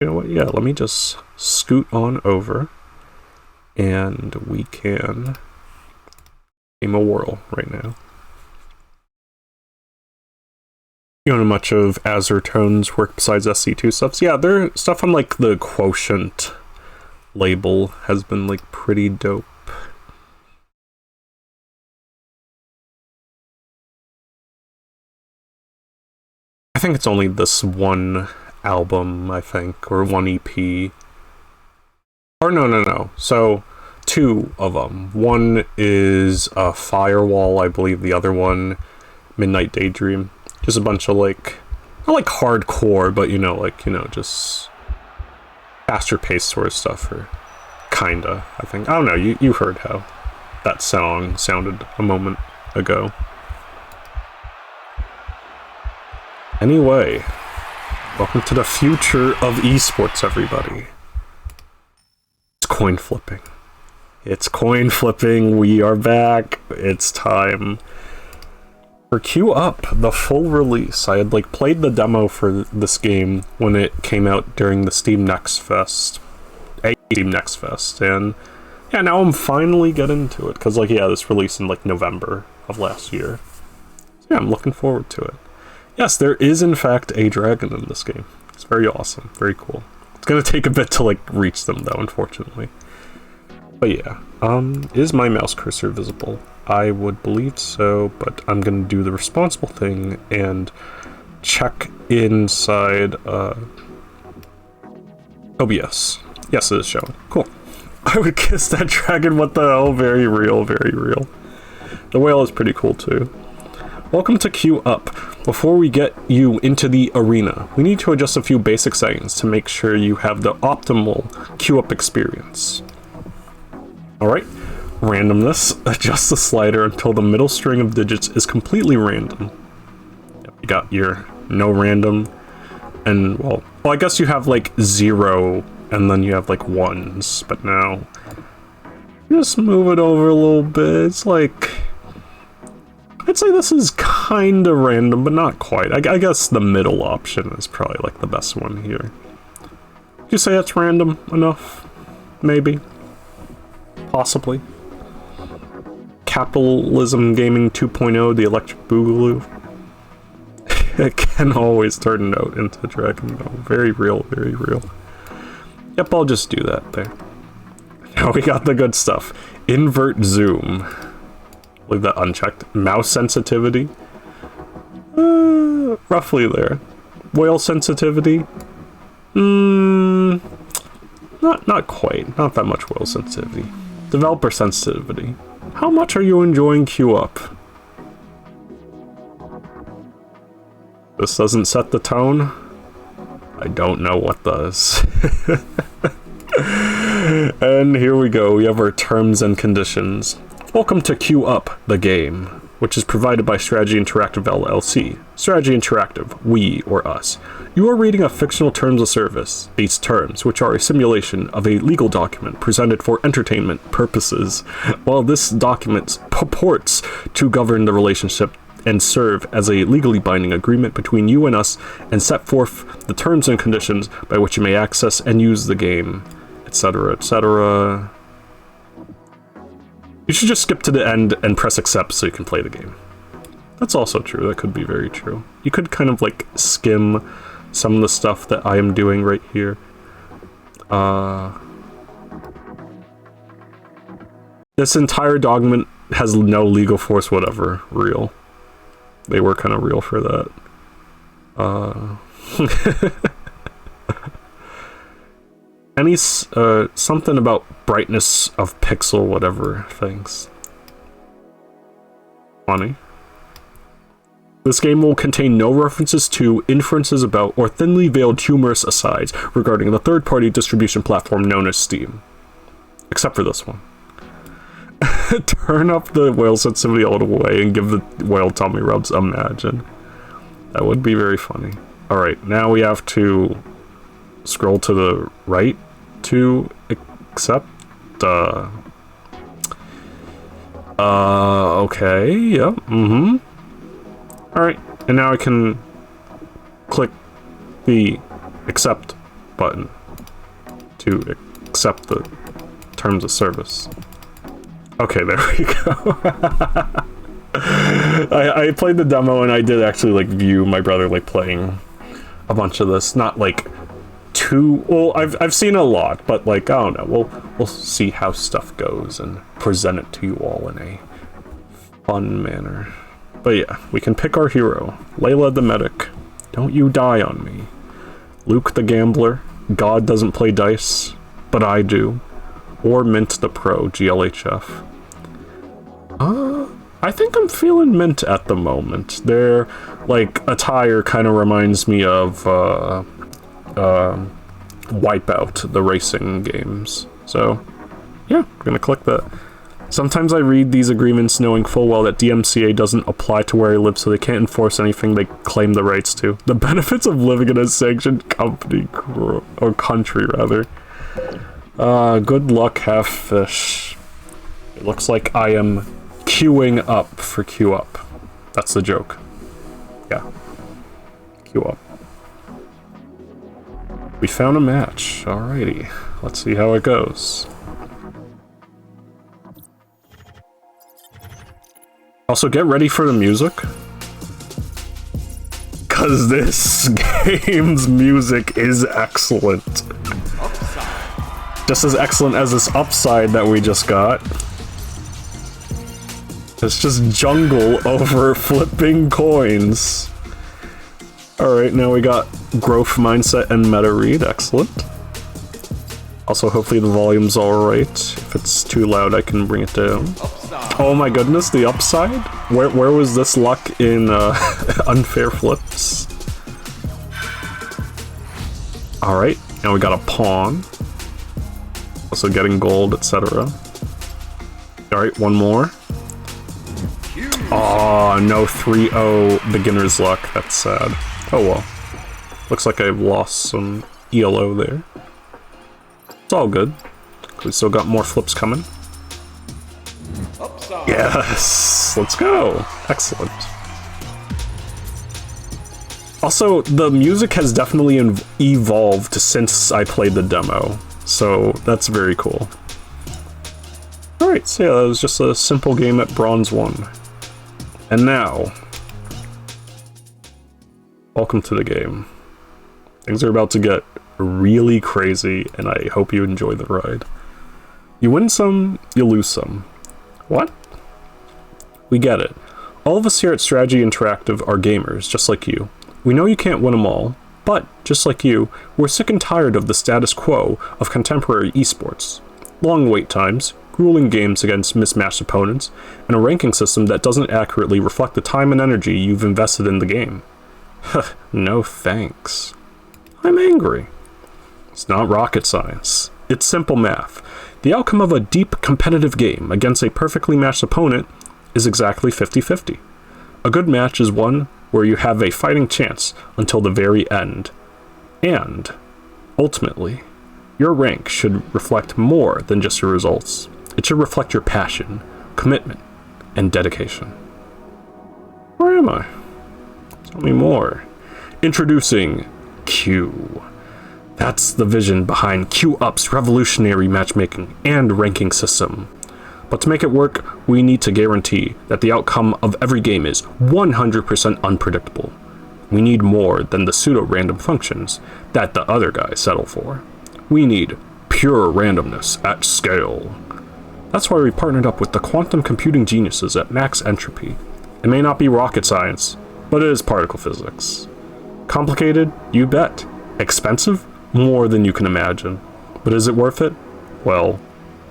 You know what? Yeah, let me just scoot on over, and we can game a whirl right now. You know much of Azertone's work besides SC2 stuff? So yeah, their stuff on like the Quotient label has been like pretty dope. I think it's only this one album, I think, or one EP. Or no. So, two of them. One is Firewall, I believe. The other one, Midnight Daydream. Just a bunch of like, not like hardcore, but just faster paced sort of stuff, or kinda, I think. I don't know, you heard how that song sounded a moment ago. Anyway, welcome to the future of esports, everybody. It's coin flipping. It's coin flipping. We are back. It's time for Queue Up, the full release. I had like played the demo for this game when it came out during the Steam Next Fest, and yeah, now I'm finally getting to it because this released in like November of last year. So yeah, I'm looking forward to it. Yes, there is in fact a dragon in this game. It's very awesome, very cool. It's gonna take a bit to like reach them though, unfortunately. But yeah, is my mouse cursor visible? I would believe so, but I'm gonna do the responsible thing and check inside OBS. Yes, it is showing. Cool. I would kiss that dragon, what the hell? Very real, very real. The whale is pretty cool too. Welcome to Queue Up. Before we get you into the arena, we need to adjust a few basic settings to make sure you have the optimal Queue Up experience. Alright, randomness. Adjust the slider until the middle string of digits is completely random. Yep, you got your no random, and well, I guess you have like 0, and then you have like 1s, but now just move it over a little bit. It's like, I'd say this is kind of random, but not quite. I guess the middle option is probably like the best one here. Would you say that's random enough? Maybe. Possibly. Capitalism Gaming 2.0, the Electric Boogaloo. It can always turn note into Dragon Ball. Very real, very real. Yep, I'll just do that there. Now we got the good stuff. Invert zoom. Leave that unchecked. Mouse sensitivity. Roughly there. Whale sensitivity. Not quite. Not that much whale sensitivity. Developer sensitivity. How much are you enjoying Queue Up? This doesn't set the tone. I don't know what does. And here we go. We have our terms and conditions. Welcome to Queue Up, the game, which is provided by Strategy Interactive LLC. Strategy Interactive, we or us. You are reading a fictional terms of service. These terms, which are a simulation of a legal document presented for entertainment purposes, while this document purports to govern the relationship and serve as a legally binding agreement between you and us, and set forth the terms and conditions by which you may access and use the game, etc., etc. You should just skip to the end and press accept so you can play the game. That's also true. That could be very true. You could kind of like skim some of the stuff that I am doing right here. This entire document has no legal force whatever. Real. They were kind of real for that. Any something about brightness of pixel whatever things. Funny. This game will contain no references to, inferences about, or thinly veiled humorous asides regarding the third-party distribution platform known as Steam. Except for this one. Turn up the whale sensitivity all the way and give the whale tummy rubs. Imagine. That would be very funny. Alright, now we have to scroll to the right to accept. Okay, yep, Alright, and now I can click the accept button to accept the terms of service. Okay, there we go. I played the demo and I did actually like view my brother like playing a bunch of this. Not like too well. I've seen a lot, but like I don't know. We'll see how stuff goes and present it to you all in a fun manner. But yeah, we can pick our hero. Layla the medic. Don't you die on me. Luke the gambler. God doesn't play dice, but I do. Or Mint the pro, GLHF. I think I'm feeling Mint at the moment. Their, like, attire kind of reminds me of, Wipeout, the racing games. So, yeah, I'm gonna click that. Sometimes I read these agreements knowing full well that DMCA doesn't apply to where I live, so they can't enforce anything they claim the rights to. The benefits of living in a sanctioned company, or country, rather. Good luck, have fish. It looks like I am queuing up for queue up. That's the joke. Yeah. Queue up. We found a match. Alrighty. Let's see how it goes. Also, get ready for the music. Cause this game's music is excellent. Just as excellent as this upside that we just got. It's just jungle over flipping coins. Alright, now we got growth mindset and meta read. Excellent. Also, hopefully the volume's alright. If it's too loud, I can bring it down. Oh my goodness, the upside? Where was this luck in unfair flips? Alright, now we got a pawn. Also getting gold, etc. Alright, one more. Aw, no 3-0 beginner's luck. That's sad. Oh well. Looks like I've lost some ELO there. It's all good. We still got more flips coming. Yes! Let's go! Excellent. Also, the music has definitely evolved since I played the demo, so that's very cool. Alright, so yeah, that was just a simple game at Bronze 1. And now, welcome to the game. Things are about to get really crazy, and I hope you enjoy the ride. You win some, you lose some. What? We get it. All of us here at Strategy Interactive are gamers, just like you. We know you can't win them all, but, just like you, we're sick and tired of the status quo of contemporary esports. Long wait times, grueling games against mismatched opponents, and a ranking system that doesn't accurately reflect the time and energy you've invested in the game. No thanks. I'm angry. It's not rocket science. It's simple math. The outcome of a deep competitive game against a perfectly matched opponent is exactly 50-50. A good match is one where you have a fighting chance until the very end. And, ultimately, your rank should reflect more than just your results. It should reflect your passion, commitment, and dedication. Where am I? Tell me more. Introducing Q. That's the vision behind Q-Up's revolutionary matchmaking and ranking system. But to make it work, we need to guarantee that the outcome of every game is 100% unpredictable. We need more than the pseudo-random functions that the other guys settle for. We need pure randomness at scale. That's why we partnered up with the quantum computing geniuses at Max Entropy. It may not be rocket science, but it is particle physics. Complicated? You bet. Expensive? More than you can imagine. But is it worth it? Well,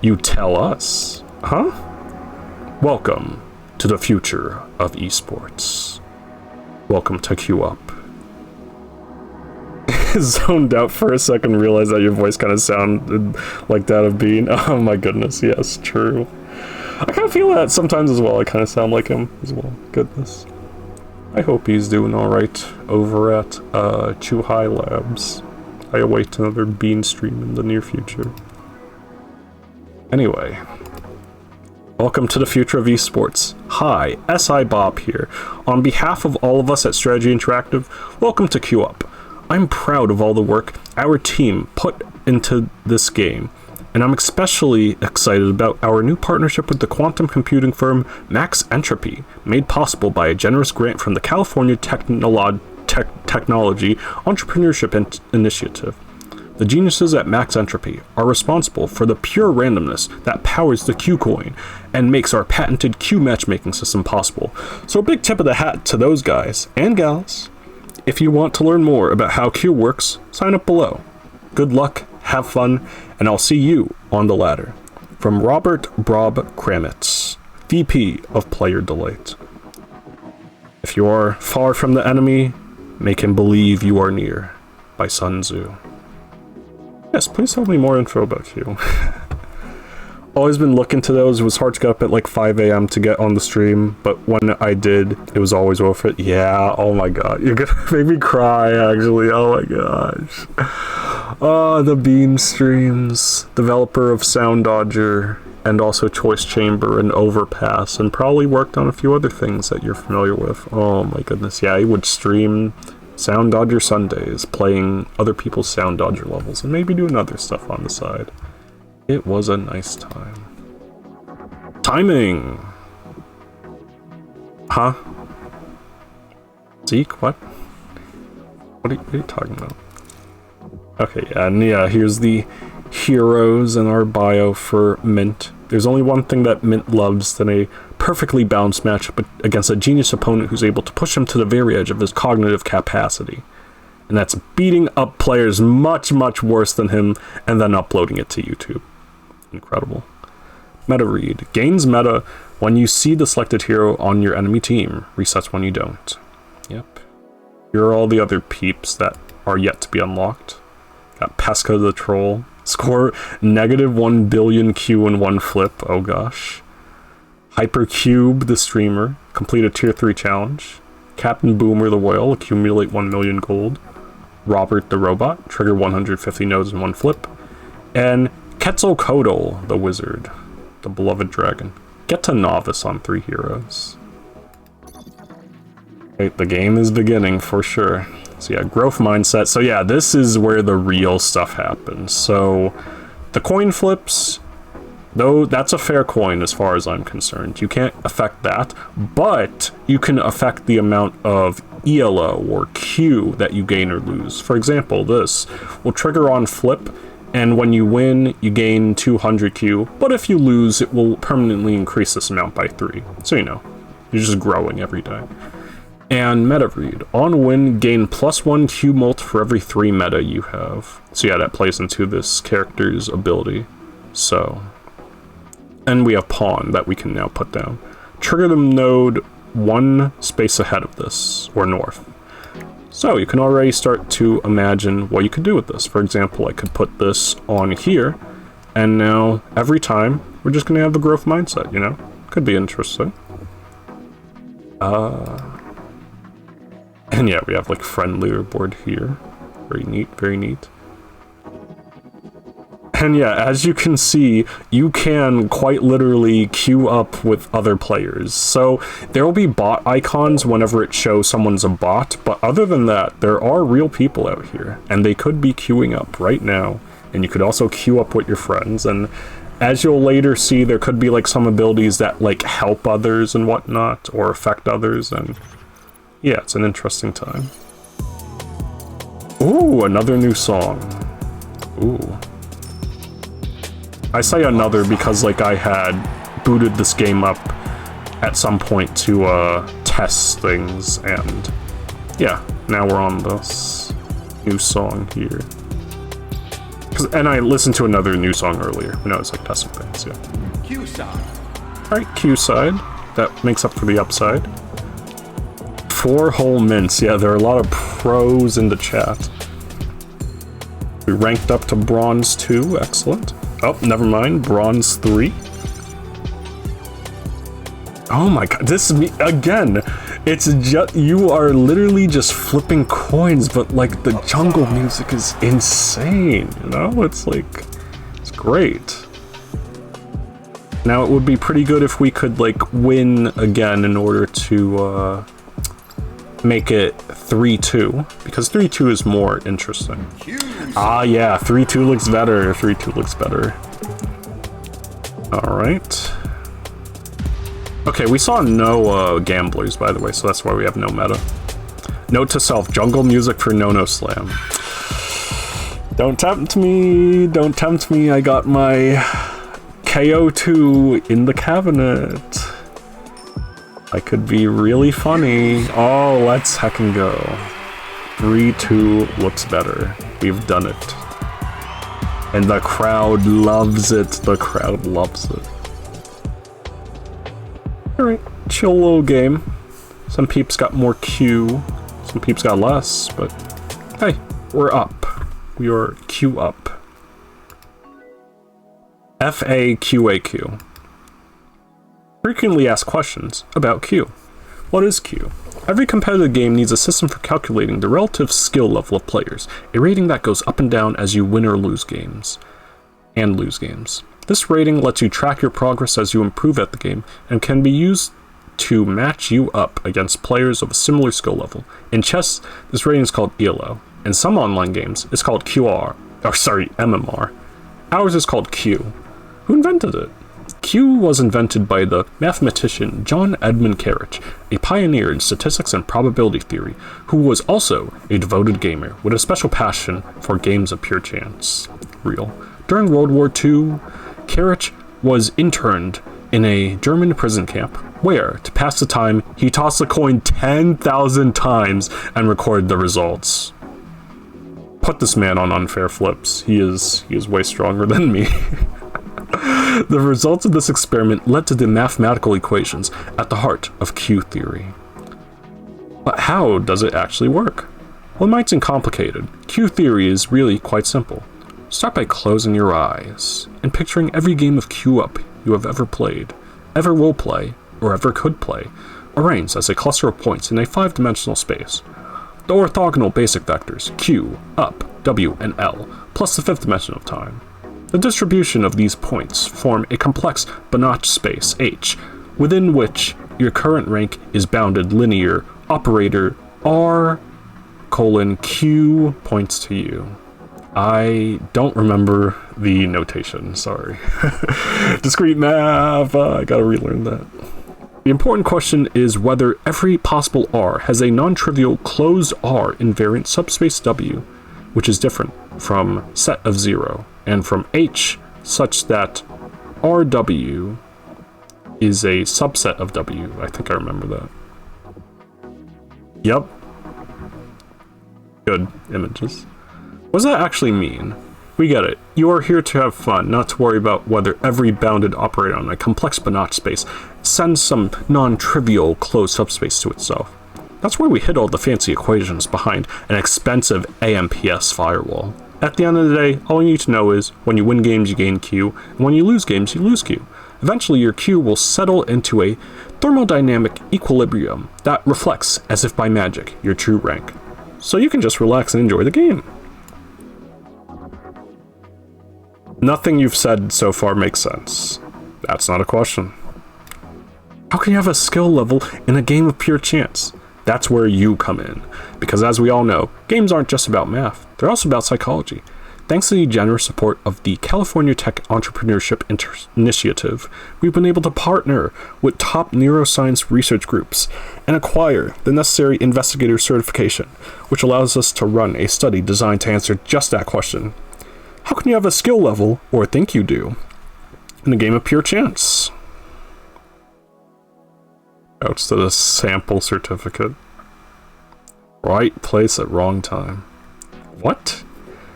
you tell us. Huh? Welcome to the future of esports. Welcome to Q Up. Zoned out for a second, realized that your voice kind of sounded like that of Bean. Oh my goodness, yes, true. I kind of feel that sometimes as well. I kind of sound like him as well. Goodness. I hope he's doing alright over at shhhhh Labs. I await another Bean stream in the near future. Anyway. Welcome to the future of esports. Hi, SI Bob here. On behalf of all of us at Strategy Interactive, welcome to Q Up. I'm proud of all the work our team put into this game, and I'm especially excited about our new partnership with the quantum computing firm Max Entropy, made possible by a generous grant from the California Technology Entrepreneurship Initiative. The geniuses at Max Entropy are responsible for the pure randomness that powers the Q coin and makes our patented Q matchmaking system possible. So a big tip of the hat to those guys and gals. If you want to learn more about how Q works, sign up below. Good luck, have fun, and I'll see you on the ladder. From Robert Brob Kramitz, VP of Player Delight. If you are far from the enemy, make him believe you are near, by Sun Tzu. Yes, please tell me more info about you. Always been looking to those. It was hard to get up at like 5 a.m. to get on the stream, but when I did, it was always worth it. Yeah, oh my god. You're gonna make me cry, actually. Oh my gosh. Oh, the Bean streams. Developer of Sound Dodger, and also Choice Chamber and Overpass, and probably worked on a few other things that you're familiar with. Oh my goodness. Yeah, he would stream Sound Dodger Sundays, playing other people's Sound Dodger levels, and maybe doing other stuff on the side. It was a nice time. Timing! Huh? Zeke, what? What are you talking about? Okay, and yeah, here's the heroes in our bio for Mint. There's only one thing that Mint loves than a perfectly balanced matchup against a genius opponent who's able to push him to the very edge of his cognitive capacity. And that's beating up players much, much worse than him and then uploading it to YouTube. Incredible. Meta read. Gains meta when you see the selected hero on your enemy team. Resets when you don't. Yep. Here are all the other peeps that are yet to be unlocked. Got Pesca the Troll. Score -1 billion Q in one flip. Oh gosh. Hypercube the Streamer. Complete a tier 3 challenge. Captain Boomer the Whale. Accumulate 1 million gold. Robert the Robot. Trigger 150 nodes in one flip. And Quetzalcoatl the Wizard. The Beloved Dragon. Get to Novice on 3 heroes. Right, the game is beginning for sure. So yeah, growth mindset. So yeah, this is where the real stuff happens. So the coin flips, though, that's a fair coin as far as I'm concerned. You can't affect that, but you can affect the amount of ELO or Q that you gain or lose. For example, this will trigger on flip, and when you win, you gain 200 Q, but if you lose, it will permanently increase this amount by 3. So you know, you're just growing every day. And meta read. On win, gain +1 Q mult for every 3 meta you have. So yeah, that plays into this character's ability. So, and we have pawn that we can now put down. Trigger the node 1 space ahead of this, or north. So you can already start to imagine what you could do with this. For example, I could put this on here, and now every time we're just gonna have the growth mindset, you know? Could be interesting. And yeah, we have like friend leaderboard here. Very neat, very neat. And yeah, as you can see, you can quite literally queue up with other players. So there will be bot icons whenever it shows someone's a bot, but other than that, there are real people out here, and they could be queuing up right now. And you could also queue up with your friends, and as you'll later see, there could be like some abilities that like help others and whatnot, or affect others, and yeah, it's an interesting time. Ooh, another new song. Ooh. I say another because like I had booted this game up at some point to test things, and yeah, now we're on this new song here. And I listened to another new song earlier when I was like testing things, yeah. Q side. Alright, Q side. That makes up for the upside. 4 whole mints. Yeah, there are a lot of pros in the chat. We ranked up to bronze 2. Excellent. Oh, never mind. Bronze 3. Oh my god. This is me again. It's just, you are literally just flipping coins, but like the jungle music is insane, you know? It's like, it's great. Now it would be pretty good if we could like win again in order to make it 3-2, because 3-2 is more interesting. Ah, yeah, 3-2 looks better. 3-2 looks better. Alright. Okay, we saw no gamblers, by the way, so that's why we have no meta. Note to self, jungle music for No Slam. Don't tempt me, don't tempt me, I got my KO2 in the cabinet. I could be really funny. Oh, let's heckin' go. 3-2 looks better. We've done it. And the crowd loves it. The crowd loves it. Alright, chill little game. Some peeps got more Q. Some peeps got less, but hey, we're up. We are Q up. FAQAQ. Frequently asked questions about Q. What is Q? Every competitive game needs a system for calculating the relative skill level of players, a rating that goes up and down as you win or lose games. This rating lets you track your progress as you improve at the game, and can be used to match you up against players of a similar skill level. In chess, this rating is called ELO. In some online games, it's called MMR. Ours is called Q. Who invented it? Q was invented by the mathematician John Edmund Carrick, a pioneer in statistics and probability theory, who was also a devoted gamer with a special passion for games of pure chance. Real. During World War II, Carrick was interned in a German prison camp, where, to pass the time, he tossed a coin 10,000 times and recorded the results. Put this man on unfair flips. He is way stronger than me. The results of this experiment led to the mathematical equations at the heart of Q theory. But how does it actually work? Well, it might seem complicated. Q theory is really quite simple. Start by closing your eyes and picturing every game of Q up you have ever played, ever will play, or ever could play, arranged as a cluster of points in a 5-dimensional space. The orthogonal basic vectors Q, up, W, and L, plus the 5th dimension of time. The distribution of these points form a complex Banach space H, within which your current rank is bounded linear operator R: Q points to you. I don't remember the notation, sorry. Discrete math, I gotta relearn that. The important question is whether every possible R has a non-trivial closed R invariant subspace W, which is different from set of 0, and from H, such that RW is a subset of W. I think I remember that. Yep. Good images. What does that actually mean? We get it. You are here to have fun, not to worry about whether every bounded operator on a complex Banach space sends some non-trivial closed subspace to itself. That's why we hid all the fancy equations behind an expensive AMPS firewall. At the end of the day, all you need to know is, when you win games you gain Q, and when you lose games you lose Q. Eventually your Q will settle into a thermodynamic equilibrium that reflects, as if by magic, your true rank. So you can just relax and enjoy the game. Nothing you've said so far makes sense. That's not a question. How can you have a skill level in a game of pure chance? That's where you come in. Because as we all know, games aren't just about math, they're also about psychology. Thanks to the generous support of the California Tech Entrepreneurship Initiative, we've been able to partner with top neuroscience research groups and acquire the necessary investigator certification, which allows us to run a study designed to answer just that question. How can you have a skill level, or think you do, in a game of pure chance? Ouch to the sample certificate. Right place at wrong time. What?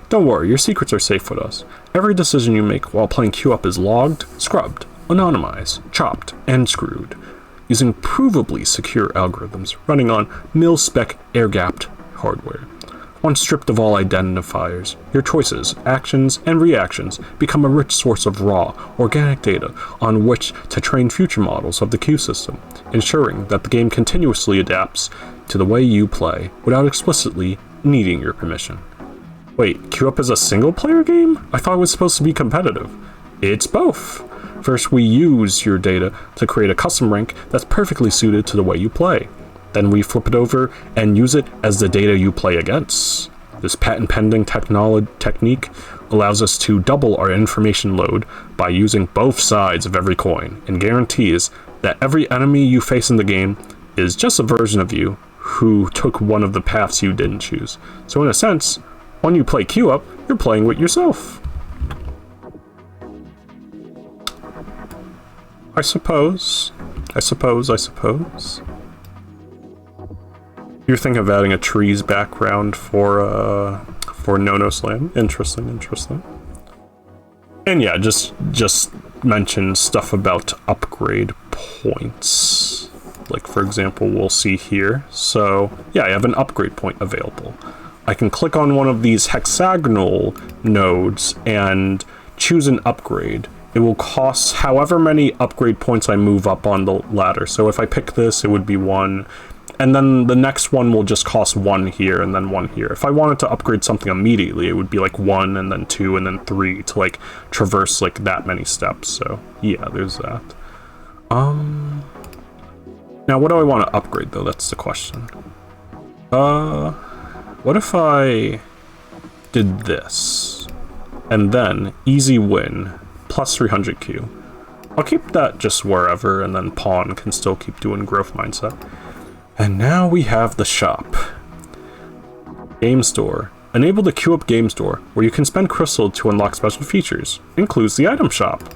Don't worry, your secrets are safe with us. Every decision you make while playing Q-Up is logged, scrubbed, anonymized, chopped, and screwed, using provably secure algorithms running on mil-spec air-gapped hardware. Once stripped of all identifiers, your choices, actions, and reactions become a rich source of raw, organic data on which to train future models of the Q system, ensuring that the game continuously adapts to the way you play without explicitly needing your permission. Wait, Q-Up is a single-player game? I thought it was supposed to be competitive. It's both. First, we use your data to create a custom rank that's perfectly suited to the way you play. Then we flip it over and use it as the data you play against. This patent-pending technique allows us to double our information load by using both sides of every coin, and guarantees that every enemy you face in the game is just a version of you who took one of the paths you didn't choose. So in a sense, when you play Queue Up, you're playing with yourself. I suppose. You're thinking of adding a trees background for No Slam. Interesting. And yeah, just mention stuff about upgrade points. Like, for example, we'll see here. So yeah, I have an upgrade point available. I can click on one of these hexagonal nodes and choose an upgrade. It will cost however many upgrade points I move up on the ladder. So if I pick this, it would be 1. And then the next one will just cost 1 here and then 1 here. If I wanted to upgrade something immediately, it would be like 1 and then 2 and then 3 to like traverse like that many steps. So yeah, there's that. Now what do I want to upgrade though? That's the question. What if I did this and then easy win plus 300Q? I'll keep that just wherever, and then pawn can still keep doing growth mindset. And now we have the shop. Game store. Enable the Queue Up game store, where you can spend crystal to unlock special features. Includes the item shop.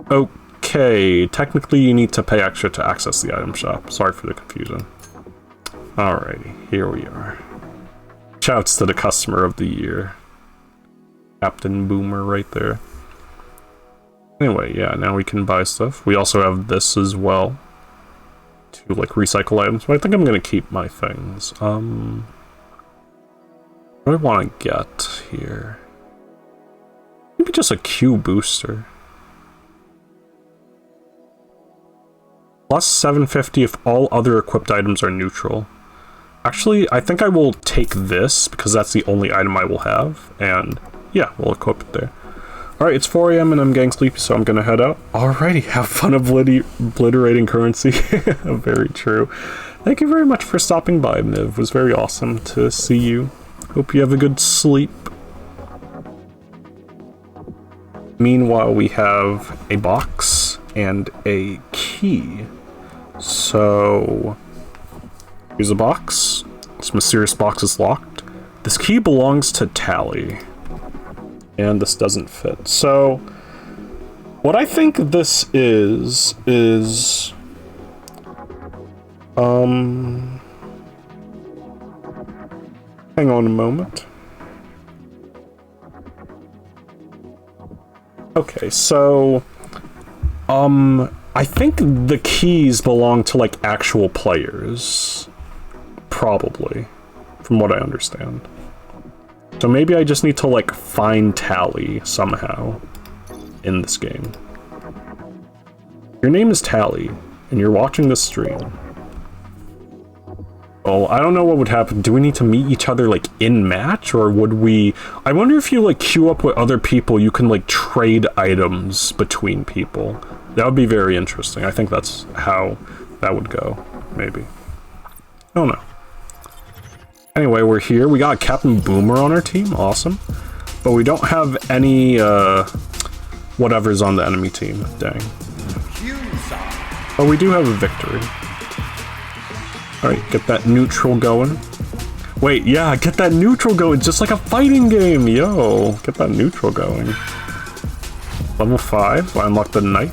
Okay, technically you need to pay extra to access the item shop. Sorry for the confusion. Alrighty, here we are. Shouts to the customer of the year. Captain Boomer right there. Anyway, yeah, now we can buy stuff. We also have this as well. To like recycle items, but I think I'm gonna keep my things. What do I want to get here? Maybe just a Q booster. Plus 750 if all other equipped items are neutral. Actually, I think I will take this because that's the only item I will have, and yeah, we'll equip it there. Alright, it's 4 AM and I'm getting sleepy, so I'm gonna head out. Alrighty, have fun obliterating currency. Very true. Thank you very much for stopping by, Niv. It was very awesome to see you. Hope you have a good sleep. Meanwhile, we have a box and a key. So, here's a box. This mysterious box is locked. This key belongs to Tally. And this doesn't fit. So, what I think this is hang on a moment. Okay, so, I think the keys belong to, like, actual players. Probably, from what I understand. So maybe I just need to, like, find Tally somehow in this game. Your name is Tally, and you're watching this stream. Well, I don't know what would happen. Do we need to meet each other, like, in match, or would we... I wonder if you, like, queue up with other people, you can, like, trade items between people. That would be very interesting. I think that's how that would go, maybe. I don't know. Anyway, we're here. We got Captain Boomer on our team. Awesome. But we don't have any, whatever's on the enemy team. Dang. But we do have a victory. Alright, get that neutral going. Wait, yeah, get that neutral going. Just like a fighting game. Yo, get that neutral going. Level 5. I unlocked the Knight.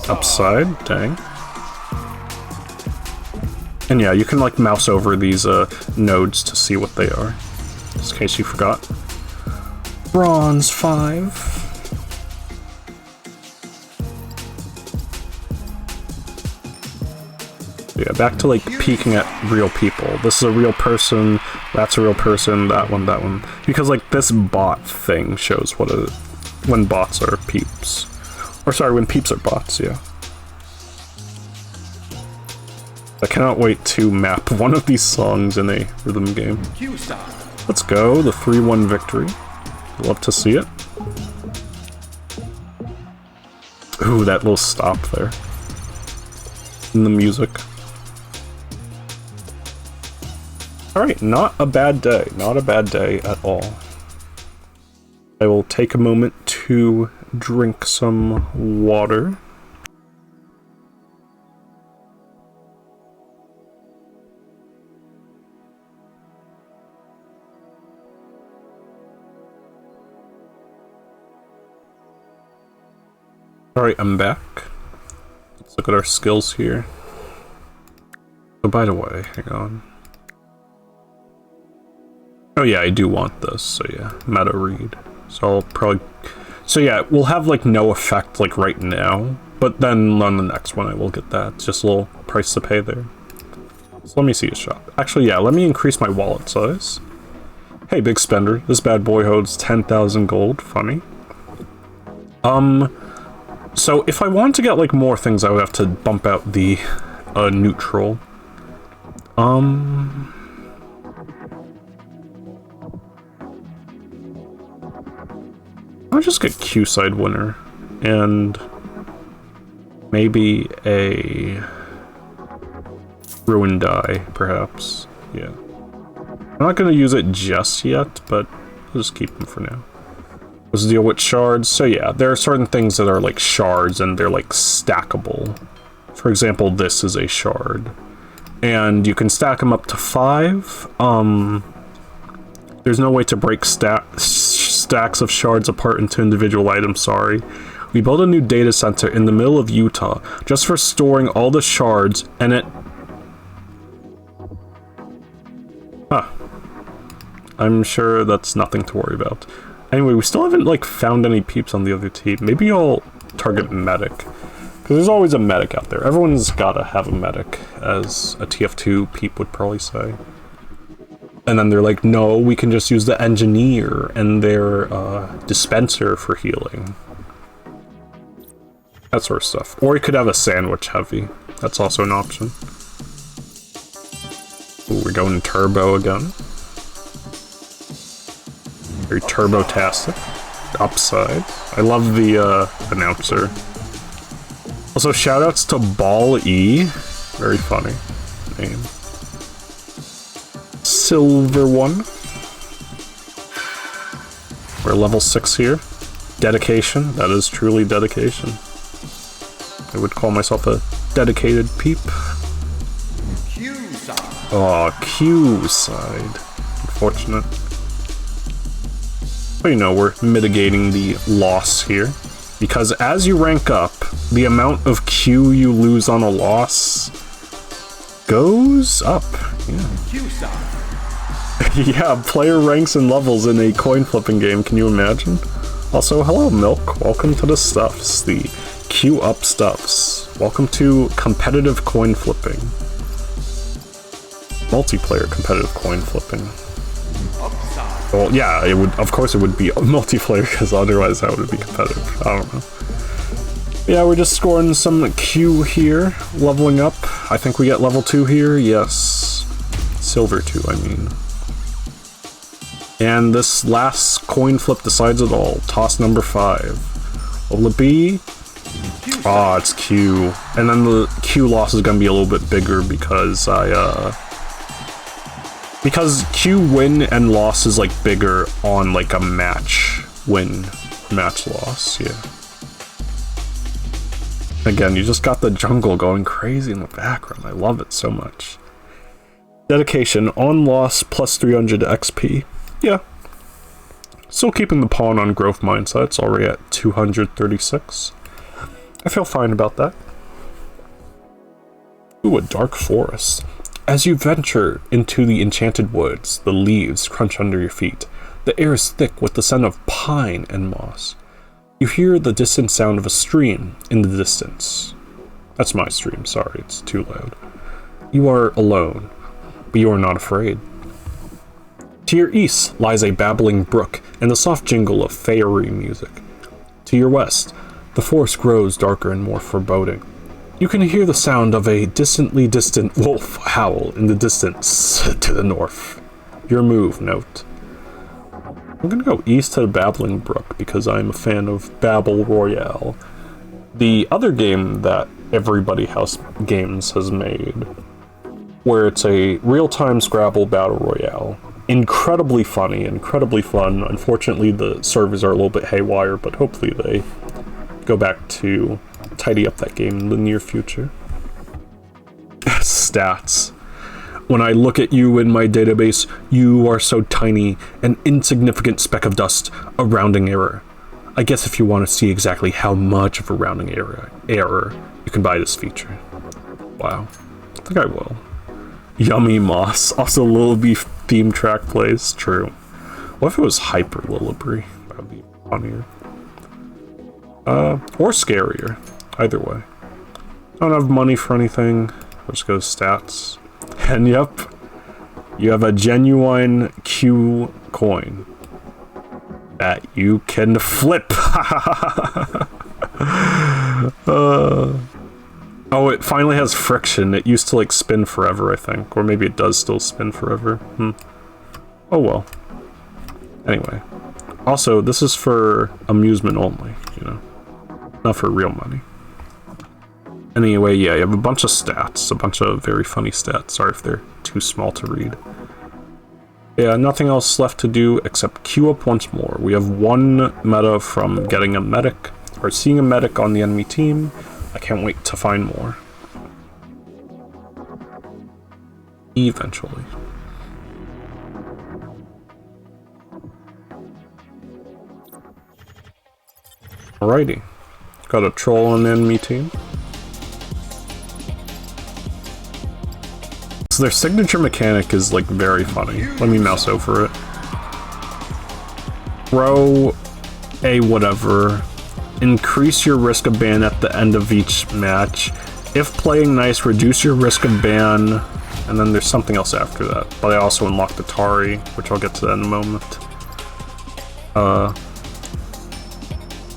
Upside, dang. And yeah, you can like mouse over these nodes to see what they are. Just in case you forgot. Bronze 5. Yeah, back to like peeking at real people. This is a real person, that's a real person, that one. Because like this bot thing shows what when bots are peeps. Or sorry, when peeps are bots, yeah. I cannot wait to map one of these songs in a rhythm game. Let's go, the 3-1 victory. Love to see it. Ooh, that little stop there. In the music. Alright, not a bad day. Not a bad day at all. I will take a moment to drink some water. Alright, I'm back. Let's look at our skills here. Oh, by the way, hang on. Oh yeah, I do want this, so yeah, meta read. So I'll probably... So yeah, we'll have like no effect like right now, but then on the next one I will get that. It's just a little price to pay there. So let me see a shop. Actually, yeah, let me increase my wallet size. Hey, big spender, this bad boy holds 10,000 gold. Funny. So if I want to get like more things, I would have to bump out the neutral. I'll just get Q-side winner and maybe a ruin die, perhaps. Yeah. I'm not gonna use it just yet, but I'll just keep them for now. Let's deal with shards. So yeah, there are certain things that are like shards and they're like stackable. For example, this is a shard. And you can stack them up to 5. There's no way to break stacks of shards apart into individual items, sorry. We built a new data center in the middle of Utah just for storing all the shards, and it... Huh. I'm sure that's nothing to worry about. Anyway, we still haven't, like, found any peeps on the other team. Maybe I'll target medic. Because there's always a medic out there. Everyone's gotta have a medic, as a TF2 peep would probably say. And then they're like, no, we can just use the engineer and their dispenser for healing. That sort of stuff. Or you could have a sandwich heavy. That's also an option. Ooh, we're going turbo again. Very turbo-tastic. Upside. I love the announcer. Also, shoutouts to Ball E. Very funny name. Silver one. We're level 6 here. Dedication. That is truly dedication. I would call myself a dedicated peep. Q side. Oh, Q side. Unfortunate. But you know, we're mitigating the loss here. Because as you rank up, the amount of Q you lose on a loss goes up. Yeah. Q side. Yeah, player ranks and levels in a coin flipping game, can you imagine? Also, hello Milk, welcome to the Stuffs, the Q Up Stuffs. Welcome to competitive coin flipping. Multiplayer competitive coin flipping. Upside. Well, yeah, it would, of course it would be multiplayer, because otherwise how would it be competitive? I don't know. Yeah, we're just scoring some Q here, leveling up. I think we get level 2 here, yes. Silver 2, I mean. And this last coin flip decides it all. Toss number 5. Will it be? Ah, it's Q. And then the Q loss is gonna be a little bit bigger because because Q win and loss is like bigger on like a match win, match loss, yeah. Again, you just got the jungle going crazy in the background. I love it so much. Dedication, on loss plus 300 XP. Yeah. Still keeping the pawn on growth mindset. It's already at 236. I feel fine about that. Ooh, a dark forest. As you venture into the enchanted woods, the leaves crunch under your feet. The air is thick with the scent of pine and moss. You hear the distant sound of a stream in the distance. That's my stream, sorry, it's too loud. You are alone, but you are not afraid. To your east lies a babbling brook and the soft jingle of fairy music. To your west, the forest grows darker and more foreboding. You can hear the sound of a distantly distant wolf howl in the distance to the north. Your move, note. I'm gonna go east to the Babbling Brook because I'm a fan of Babble Royale. the other game that Everybody House Games has made, where it's a real-time Scrabble battle royale. Incredibly funny, incredibly fun. Unfortunately, the servers are a little bit haywire, but hopefully they go back to tidy up that game in the near future. Stats. When I look at you in my database, you are so tiny, an insignificant speck of dust, a rounding error. I guess if you want to see exactly how much of a rounding error, you can buy this feature. Wow. I think I will. Yummy Moss. Also, Lillibee theme track plays. True. What if it was Hyper Lillibee? That would be funnier. Or scarier. Either way. I don't have money for anything. Let's go stats. And yep, you have a genuine Q coin that you can flip. Oh, it finally has friction. It used to like spin forever, I think. Or maybe it does still spin forever. Oh well. Anyway. Also, this is for amusement only, you know. Not for real money. Anyway, yeah, you have a bunch of stats. A bunch of very funny stats. Sorry if they're too small to read. Yeah, nothing else left to do except queue up once more. We have one meta from getting a medic, or seeing a medic on the enemy team. I can't wait to find more. Eventually. Alrighty. Got a troll on the enemy team. So their signature mechanic is like very funny. Let me mouse over it. Throw a whatever. Increase your risk of ban at the end of each match. If playing nice, reduce your risk of ban. And then there's something else after that. But I also unlocked Atari, which I'll get to that in a moment.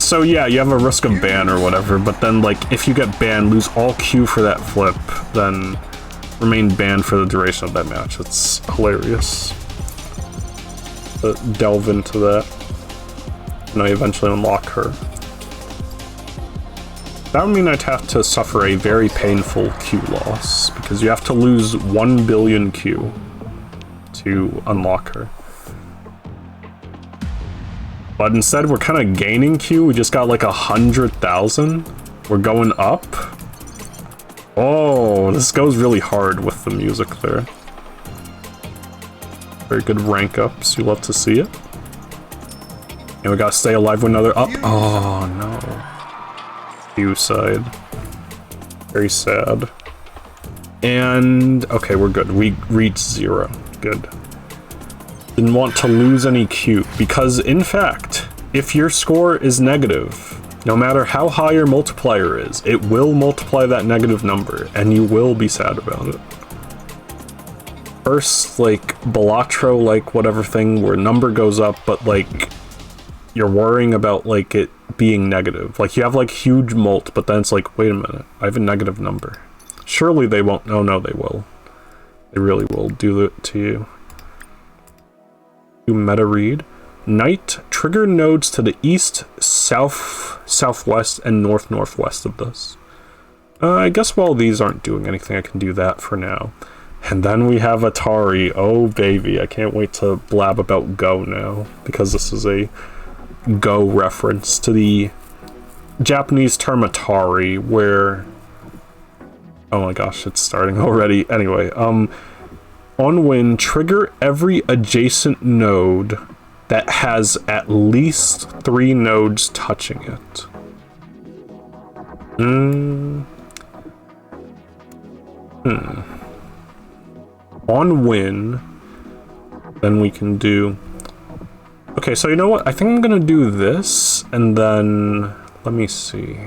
So yeah, you have a risk of ban or whatever, but then like if you get banned, lose all Q for that flip, then remain banned for the duration of that match. It's hilarious. Delve into that. And I eventually unlock her. That would mean I'd have to suffer a very painful Q loss, because you have to lose 1 billion Q to unlock her. But instead we're kind of gaining Q, we just got like 100,000. We're going up. Oh, this goes really hard with the music there. Very good rank ups, you love to see it. And we gotta stay alive with another up. Oh no. Q side. Very sad. And, okay, we're good. We reached 0. Good. Didn't want to lose any Q, because in fact, if your score is negative, no matter how high your multiplier is, it will multiply that negative number, and you will be sad about it. First, like, Balatro, like, whatever thing, where number goes up, but, like, you're worrying about, like, it being negative. Like, you have, like, huge mult, but then it's like, wait a minute, I have a negative number. Surely they won't. Oh, no, they will. They really will do it to you. Meta read. Night, trigger nodes to the east, south, southwest, and northwest of this. I guess while these aren't doing anything, I can do that for now. And then we have Atari. Oh, baby. I can't wait to blab about Go now, because this is a Go reference to the Japanese term Atari, where... Oh my gosh, it's starting already. Anyway, on win, trigger every adjacent node that has at least 3 nodes touching it. On win, then we can do... Okay, so you know what? I think I'm gonna do this, and then... Let me see.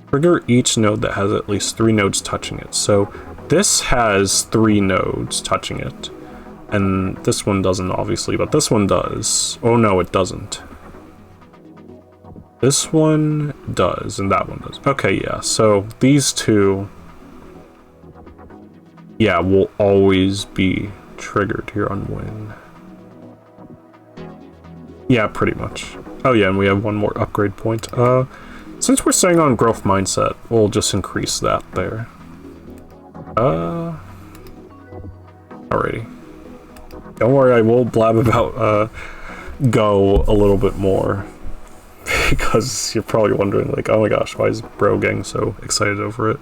Trigger each node that has at least 3 nodes touching it. So this has 3 nodes touching it. And this one doesn't, obviously, but this one does. Oh no, it doesn't. This one does, and that one does. Okay, yeah, so these two... Yeah, will always be triggered here on win. Yeah, pretty much. Oh yeah, and we have one more upgrade point. Since we're staying on growth mindset, we'll just increase that there. Alrighty. Don't worry, I will blab about Go a little bit more. Because you're probably wondering, like, oh my gosh, why is Bro Gang so excited over it?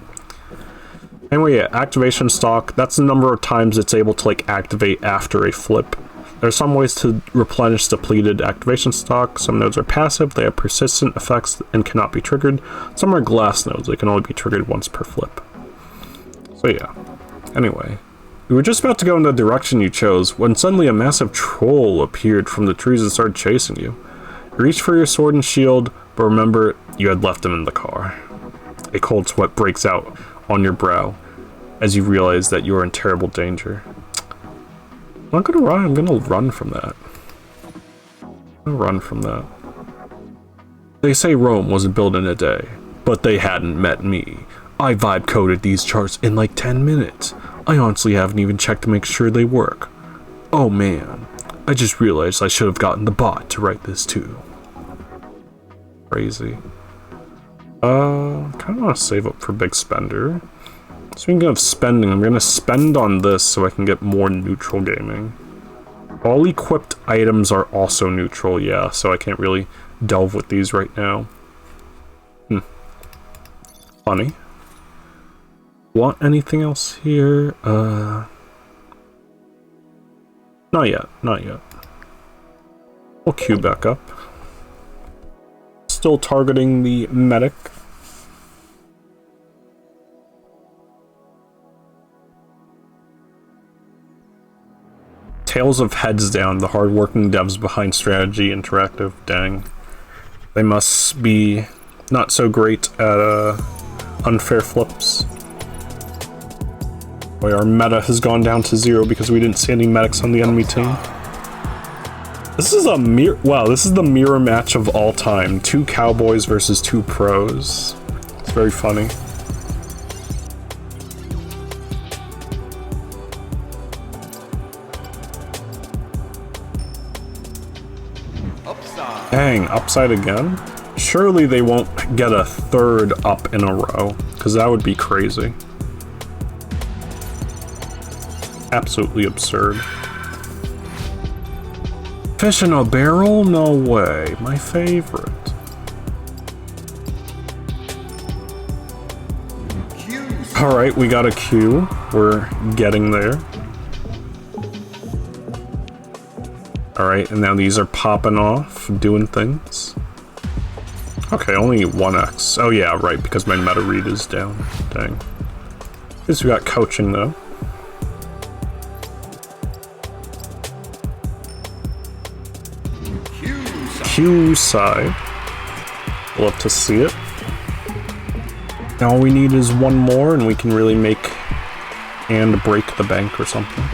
Anyway, yeah, activation stock, that's the number of times it's able to, like, activate after a flip. There's some ways to replenish depleted activation stock. Some nodes are passive, they have persistent effects and cannot be triggered. Some are glass nodes, they can only be triggered once per flip. So yeah, anyway. We were just about to go in the direction you chose, when suddenly a massive troll appeared from the trees and started chasing you. You reached for your sword and shield, but remember, you had left them in the car. A cold sweat breaks out on your brow as you realize that you are in terrible danger. I'm not gonna run, I'm gonna run from that. They say Rome wasn't built in a day, but they hadn't met me. I vibe coded these charts in like 10 minutes. I honestly haven't even checked to make sure they work. Oh man, I just realized I should have gotten the bot to write this too. Crazy. Kind of want to save up for big spender. Speaking of spending, I'm gonna spend on this so I can get more neutral gaming. All equipped items are also neutral, yeah, so I can't really delve with these right now. Funny. Want anything else here? Not yet, not yet. We'll queue back up. Still targeting the medic. Tales of Heads Down, the hard-working devs behind Strategy Interactive. Dang. They must be not so great at unfair flips. Boy, our meta has gone down to 0 because we didn't see any medics on the enemy team. This is a this is the mirror match of all time. 2 cowboys versus 2 pros. It's very funny. Upside. Dang, upside again? Surely they won't get a 3rd up in a row, because that would be crazy. Absolutely absurd. Fish in a barrel? No way. My favorite. Alright, we got a Q. We're getting there. Alright, and now these are popping off, doing things. Okay, only 1x. Oh yeah, right, because my meta read is down. Dang. At least we got coaching though. Q side. Love to see it. Now all we need is one more and we can really make and break the bank or something.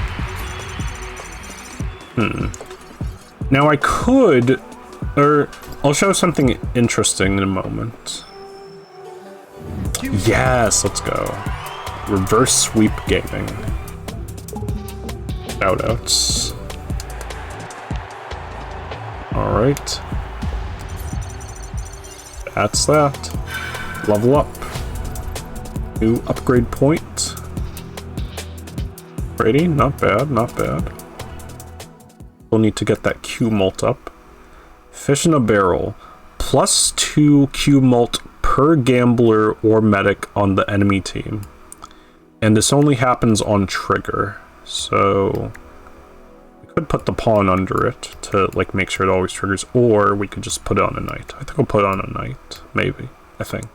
Now I could, or I'll show something interesting in a moment. Yes, let's go. Reverse sweep gaming. Shoutouts. Alright. That's that. Level up. New upgrade point. Alrighty, not bad, not bad. We'll need to get that Q mult up. Fish in a barrel. +2 Q mult per gambler or medic on the enemy team. And this only happens on trigger. So we could put the pawn under it to like make sure it always triggers, or we could just put it on a knight. I think I'll put it on a knight, maybe. I think.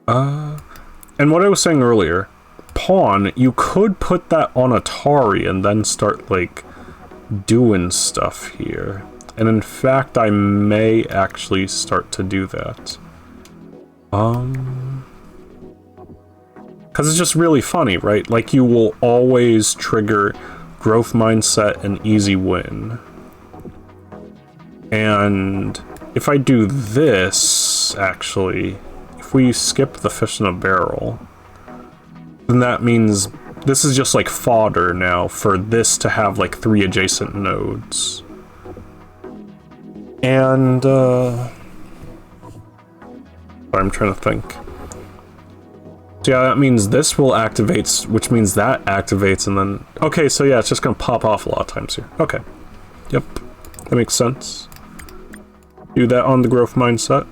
And what I was saying earlier, pawn, you could put that on Atari and then start like doing stuff here. And in fact, I may actually start to do that. Because it's just really funny, right? Like, you will always trigger growth mindset and easy win. And if I do this, actually, if we skip the fish in a barrel, then that means this is just like fodder now for this to have like 3 adjacent nodes. And I'm trying to think. So yeah, that means this will activate, which means that activates, and then... Okay, so yeah, it's just gonna pop off a lot of times here. Okay. Yep. That makes sense. Do that on the growth mindset.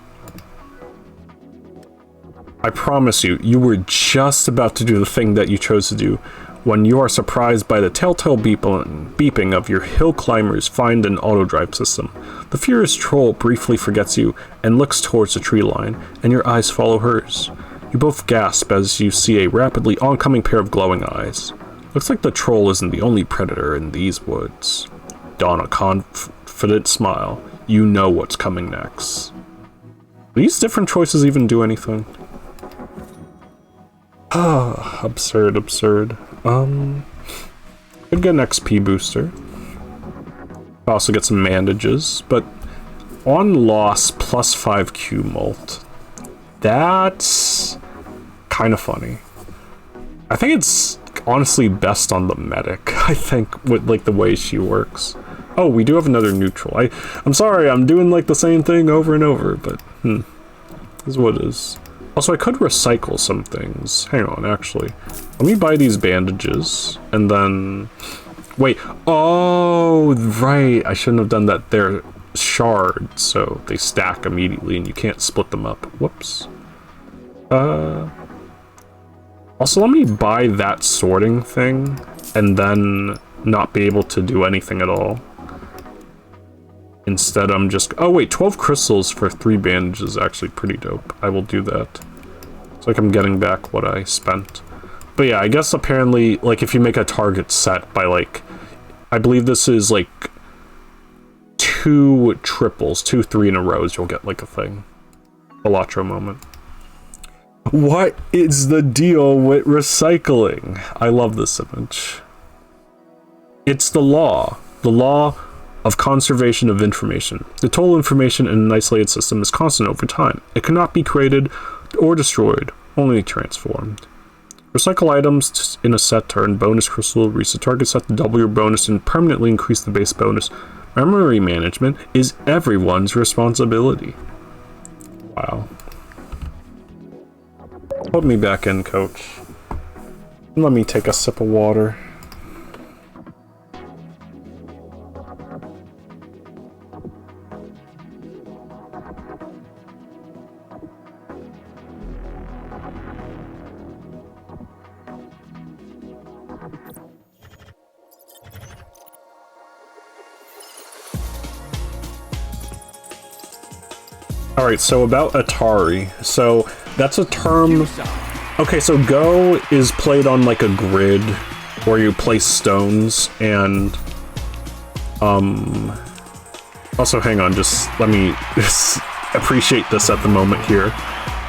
I promise you, you were just about to do the thing that you chose to do when you are surprised by the telltale beeping of your hill climber's find and auto-drive system. The furious troll briefly forgets you and looks towards the tree line, and your eyes follow hers. You both gasp as you see a rapidly oncoming pair of glowing eyes. Looks like the troll isn't the only predator in these woods. Don a confident smile. You know what's coming next. Do these different choices even do anything? Ah, absurd, absurd. Could get an XP booster. Also get some bandages, but on loss plus 5 Q molt. That's kind of funny. I think it's honestly best on the medic, I think, with like the way she works. Oh, we do have another neutral. I'm sorry, I'm doing like the same thing over and over, but is what it is. Also, I could recycle some things. Hang on, actually. Let me buy these bandages, and then... Wait, oh, right, I shouldn't have done that. They're shards, so they stack immediately, and you can't split them up. Whoops. Also, let me buy that sorting thing, and then not be able to do anything at all. Instead, I'm just... Oh, wait, 12 crystals for 3 bandages is actually pretty dope. I will do that. It's like I'm getting back what I spent. But yeah, I guess apparently, like, if you make a target set by, like... I believe this is, like, 2 triples, 2 3 in a row, you'll get, like, a thing. Elatro moment. What is the deal with recycling? I love this image. It's the law. The law of conservation of information. The total information in an isolated system is constant over time. It cannot be created or destroyed, only transformed. Recycle items in a set to earn bonus crystal, reset target set to double your bonus and permanently increase the base bonus. Memory management is everyone's responsibility. Wow. Put me back in, coach. Let me take a sip of water. Alright, so about Atari. So, that's a term... Okay, so Go is played on, like, a grid where you place stones, and... Also, hang on, just let me appreciate this at the moment here.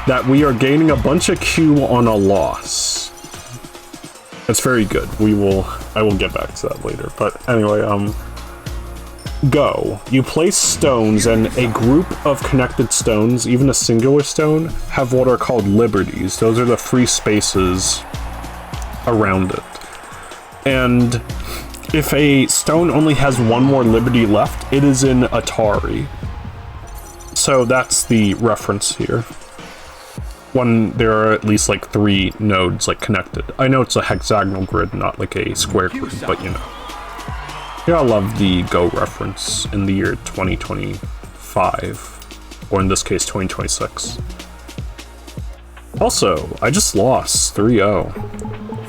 That we are gaining a bunch of Q on a loss. That's very good. I will get back to that later. But anyway, Go. You place stones, and a group of connected stones, even a singular stone, have what are called liberties. Those are the free spaces around it. And if a stone only has one more liberty left, it is in Atari. So that's the reference here. When there are at least like 3 nodes like connected. I know it's a hexagonal grid, not like a square grid, but you know. Yeah, I love the Go reference in the year 2025, or in this case 2026. Also, I just lost 3-0.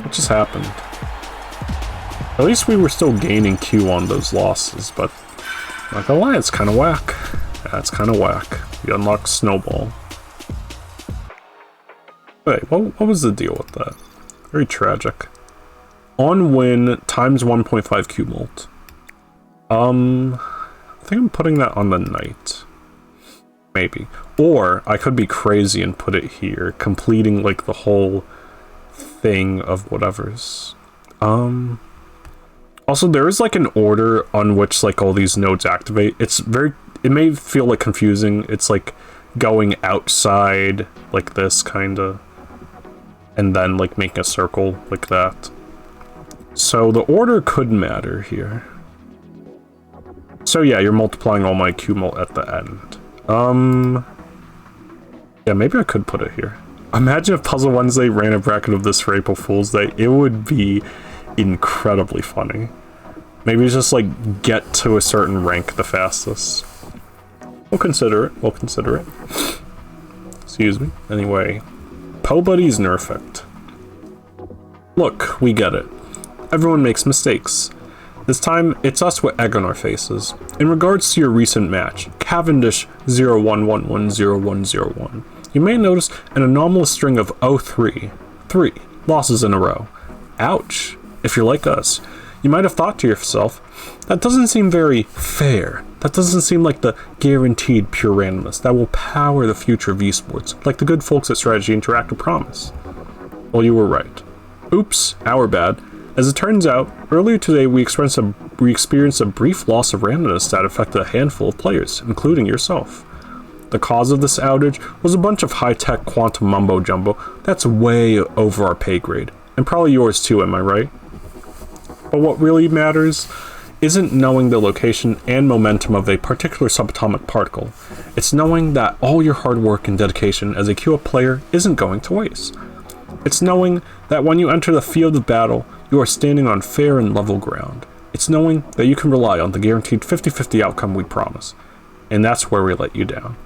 What just happened? At least we were still gaining Q on those losses, but not gonna lie, it's kind of whack. Yeah, it's kind of whack. We unlocked Snowball. Wait, what was the deal with that? Very tragic. On win times 1.5 Q molt. I think I'm putting that on the knight. Maybe. Or I could be crazy and put it here, completing like the whole thing of whatever's. Also, there is like an order on which like all these nodes activate. It may feel like confusing. It's like going outside like this kinda, and then like making a circle like that. So the order could matter here. So yeah, you're multiplying all my Q mult at the end. Yeah, maybe I could put it here. Imagine if Puzzle Wednesday ran a bracket of this for April Fool's Day. It would be incredibly funny. Maybe just like get to a certain rank the fastest. We'll consider it. We'll consider it. Excuse me. Anyway, Po Buddy's Nerfect. Look, we get it. Everyone makes mistakes. This time, it's us with egg on our faces. In regards to your recent match, Cavendish 01110101, you may notice an anomalous string of 03, 3 losses in a row. Ouch. If you're like us, you might have thought to yourself, that doesn't seem very fair. That doesn't seem like the guaranteed pure randomness that will power the future of esports, like the good folks at Strategy Interactive promise. Well, you were right. Oops, our bad. As it turns out, earlier today we experienced a brief loss of randomness that affected a handful of players, including yourself. The cause of this outage was a bunch of high-tech quantum mumbo-jumbo that's way over our pay grade, and probably yours too, am I right? But what really matters isn't knowing the location and momentum of a particular subatomic particle. It's knowing that all your hard work and dedication as a QA player isn't going to waste. It's knowing that when you enter the field of battle, you are standing on fair and level ground. It's knowing that you can rely on the guaranteed 50-50 outcome we promise. And that's where we let you down.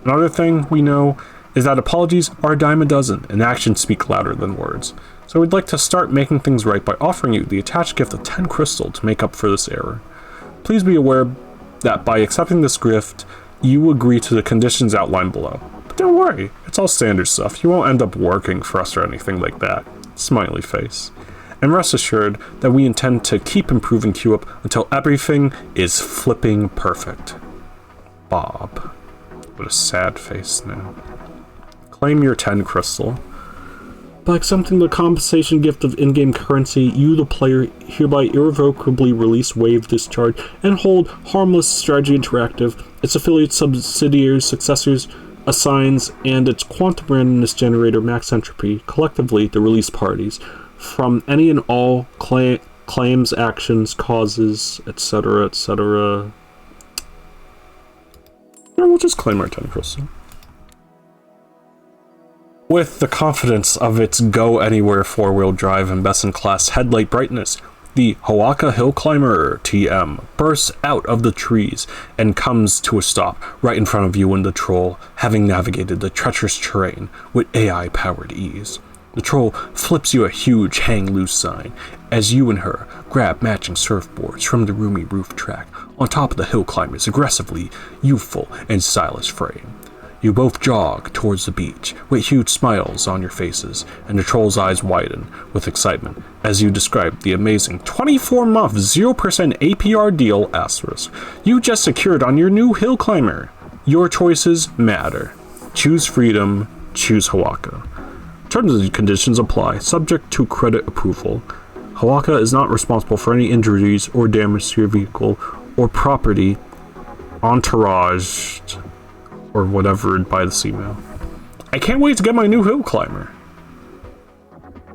Another thing we know is that apologies are a dime a dozen, and actions speak louder than words. So we'd like to start making things right by offering you the attached gift of 10 crystal to make up for this error. Please be aware that by accepting this gift, you agree to the conditions outlined below. But don't worry, it's all standard stuff. You won't end up working for us or anything like that. Smiley face. And rest assured that we intend to keep improving QUp until everything is flipping perfect. Bob. What a sad face now. Claim your 10 crystal. By accepting the compensation gift of in-game currency, you, the player, hereby irrevocably release Wave Discharge and hold harmless Strategy Interactive, its affiliates, subsidiaries, successors, assigns, and its quantum randomness generator Max Entropy, collectively the release parties, from any and all claims, actions, causes, etc., etc. We'll just claim our 10 crystal. With the confidence of its go-anywhere four-wheel drive and best-in-class headlight brightness, the Hoaka Hill Climber TM bursts out of the trees and comes to a stop right in front of you and the troll, having navigated the treacherous terrain with AI-powered ease. The troll flips you a huge hang-loose sign as you and her grab matching surfboards from the roomy roof track on top of the hill climber's aggressively youthful and stylish frame. You both jog towards the beach with huge smiles on your faces, and the troll's eyes widen with excitement as you describe the amazing 24-month 0% APR deal asterisk you just secured on your new hill climber. Your choices matter. Choose freedom. Choose Hoaka. Terms and conditions apply, subject to credit approval. Hoaka is not responsible for any injuries or damage to your vehicle or property entouraged or whatever by the female. I can't wait to get my new hill climber.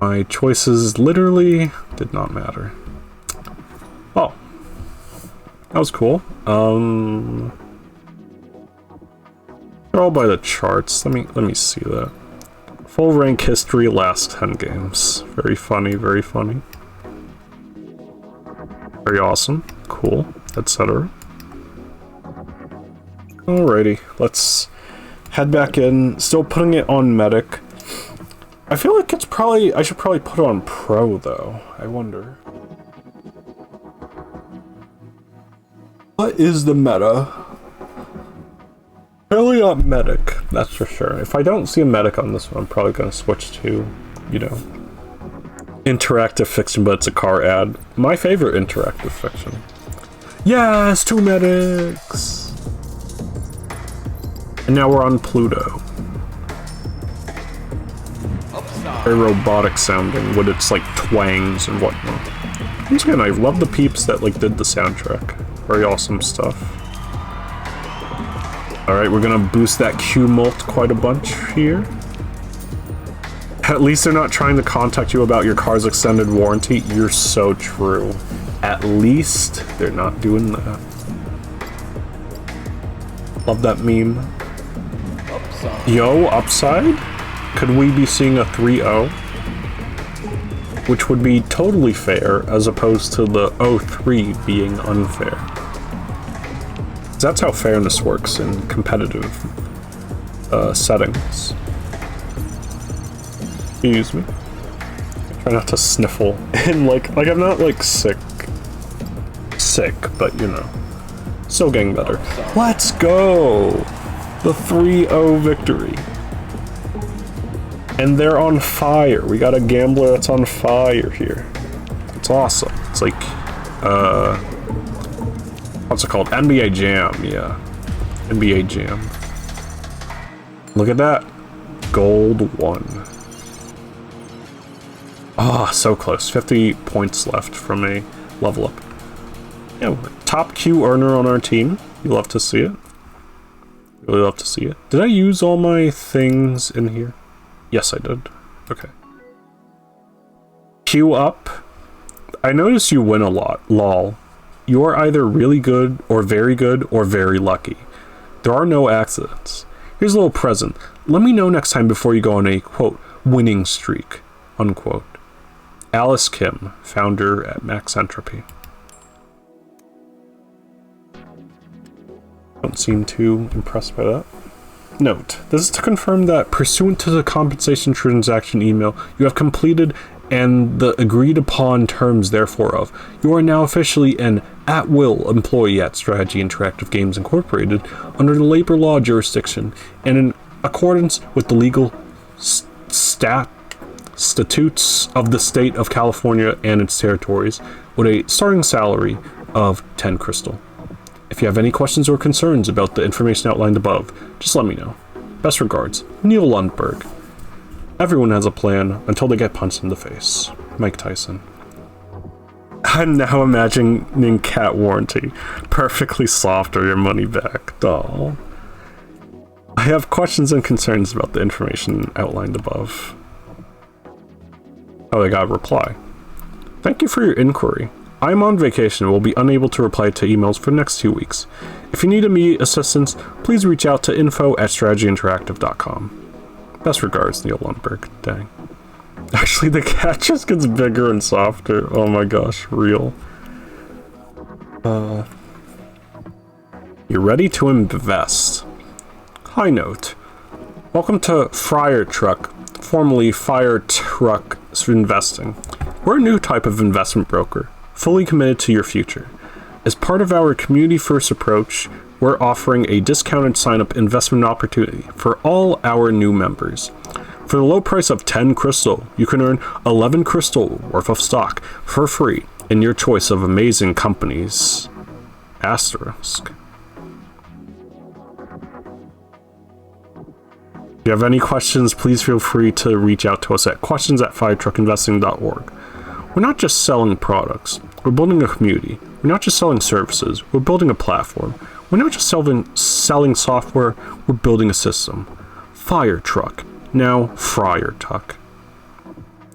My choices literally did not matter. Oh, that was cool. They're all by the charts. Let me see that. Full rank history, last 10 games. Very funny, very funny. Very awesome, cool, etc. Alrighty, let's head back in. Still putting it on medic. I feel like I should probably put it on pro though. I wonder. What is the meta? Probably not medic, that's for sure. If I don't see a medic on this one, I'm probably gonna switch to, you know, interactive fiction, but it's a car ad. My favorite interactive fiction. Yes, 2 medics! And now we're on Pluto. Very robotic sounding with its like twangs and whatnot. Once again, I love the peeps that like did the soundtrack. Very awesome stuff. Alright, we're gonna boost that Q mult quite a bunch here. At least they're not trying to contact you about your car's extended warranty. You're so true. At least they're not doing that. Love that meme. Yo, upside? Could we be seeing a 3-0? Which would be totally fair, as opposed to the 0-3 being unfair. That's how fairness works in competitive settings. Excuse me. Try not to sniffle. And like I'm not like sick, but you know, still getting better. Let's go! The 3-0 victory. And they're on fire. We got a gambler that's on fire here. It's awesome. It's like, what's it called? NBA Jam, yeah. NBA Jam. Look at that. Gold 1. Ah, so close. 50 points left from a level up. Yeah, we're top Q earner on our team. You love to see it. Really love to see it. Did I use all my things in here? Yes, I did. Okay. Q up. I notice you win a lot. Lol. You are either really good or very lucky. There are no accidents. Here's a little present. Let me know next time before you go on a, quote, winning streak, unquote. Alice Kim, founder at Max Entropy. Don't seem too impressed by that. Note, this is to confirm that pursuant to the compensation transaction email you have completed and the agreed upon terms therefore of, you are now officially an at-will employee at Strategy Interactive Games Incorporated under the labor law jurisdiction and in accordance with the legal statutes of the state of California and its territories with a starting salary of 10 crystal. If you have any questions or concerns about the information outlined above, just let me know. Best regards, Neil Lundberg. Everyone has a plan until they get punched in the face. Mike Tyson. I'm now imagining Cat Warranty. Perfectly soft or your money back. Doll. I have questions and concerns about the information outlined above. Oh, I got a reply. Thank you for your inquiry. I am on vacation and will be unable to reply to emails for the next 2 weeks. If you need immediate assistance, please reach out to info@strategyinteractive.com. Best regards, Neil Lundberg. Dang. Actually, the cat just gets bigger and softer. Oh my gosh, real. You're ready to invest. High note. Welcome to Friar Truck, formerly Fire Truck Investing. We're a new type of investment broker, fully committed to your future. As part of our community-first approach, we're offering a discounted sign-up investment opportunity for all our new members. For the low price of 10 crystal, you can earn 11 crystal worth of stock for free in your choice of amazing companies. Asterisk. If you have any questions, please feel free to reach out to us at questions@firetruckinvesting.org. We're not just selling products, we're building a community. We're not just selling services, we're building a platform. We're not just selling software, we're building a system. Fire Truck, now Friar Tuck.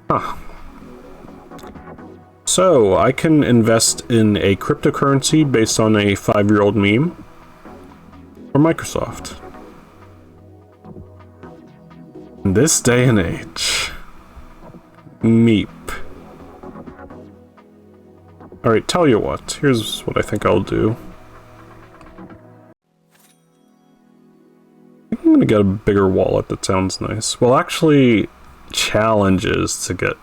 Huh. So, I can invest in a cryptocurrency based on a 5-year-old meme? Or Microsoft? In this day and age. Meep. Alright, tell you what. Here's what I think I'll do. I think I'm gonna get a bigger wallet that sounds nice. Well, actually, challenges to get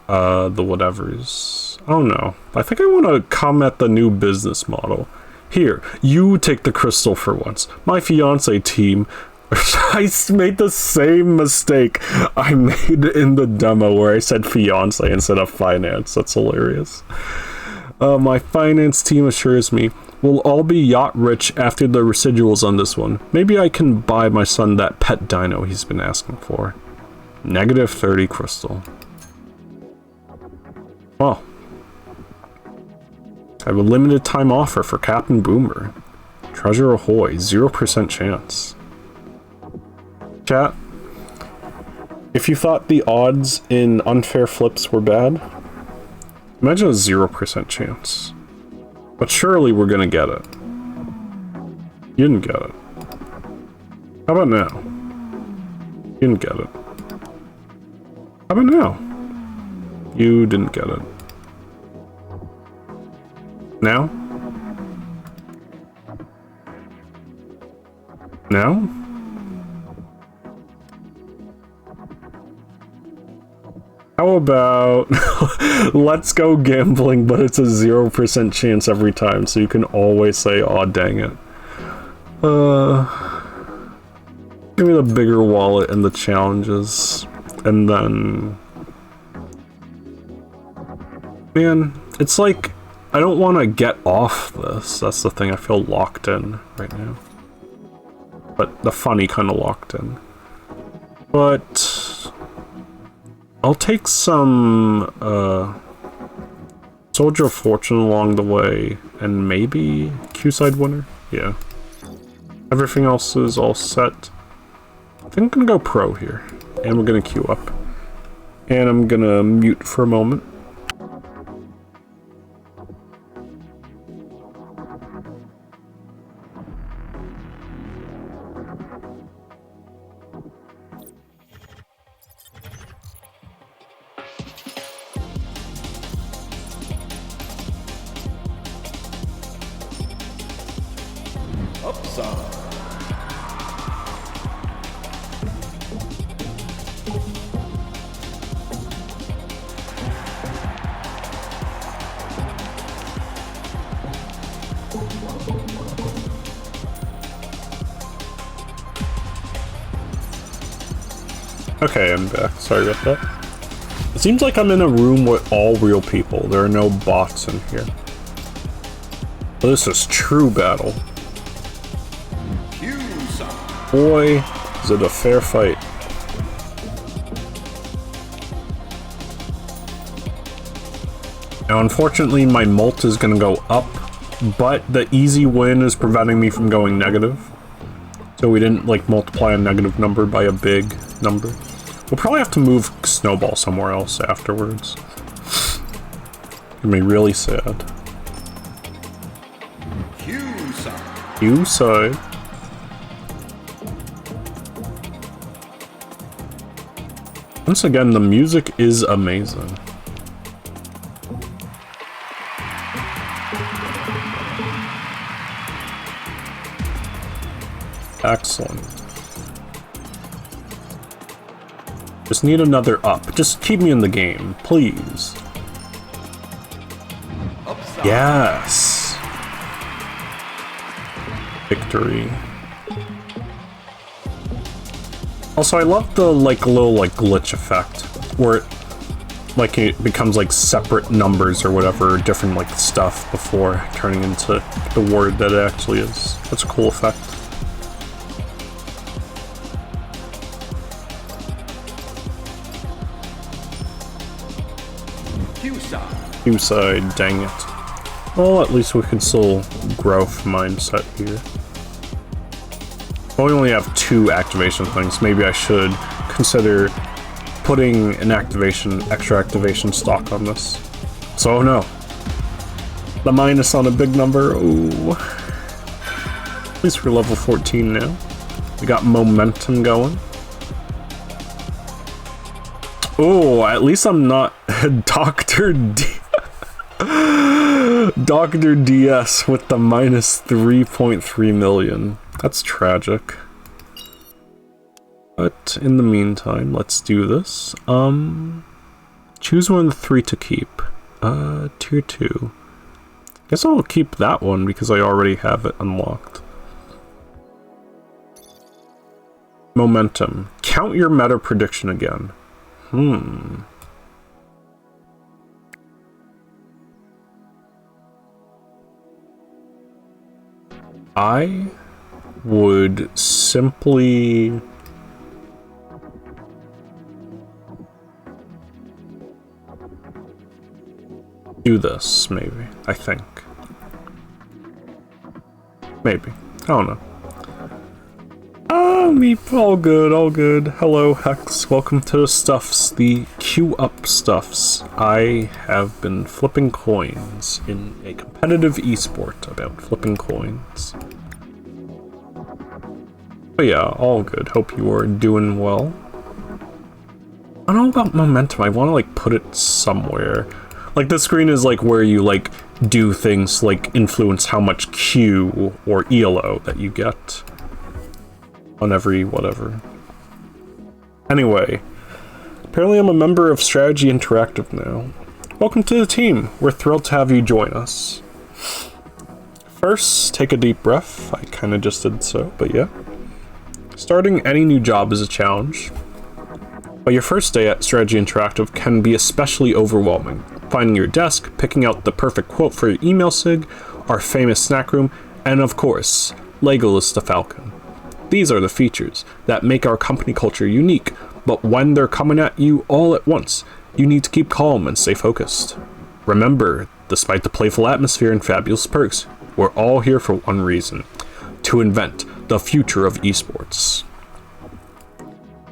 the whatevers. I don't know. I think I want to come at the new business model. Here, you take the crystal for once. My fiance team. I made the same mistake I made in the demo where I said fiance instead of finance. That's hilarious. My finance team assures me we'll all be yacht rich after the residuals on this one. Maybe I can buy my son that pet dino he's been asking for. Negative 30 crystal. Well, I have a limited time offer for Captain Boomer. Treasure ahoy, 0% chance. Chat, if you thought the odds in unfair flips were bad, imagine a 0% chance. But surely we're gonna get it. You didn't get it. How about now? You didn't get it. How about now? You didn't get it. Now? Now? How about let's go gambling, but it's a 0% chance every time, so you can always say, aw, dang it. Give me the bigger wallet and the challenges, and then... Man, it's like, I don't want to get off this. That's the thing, I feel locked in right now. But the funny kind of locked in. But... I'll take some, Soldier of Fortune along the way, and maybe Q-side winner? Yeah. Everything else is all set. I think I'm gonna go pro here, and we're gonna queue up. And I'm gonna mute for a moment. Upside. Okay, I'm back. Sorry about that. It seems like I'm in a room with all real people. There are no bots in here. This is true battle. Boy, is it a fair fight. Now, unfortunately, my mult is going to go up, but the easy win is preventing me from going negative. So we didn't, like, multiply a negative number by a big number. We'll probably have to move Snowball somewhere else afterwards. Gonna be really sad. Q-side. Once again, the music is amazing. Excellent. Just need another up. Just keep me in the game, please. Upside. Yes. Victory. Also, I love the, like, little, like, glitch effect, where it, like, it becomes, like, separate numbers or whatever, different, like, stuff before turning into the word that it actually is. That's a cool effect. Q-side, dang it. Well, at least we can still growth mindset here. We only have 2 activation things. Maybe I should consider putting an extra activation stock on this. So, oh no. The minus on a big number, ooh. At least we're level 14 now. We got momentum going. Oh, at least I'm not Dr. D. Dr. DS with the minus 3.3 million. That's tragic. But in the meantime, let's do this. Choose one of the 3 to keep. Tier 2. Guess I'll keep that one because I already have it unlocked. Momentum. Count your meta prediction again. I would simply do this, maybe. I think. Maybe. I don't know. All good, all good. Hello, Hex. Welcome to the Stuffs, the Q-Up Stuffs. I have been flipping coins in a competitive esport about flipping coins. But yeah, all good. Hope you are doing well. don't know about momentum. I want to like put it somewhere. Like this screen is like where you like do things like influence how much Q or ELO that you get on every whatever. Anyway, apparently I'm a member of Strategy Interactive now. Welcome to the team. We're thrilled to have you join us. First, take a deep breath. I kind of just did so, but yeah. Starting any new job is a challenge, but your first day at Strategy Interactive can be especially overwhelming. Finding your desk, picking out the perfect quote for your email sig, our famous snack room, and of course, Legolas the Falcon. These are the features that make our company culture unique, but when they're coming at you all at once, you need to keep calm and stay focused. Remember, despite the playful atmosphere and fabulous perks, we're all here for one reason: to invent the future of esports.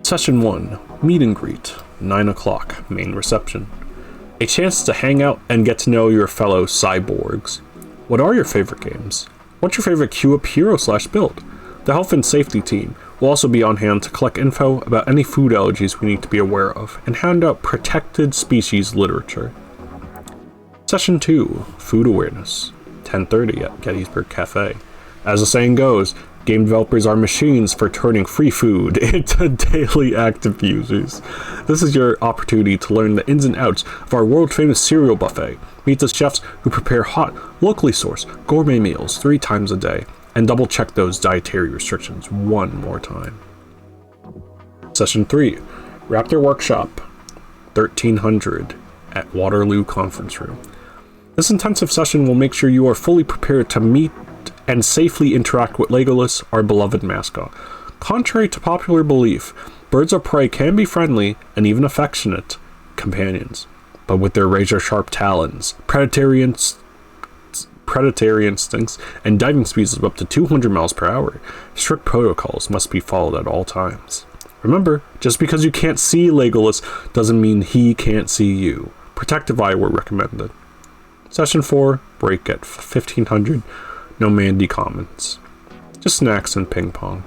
Session 1, Meet and Greet, 9 o'clock, main reception. A chance to hang out and get to know your fellow cyborgs. What are your favorite games? What's your favorite queue-up hero/build? The health and safety team will also be on hand to collect info about any food allergies we need to be aware of and hand out protected species literature. Session 2, Food Awareness, 10:30 at Gettysburg Cafe. As the saying goes, game developers are machines for turning free food into daily active users. This is your opportunity to learn the ins and outs of our world-famous cereal buffet. Meet the chefs who prepare hot, locally sourced, gourmet meals 3 times a day, and double-check those dietary restrictions one more time. Session 3, Raptor Workshop, 1300 at Waterloo Conference Room. This intensive session will make sure you are fully prepared to meet and safely interact with Legolas, our beloved mascot. Contrary to popular belief, birds of prey can be friendly and even affectionate companions, but with their razor-sharp talons, predatory instincts, and diving speeds of up to 200 miles per hour, strict protocols must be followed at all times. Remember, just because you can't see Legolas doesn't mean he can't see you. Protective eyewear recommended. Session 4, break at 1500. No Mandy Commons. Just snacks and ping pong.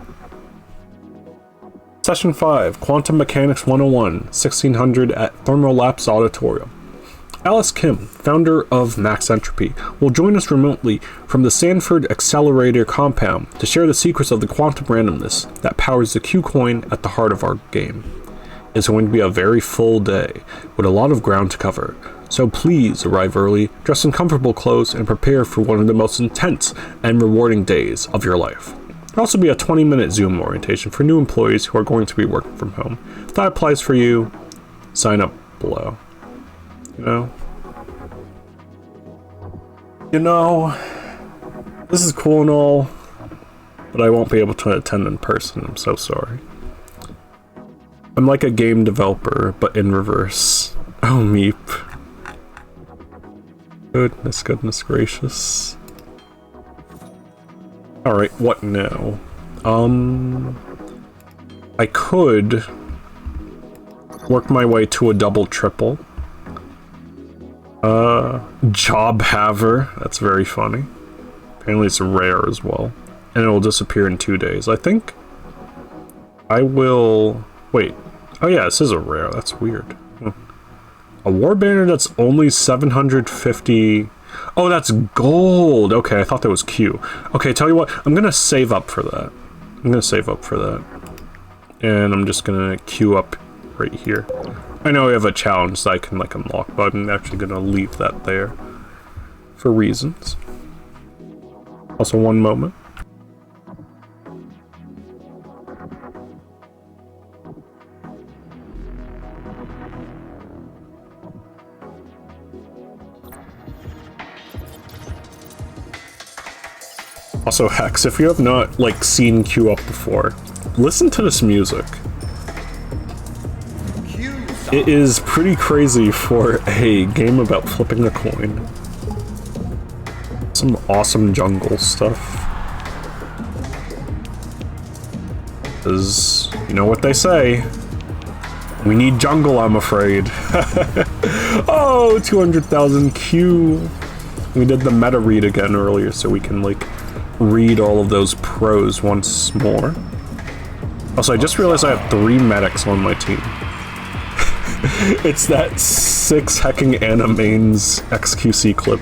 Session 5, Quantum Mechanics 101, 1600 at Thermolapse Auditorium. Alice Kim, founder of Max Entropy, will join us remotely from the Sanford Accelerator compound to share the secrets of the quantum randomness that powers the Q-coin at the heart of our game. It's going to be a very full day, with a lot of ground to cover. So please arrive early, dress in comfortable clothes, and prepare for one of the most intense and rewarding days of your life. There'll also be a 20-minute Zoom orientation for new employees who are going to be working from home. If that applies for you, sign up below. You know, this is cool and all, but I won't be able to attend in person. I'm so sorry. I'm like a game developer, but in reverse. Oh, meep. Goodness gracious. Alright, what now? I could work my way to a double triple. Job Haver. That's very funny. Apparently it's rare as well. And it will disappear in 2 days. I think I will... Wait. Oh yeah, this is a rare. That's weird. A war banner that's only 750... Oh, that's gold! Okay, I thought that was Q. Okay, tell you what, I'm gonna save up for that. And I'm just gonna queue up right here. I know we have a challenge that I can, like, unlock, but I'm actually gonna leave that there. For reasons. Also, one moment. Also, Hex, if you have not, like, seen Q Up before, listen to this music. It is pretty crazy for a game about flipping a coin. Some awesome jungle stuff. Because, you know what they say. We need jungle, I'm afraid. Oh, 200,000 Q. We did the meta read again earlier, so we can, like, read all of those pros once more. Also, I just realized I have 3 medics on my team. It's that 6 hecking Animains XQC clip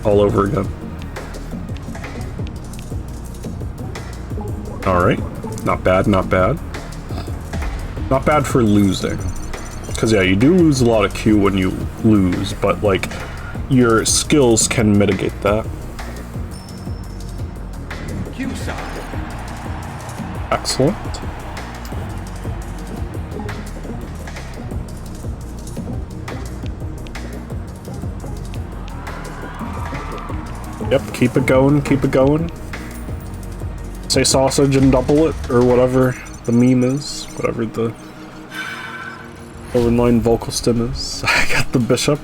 all over again. Alright. Not bad, not bad. Not bad for losing. Because, yeah, you do lose a lot of Q when you lose, but, like, your skills can mitigate that. Q side. Excellent. Yep, keep it going, keep it going. Say sausage and double it, or whatever the meme is, whatever the inline vocal stem is. I got the bishop.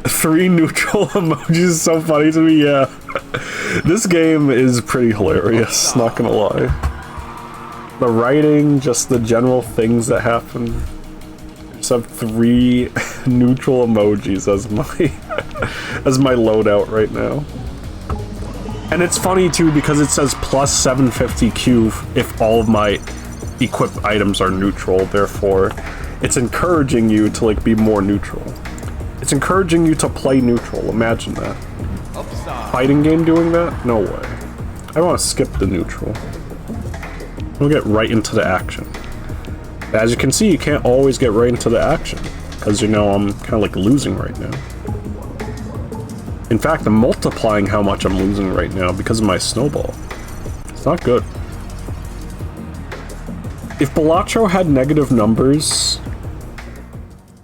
3 neutral emojis is so funny to me, yeah. This game is pretty hilarious, not gonna lie. The writing, just the general things that happen. I just have 3 neutral emojis as my loadout right now. And it's funny too because it says plus 750 Q if all of my equipped items are neutral, therefore it's encouraging you to like be more neutral. It's encouraging you to play neutral, imagine that. Upside. Fighting game doing that? No way. I want to skip the neutral. We'll get right into the action. As you can see, you can't always get right into the action because you know I'm kind of like losing right now. In fact, I'm multiplying how much I'm losing right now because of my snowball. It's not good. If Balatro had negative numbers,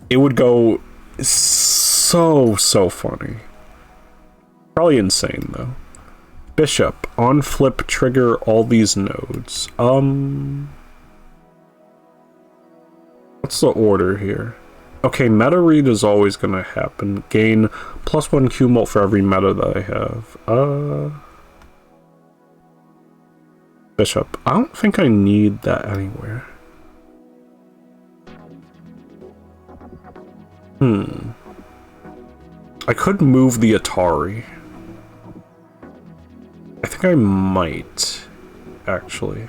it would go so funny. Probably insane, though. Bishop, on flip, trigger all these nodes. What's the order here? Okay, meta read is always gonna happen. Gain +1 Q mult for every meta that I have. Bishop. I don't think I need that anywhere. I could move the Atari. I think I might, actually.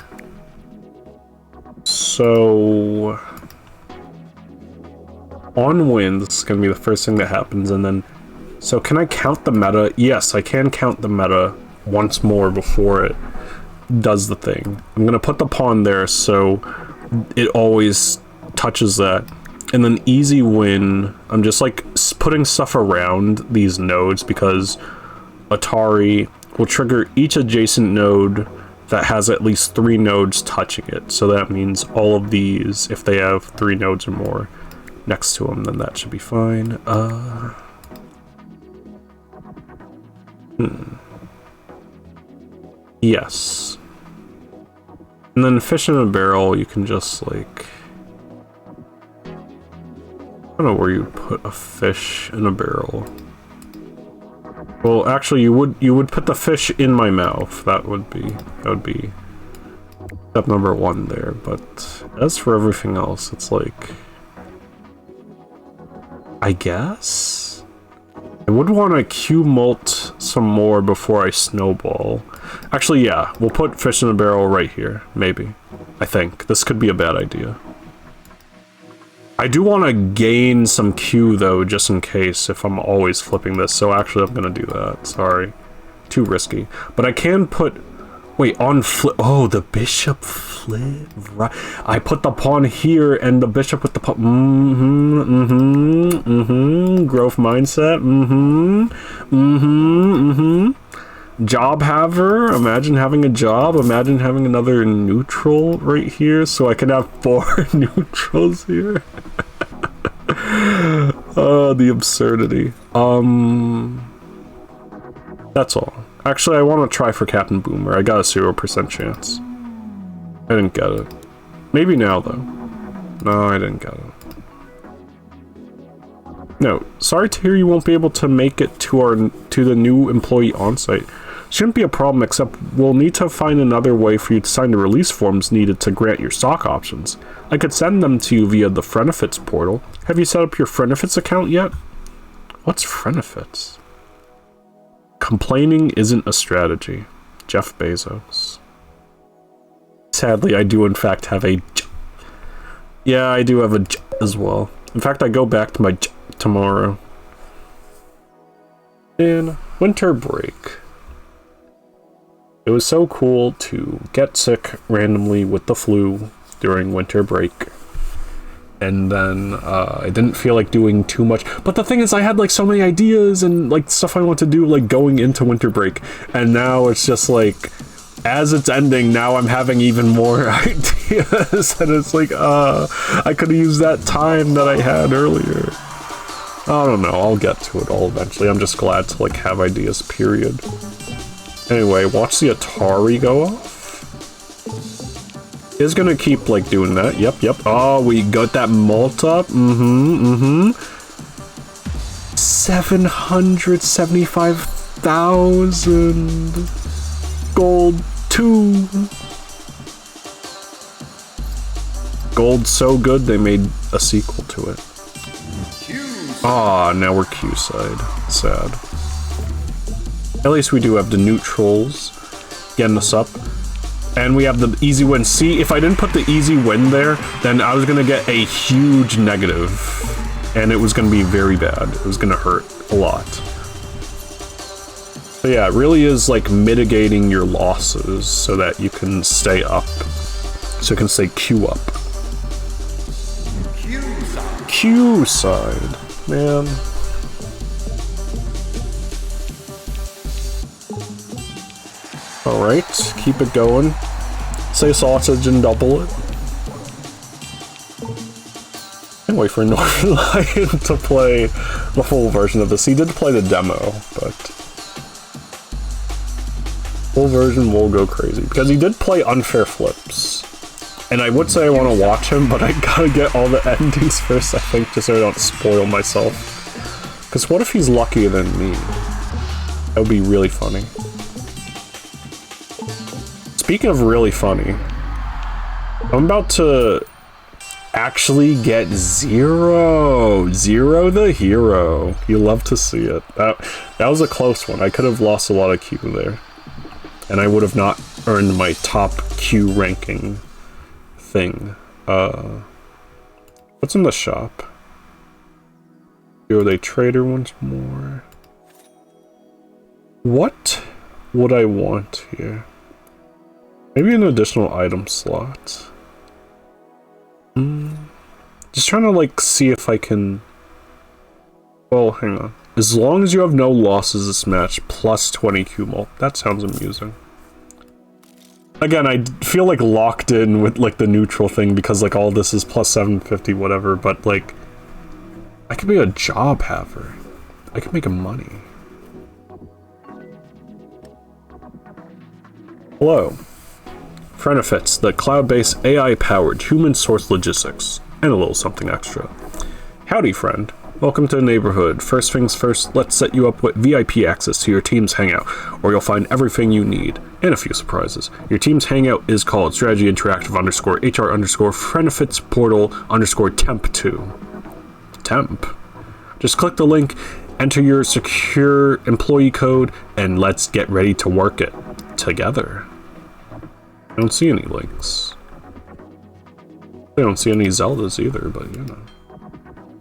So... on win, this is going to be the first thing that happens, and then... So can I count the meta? Yes, I can count the meta once more before it does the thing. I'm going to put the pawn there so it always touches that. And then easy win, I'm just like putting stuff around these nodes because Atari will trigger each adjacent node that has at least 3 nodes touching it. So that means all of these, if they have 3 nodes or more next to them, then that should be fine. Yes. And then fish in a barrel, you can just like... I don't know where you put a fish in a barrel. Well, actually, you would put the fish in my mouth. That would be step number 1 there. But as for everything else, it's like, I guess I would want to Q mult some more before I snowball. Actually, yeah, we'll put fish in a barrel right here. Maybe. I think this could be a bad idea. I do want to gain some Q, though, just in case, if I'm always flipping this. So actually, I'm going to do that. Sorry. Too risky. But I can put... Wait, on flip... Oh, the bishop flip. Right. I put the pawn here, and the bishop with the pawn... Growth mindset. Job haver. Imagine having a job. Imagine having another neutral right here, so I can have 4 neutrals here. Oh, the absurdity. That's all. Actually, I want to try for Captain Boomer. I got a 0% chance. I didn't get it. Maybe now, though. No, I didn't get it. No, sorry to hear you won't be able to make it to the new employee on-site. Shouldn't be a problem, except we'll need to find another way for you to sign the release forms needed to grant your stock options. I could send them to you via the Frenefits portal. Have you set up your Frenefits account yet? What's Frenefits? Complaining isn't a strategy. Jeff Bezos. Sadly, I do in fact have a... Yeah, I do have a as well. In fact, I go back to my tomorrow. In winter break. It was so cool to get sick randomly with the flu during winter break. And then I didn't feel like doing too much. But the thing is, I had like so many ideas and like stuff I want to do like going into winter break. And now it's just like, as it's ending, now I'm having even more ideas. And it's like, I could have used that time that I had earlier. I don't know, I'll get to it all eventually. I'm just glad to like have ideas, period. Anyway, watch the Atari go off. Is gonna keep like doing that. Yep. Oh, we got that Malta. 775,000 gold 2. Gold so good they made a sequel to it. Ah, now we're Q side. Sad. At least we do have the neutrals getting us up. And we have the easy win. See, if I didn't put the easy win there, then I was gonna get a huge negative. And it was gonna be very bad. It was gonna hurt a lot. So yeah, it really is like mitigating your losses so that you can stay up. So you can stay Q up. Q side. Man. Alright, keep it going. Say sausage and double it. Can't wait for Northern Lion to play the full version of this. He did play the demo, but full version will go crazy. Because he did play Unfair Flips. And I would say I want to watch him, but I gotta get all the endings first, I think, just so I don't spoil myself. Because what if he's luckier than me? That would be really funny. Speaking of really funny, I'm about to actually get Zero the hero. You love to see it. That was a close one. I could have lost a lot of Q there. And I would have not earned my top Q ranking thing. What's in the shop? Are they trader once more? What would I want here? Maybe an additional item slot. Just trying to like see if I can. Well, hang on. As long as you have no losses this match, plus 20 Q mult. That sounds amusing. Again, I feel like locked in with like the neutral thing because like all this is plus 750 whatever, but like I could be a job haver. I could make money. Hello. Frenefits, the cloud-based AI-powered human-sourced logistics, and a little something extra. Howdy, friend. Welcome to the neighborhood. First things first, let's set you up with VIP access to your team's hangout, where you'll find everything you need, and a few surprises. Your team's hangout is called Strategy Interactive _HR Frenefits Portal _temp2. Temp? Just click the link, enter your secure employee code, and let's get ready to work it together. I don't see any links. I don't see any Zeldas either, but you know.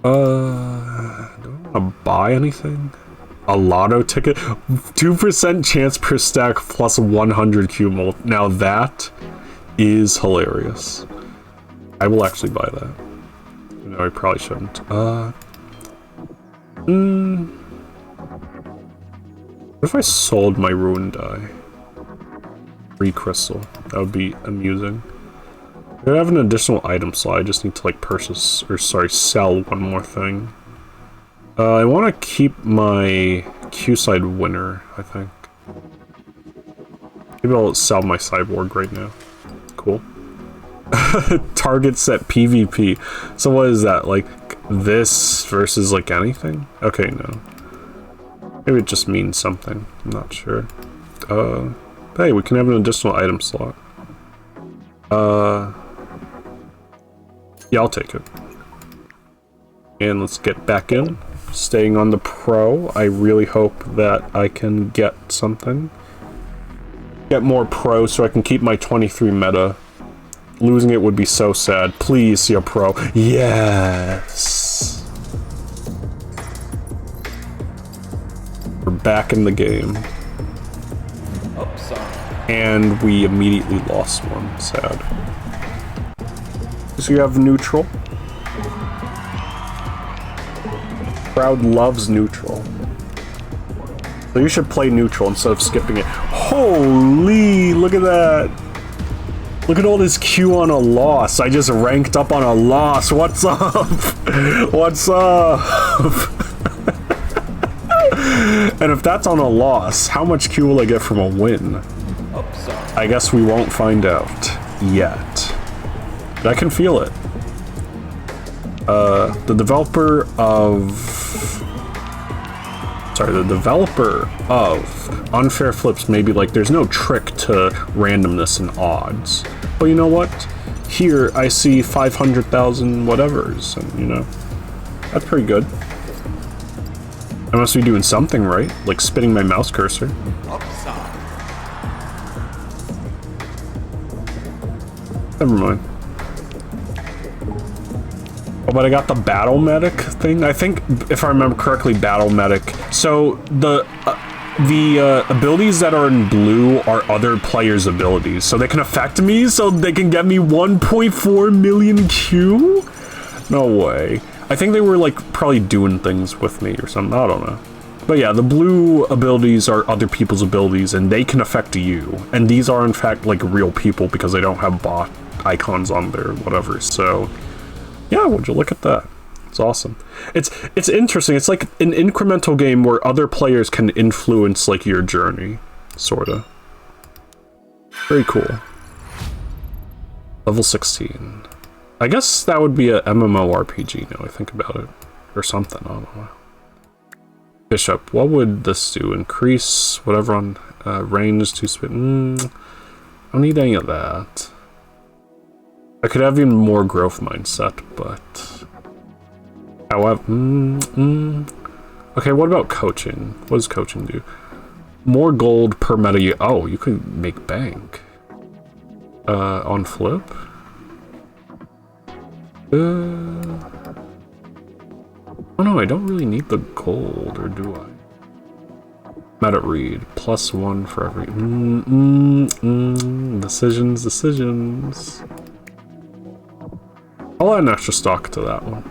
Do I want to buy anything? A lotto ticket? 2% chance per stack plus 100 Q mult. Now that is hilarious. I will actually buy that. No, I probably shouldn't. What if I sold my ruined die? Free crystal. That would be amusing. I have an additional item slot. I just need to like purchase, or sorry, sell one more thing. I want to keep my Q-side winner, I think. Maybe I'll sell my cyborg right now. Cool. Target set PvP. So what is that? Like this versus like anything? Okay, no. Maybe it just means something. I'm not sure. Hey, we can have an additional item slot. Yeah, I'll take it. And let's get back in. Staying on the pro. I really hope that I can get something. Get more pro so I can keep my 23 meta. Losing it would be so sad. Please see a pro. Yes! We're back in the game. Upside. And we immediately lost one. Sad. So you have neutral. Crowd loves neutral. So you should play neutral instead of skipping it. Holy, look at that. Look at all this Q on a loss. I just ranked up on a loss. What's up? What's up? And if that's on a loss, how much Q will I get from a win? Upside. I guess we won't find out yet. But I can feel it. The developer of Unfair Flips may be like, there's no trick to randomness and odds. But you know what? Here I see 500,000 whatevers, and you know, that's pretty good. I must be doing something right, like spinning my mouse cursor. Upside. Never mind. Oh, but I got the battle medic thing. I think, if I remember correctly, battle medic. So the abilities that are in blue are other players' abilities, so they can affect me. So they can get me 1.4 million Q. No way. I think they were like probably doing things with me or something. I don't know. But yeah, the blue abilities are other people's abilities, and they can affect you. And these are in fact like real people because they don't have bot icons on there, whatever. So. Yeah, would you look at that? It's awesome. It's interesting. It's like an incremental game where other players can influence like your journey, sorta. Very cool. Level 16. I guess that would be a MMORPG now I think about it. Or something, I don't know. Bishop, what would this do? Increase whatever on range to spin? I don't need any of that. I could have even more growth mindset, but... However... Okay, what about coaching? What does coaching do? More gold per meta... Oh, you could make bank. On flip? Oh no, I don't really need the gold, or do I? Meta read. +1 for every... Decisions. I'll add an extra stock to that one.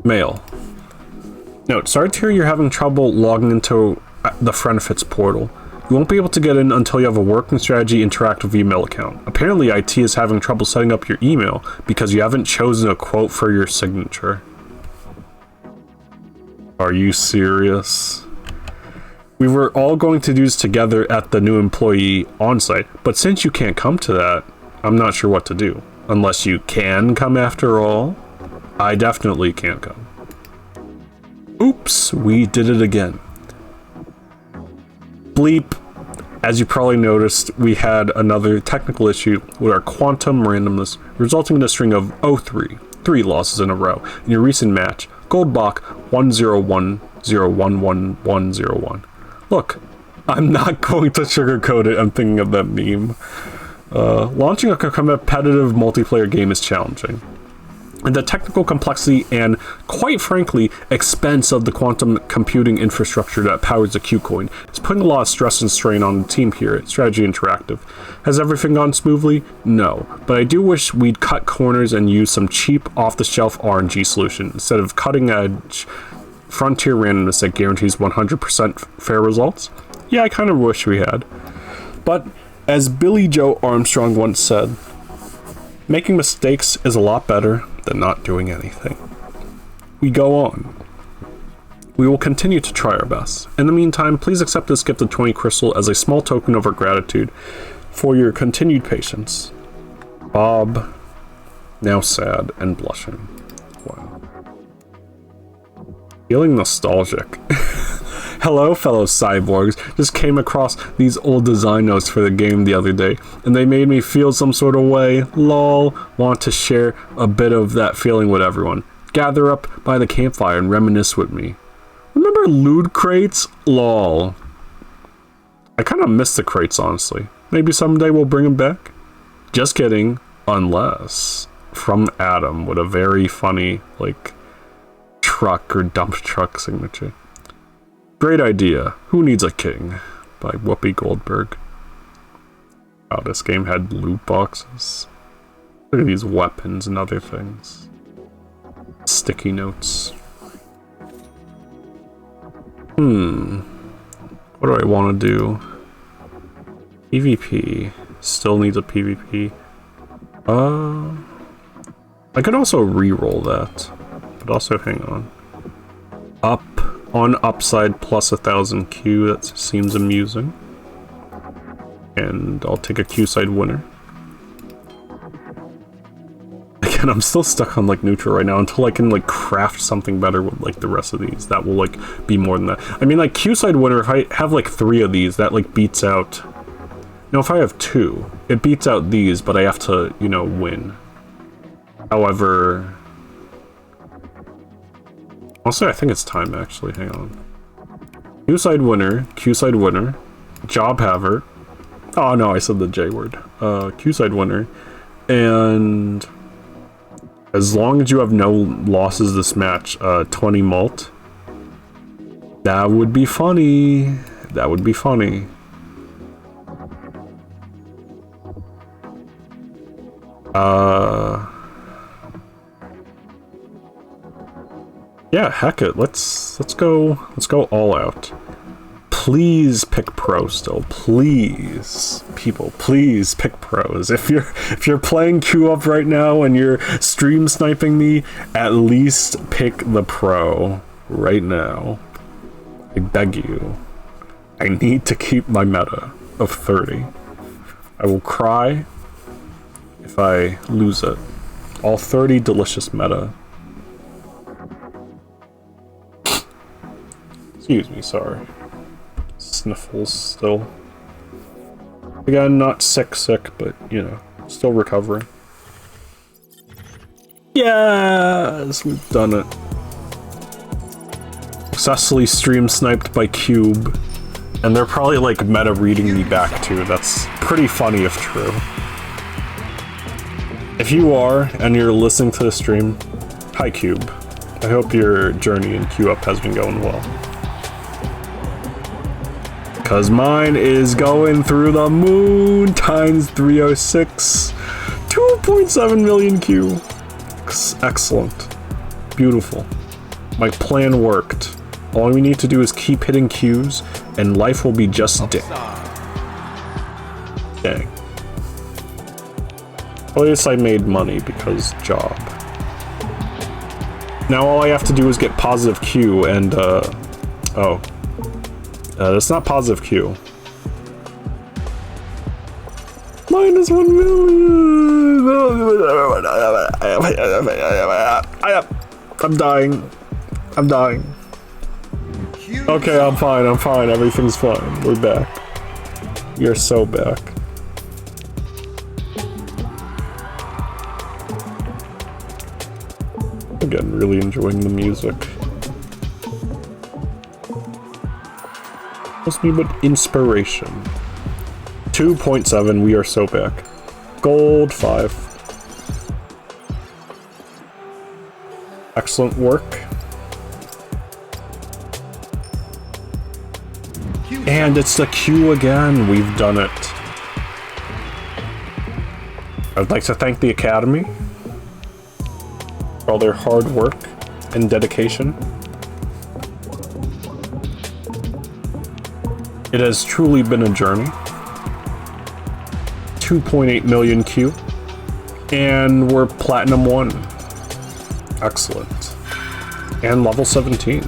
Mail. Note, sorry to hear you're having trouble logging into the Friendfits portal. You won't be able to get in until you have a working strategy interactive email account. Apparently IT is having trouble setting up your email because you haven't chosen a quote for your signature. Are you serious? We were all going to do this together at the new employee onsite, but since you can't come to that, I'm not sure what to do. Unless you can come after all. I definitely can't come. Oops, we did it again. Bleep. As you probably noticed, we had another technical issue with our quantum randomness, resulting in a string of 3 losses in a row in your recent match. Goldbach 101011101. Look, I'm not going to sugarcoat it. I'm thinking of that meme. Launching a competitive multiplayer game is challenging. And the technical complexity and, quite frankly, expense of the quantum computing infrastructure that powers the Qcoin is putting a lot of stress and strain on the team here at Strategy Interactive. Has everything gone smoothly? No. But I do wish we'd cut corners and use some cheap, off-the-shelf RNG solution instead of cutting-edge frontier randomness that guarantees 100% fair results. Yeah, I kind of wish we had. But as Billy Joe Armstrong once said, making mistakes is a lot better than not doing anything. We go on. We will continue to try our best. In the meantime, please accept this gift of 20 crystal as a small token of our gratitude for your continued patience. Bob, now sad and blushing. Wow. Feeling nostalgic. Hello, fellow cyborgs. Just came across these old design notes for the game the other day, and they made me feel some sort of way. Lol. Want to share a bit of that feeling with everyone. Gather up by the campfire and reminisce with me. Remember loot crates? Lol. I kind of miss the crates, honestly. Maybe someday we'll bring them back? Just kidding. Unless. From Adam with a very funny, like, truck or dump truck signature. Great idea. Who Needs a King? By Whoopi Goldberg. Wow, this game had loot boxes. Look at these weapons and other things. Sticky notes. What do I want to do? PvP. Still needs a PvP. I could also re-roll that. But also, hang on. Up. On upside plus 1000 Q. That seems amusing. And I'll take a Q side winner. Again, I'm still stuck on like neutral right now until I can like craft something better with like the rest of these. That will like be more than that. I mean, like Q side winner, if I have like 3 of these, that like beats out. No, if I have 2, it beats out these, but I have to, you know, win. However, also I think it's time actually. Hang on. Q side winner, job haver. Oh no, I said the J word. Q side winner, and as long as you have no losses this match, 20 mult. That would be funny. That would be funny. Yeah, heck it. Let's go all out. Please pick pro still. Please, people, please pick pros. If you're playing queue up right now and you're stream sniping me, at least pick the pro right now. I beg you. I need to keep my meta of 30. I will cry if I lose it. All 30 delicious meta. Excuse me, sorry. Sniffles still. Again, not sick, but, you know, still recovering. Yes! We've done it. Successfully stream sniped by Cube. And they're probably, like, meta reading me back, too. That's pretty funny if true. If you are, and you're listening to the stream, hi, Cube. I hope your journey in Q Up has been going well. Cause mine is going through the moon times 306. 2.7 million Q. Excellent. Beautiful. My plan worked. All we need to do is keep hitting Qs, and life will be just dang. At least I made money because job. Now all I have to do is get positive Q and, that's not positive Q. Minus 1 million! I'm dying. I'm dying. Okay, I'm fine, everything's fine. We're back. We are so back. Again, really enjoying the music. Must be but inspiration. 2.7, we are so back. Gold 5. Excellent work. And it's the Q again. We've done it. I'd like to thank the Academy for all their hard work and dedication. It has truly been a journey. 2.8 million Q. And we're Platinum 1. Excellent. And level 17.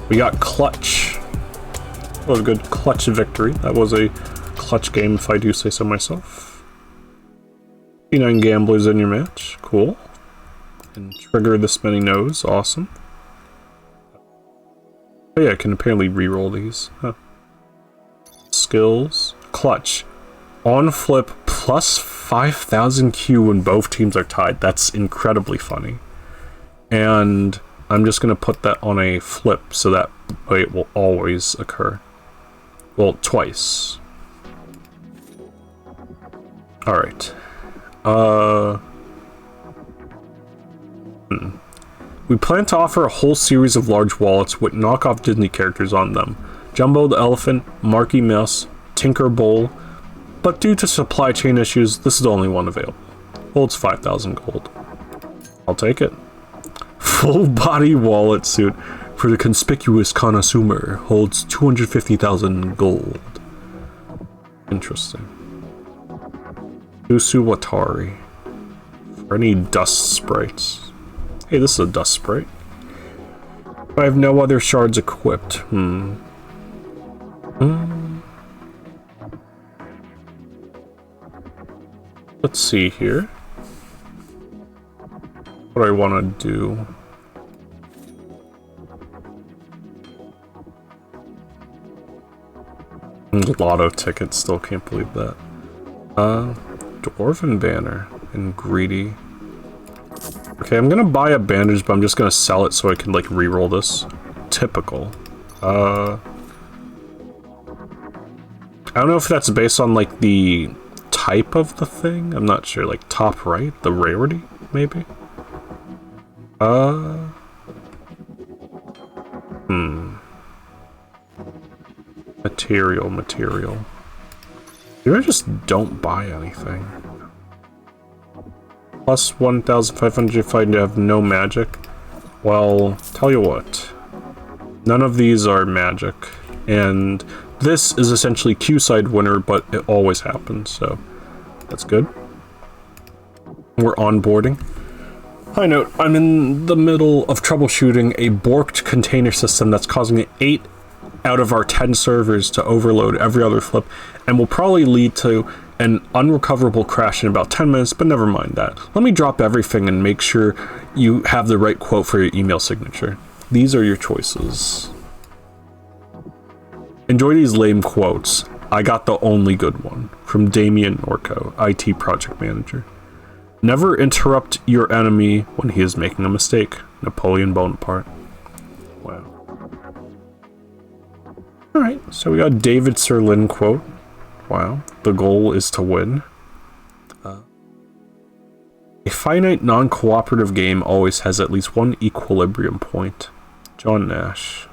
We got clutch. That was a good clutch victory. That was a clutch game if I do say so myself. 59 gamblers in your match. Cool. And trigger the spinning nose. Awesome. Oh yeah, I can apparently reroll these. Huh. Skills. Clutch. On flip plus 5,000 Q when both teams are tied. That's incredibly funny. And I'm just going to put that on a flip so that way it will always occur. Well, twice. Alright. We plan to offer a whole series of large wallets with knockoff Disney characters on them. Jumbo the Elephant, Marky Mouse, Tinker Bowl, but due to supply chain issues, this is the only one available. Holds 5,000 gold. I'll take it. Full body wallet suit for the conspicuous connoisseur holds 250,000 gold. Interesting. Susu Watari. For any dust sprites. Hey, this is a dust sprite. I have no other shards equipped. Let's see here. What do I want to do? Lotto ticket, still can't believe that. Dwarven banner and greedy. Okay, I'm gonna buy a bandage, but I'm just gonna sell it so I can like reroll this. Typical. I don't know if that's based on like the type of the thing. I'm not sure. Like top right, the rarity, maybe. Material. Maybe I just don't buy anything. Plus 1,500 if I have no magic. Well, tell you what. None of these are magic. And this is essentially Q-side winner, but it always happens, so that's good. We're onboarding. High note, I'm in the middle of troubleshooting a borked container system that's causing 8 out of our 10 servers to overload every other flip, and will probably lead to an unrecoverable crash in about 10 minutes, but never mind that. Let me drop everything and make sure you have the right quote for your email signature. These are your choices. Enjoy these lame quotes. I got the only good one. From Damien Norco, IT project manager. Never interrupt your enemy when he is making a mistake. Napoleon Bonaparte. Wow. Alright, so we got David Serlin quote. Wow. The goal is to win. A finite non-cooperative game always has at least one equilibrium point. John Nash.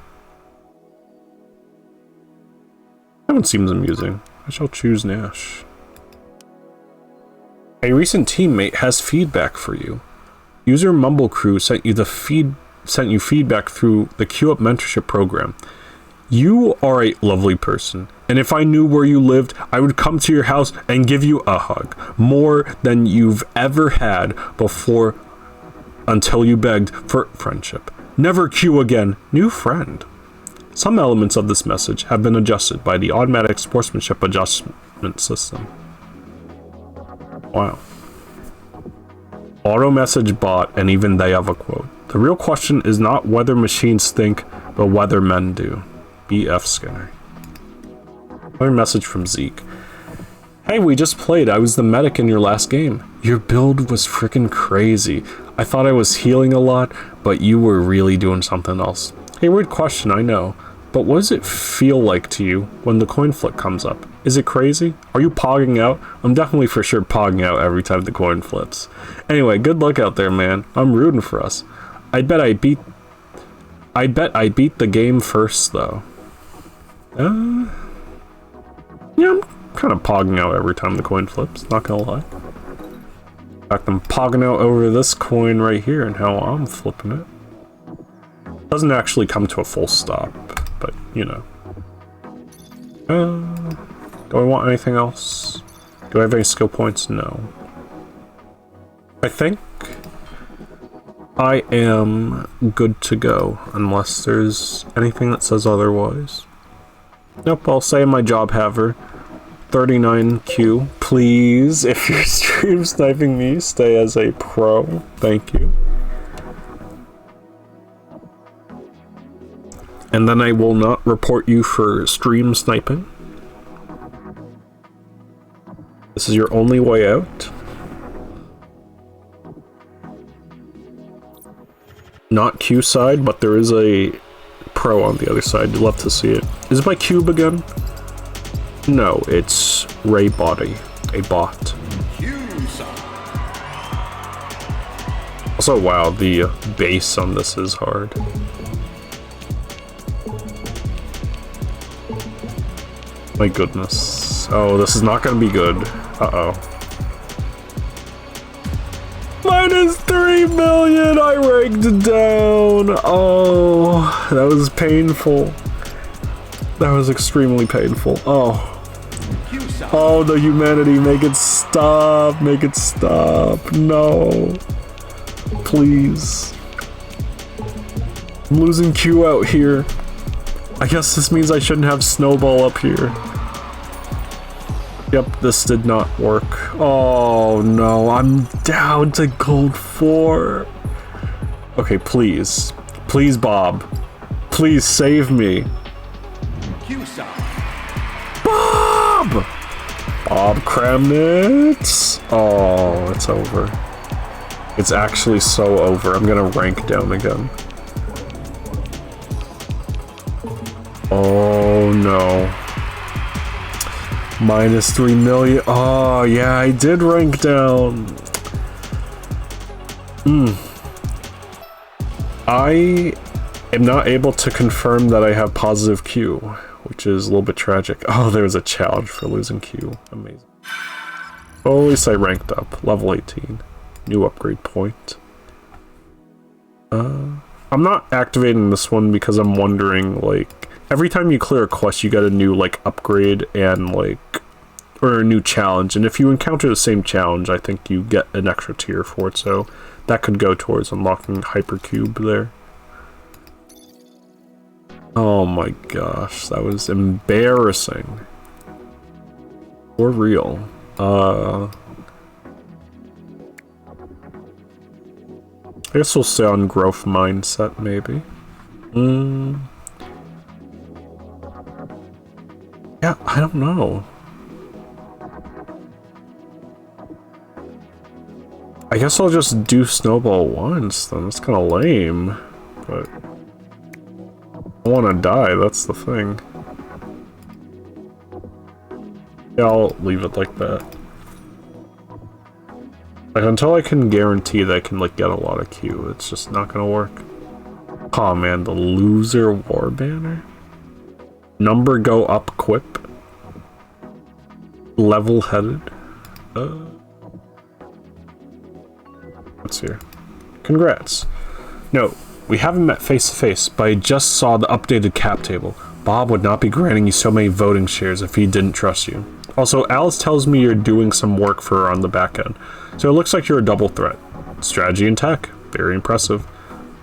That one seems amusing. I shall choose Nash. A recent teammate has feedback for you. User Mumble Crew sent you feedback through the QUp mentorship program. You are a lovely person, and if I knew where you lived, I would come to your house and give you a hug, more than you've ever had before, until you begged for friendship. Never Q again, new friend. Some elements of this message have been adjusted by the automatic sportsmanship adjustment system. Wow. Auto message bot, and even they have a quote. The real question is not whether machines think, but whether men do. BF Skinner. Another message from Zeke. Hey, we just played. I was the medic in your last game. Your build was freaking crazy. I thought I was healing a lot, but you were really doing something else. Hey, weird question, I know. But what does it feel like to you when the coin flip comes up? Is it crazy? Are you pogging out? I'm definitely for sure pogging out every time the coin flips. Anyway, good luck out there, man. I'm rooting for us. I bet I beat the game first, though. Yeah, I'm kind of pogging out every time the coin flips, not gonna lie. In fact, I'm pogging out over this coin right here and how I'm flipping it. Doesn't actually come to a full stop, but, you know. Do I want anything else? Do I have any skill points? No. I think I am good to go, unless there's anything that says otherwise. Nope, I'll say my job haver. 39Q. Please, if you're stream sniping me, stay as a pro. Thank you. And then I will not report you for stream sniping. This is your only way out. Not Q side, but there is a pro on the other side. You'd love to see it. Is it my cube again? No, it's Ray Body, a bot. Q side. I'll Also, wow, the bass on this is hard. My goodness. Oh, this is not gonna be good. Uh-oh. -3 million! I ranked down! Oh, that was painful. That was extremely painful. Oh. Oh, the humanity, make it stop, make it stop. No. Please. I'm losing Q out here. I guess this means I shouldn't have Snowball up here. Yep, this did not work. Oh no, I'm down to gold 4. Okay, please. Please, Bob. Please save me. Bob! Bob Kramnitz. Oh, it's over. It's actually so over. I'm gonna rank down again. Oh no. -3 million. Oh yeah, I did rank down. I am not able to confirm that I have positive Q, which is a little bit tragic. Oh, there's a challenge for losing Q. Amazing. Well, at least I ranked up. Level 18. New upgrade point. I'm not activating this one because I'm wondering, like, every time you clear a quest, you get a new, like, upgrade and, like, or a new challenge. And if you encounter the same challenge, I think you get an extra tier for it. So that could go towards unlocking Hypercube there. Oh my gosh, that was embarrassing. For real. I guess we'll stay on growth mindset, maybe. Yeah, I don't know. I guess I'll just do Snowball once, then. That's kind of lame, but I want to die, that's the thing. Yeah, I'll leave it like that. Like, until I can guarantee that I can, like, get a lot of Q, it's just not gonna work. Oh man, the loser war banner? Number go up quip? Level-headed? What's here? Congrats. No, we haven't met face to face, but I just saw the updated cap table. Bob would not be granting you so many voting shares if he didn't trust you. Also, Alice tells me you're doing some work for her on the back end, so it looks like you're a double threat. Strategy and tech, very impressive.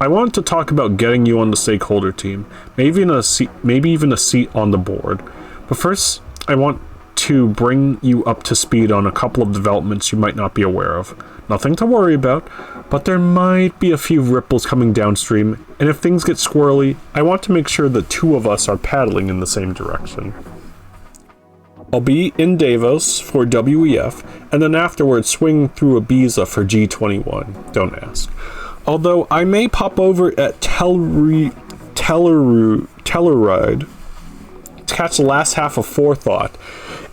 I wanted to talk about getting you on the stakeholder team, maybe even a seat on the board. But first, I want to bring you up to speed on a couple of developments you might not be aware of. Nothing to worry about, but there might be a few ripples coming downstream, and if things get squirrely, I want to make sure the two of us are paddling in the same direction. I'll be in Davos for WEF, and then afterwards swing through Ibiza for G21. Don't ask. Although I may pop over at Telluride to catch the last half of Forethought,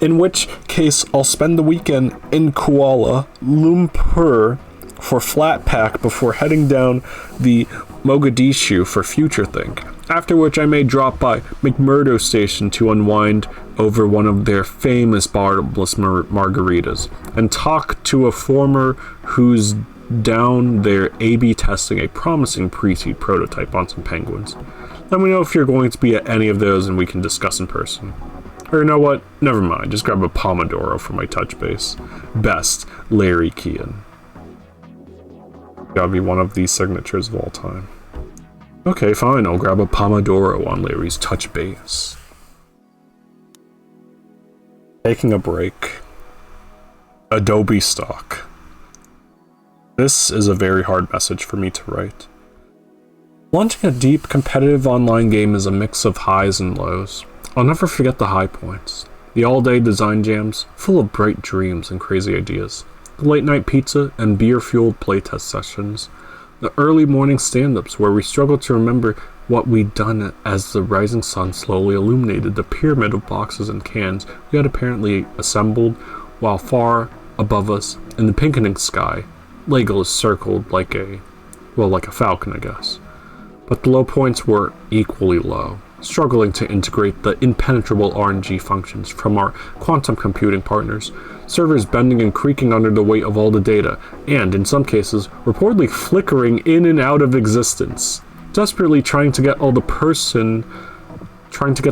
in which case I'll spend the weekend in Kuala Lumpur for Flat Pack before heading down the Mogadishu for Future Think, after which I may drop by McMurdo Station to unwind over one of their famous bottomless margaritas, and talk to a former who's down there A/B testing a promising pre-seed prototype on some penguins. Let me know if you're going to be at any of those and we can discuss in person. Or you know what? Never mind, just grab a Pomodoro for my touch base. Best, Larry Kean. Gotta be one of these signatures of all time. Okay, fine, I'll grab a Pomodoro on Larry's touch base. Taking a break. Adobe stock. This is a very hard message for me to write. Launching a deep, competitive online game is a mix of highs and lows. I'll never forget the high points. The all-day design jams, full of bright dreams and crazy ideas. The late-night pizza and beer-fueled playtest sessions. The early morning stand-ups where we struggled to remember what we'd done as the rising sun slowly illuminated the pyramid of boxes and cans we had apparently assembled, while far above us, in the pinkening sky, Legolas circled like a Well, like a falcon, I guess. But the low points were equally low, struggling to integrate the impenetrable RNG functions from our quantum computing partners, servers bending and creaking under the weight of all the data, and, in some cases, reportedly flickering in and out of existence, desperately trying to get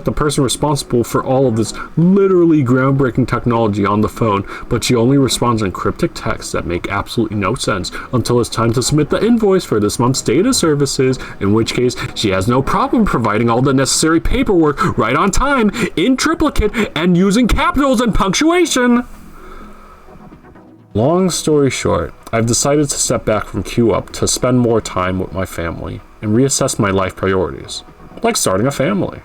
the person responsible for all of this literally groundbreaking technology on the phone, but she only responds in cryptic texts that make absolutely no sense until it's time to submit the invoice for this month's data services, in which case she has no problem providing all the necessary paperwork right on time, in triplicate, and using capitals and punctuation. Long story short, I've decided to step back from Q Up to spend more time with my family and reassess my life priorities, like starting a family.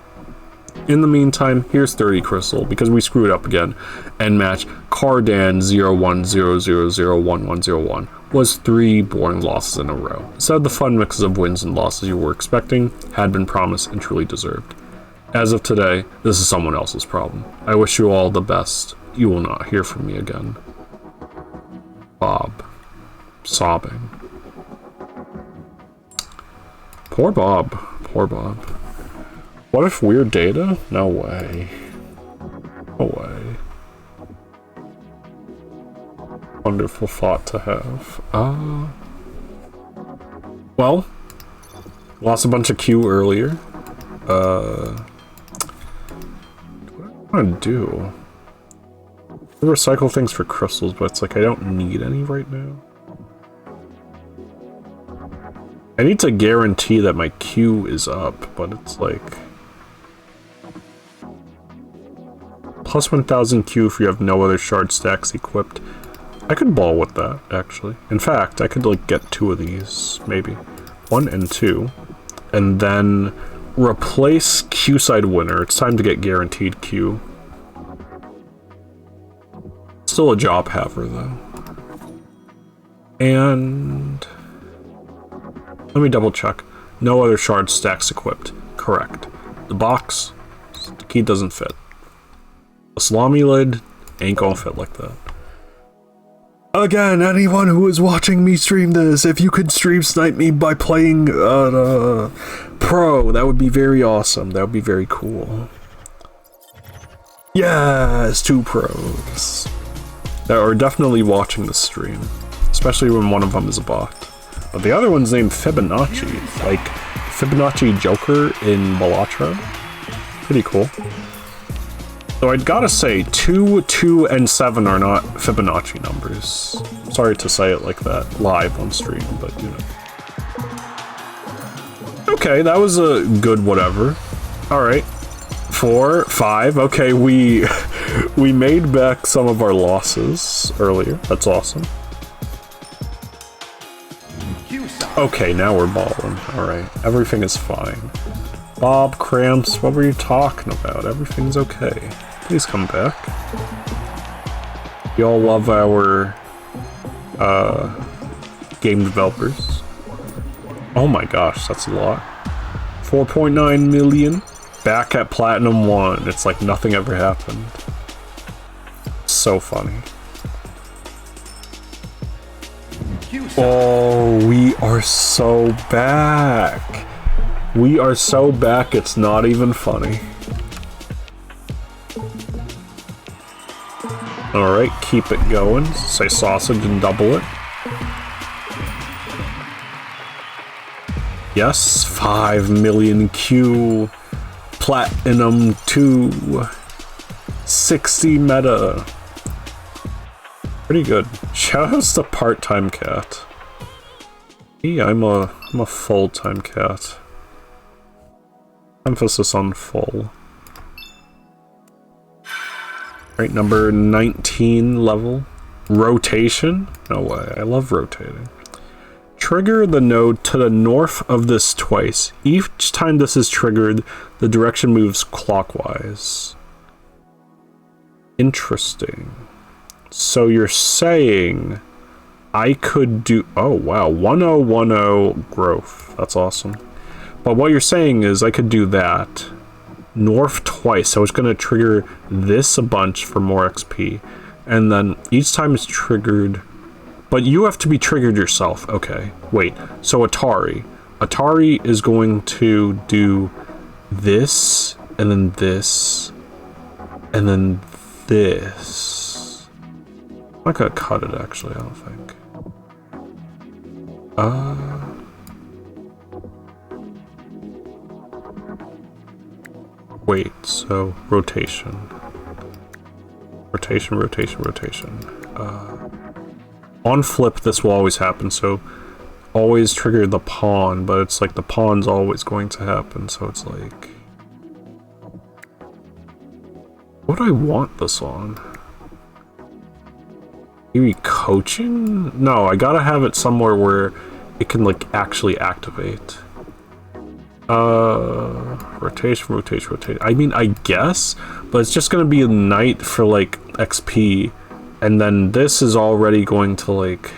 In the meantime, here's 30 Crystal, because we screwed up again, and match Cardan0100011101 was 3 boring losses in a row. Instead, the fun mixes of wins and losses you were expecting had been promised and truly deserved. As of today, this is someone else's problem. I wish you all the best. You will not hear from me again. Bob. Sobbing. Poor Bob. Poor Bob. What if weird data? No way. No way. Wonderful thought to have. Well, lost a bunch of Q earlier. What do I want to do? I recycle things for crystals, but it's like I don't need any right now. I need to guarantee that my Q is up, but it's like plus 1000 Q if you have no other shard stacks equipped. I could ball with that, actually. In fact, I could like get 2 of these, maybe. 1 and 2. And then replace Q side winner. It's time to get guaranteed Q. Still a job haver, though. And let me double check. No other shard stacks equipped. Correct. The box, the key doesn't fit. A salami lid ain't gonna fit like that. Again, anyone who is watching me stream this, if you could stream snipe me by playing pro, that would be very awesome. That would be very cool. Yes, 2 pros that are definitely watching the stream, especially when one of them is a bot. But the other one's named Fibonacci, like Fibonacci Joker in Balatro. Pretty cool. So I'd gotta say, 2, 2, and 7 are not Fibonacci numbers. Sorry to say it like that live on stream, but you know. Okay, that was a good whatever. Alright. 4, 5. Okay, we made back some of our losses earlier. That's awesome. Okay, now we're balling. Alright, everything is fine. Bob, Cramps, what were you talking about? Everything's okay. Please come back. We all love our game developers. Oh my gosh, that's a lot. 4.9 million. Back at Platinum 1. It's like nothing ever happened. So funny. Oh, we are so back. We are so back, it's not even funny. Alright, keep it going. Say sausage and double it. Yes, 5 million Q. Platinum 2. 60 meta. Pretty good. Shoutouts to part-time cat. Hey, I'm a full-time cat. Emphasis on full. Right, number 19 level. Rotation? No way, I love rotating. Trigger the node to the north of this twice. Each time this is triggered, the direction moves clockwise. Interesting. So you're saying I could do... Oh, wow. 1010 growth. That's awesome. But what you're saying is I could do that. North twice. So it's going to trigger this a bunch for more XP. And then each time it's triggered... but you have to be triggered yourself. Okay, wait. So Atari. Atari is going to do this, and then this, and then this. I'm not gonna cut it, actually, I don't think. Wait, so rotation. Rotation, rotation, rotation. On flip, this will always happen, so always trigger the pawn, but it's like the pawn's always going to happen, so it's like... What do I want this on? Maybe coaching? No, I gotta have it somewhere where it can, like, actually activate. Rotation, rotation, rotation. I mean, I guess, but it's just gonna be a knight for, like, XP, and then this is already going to, like,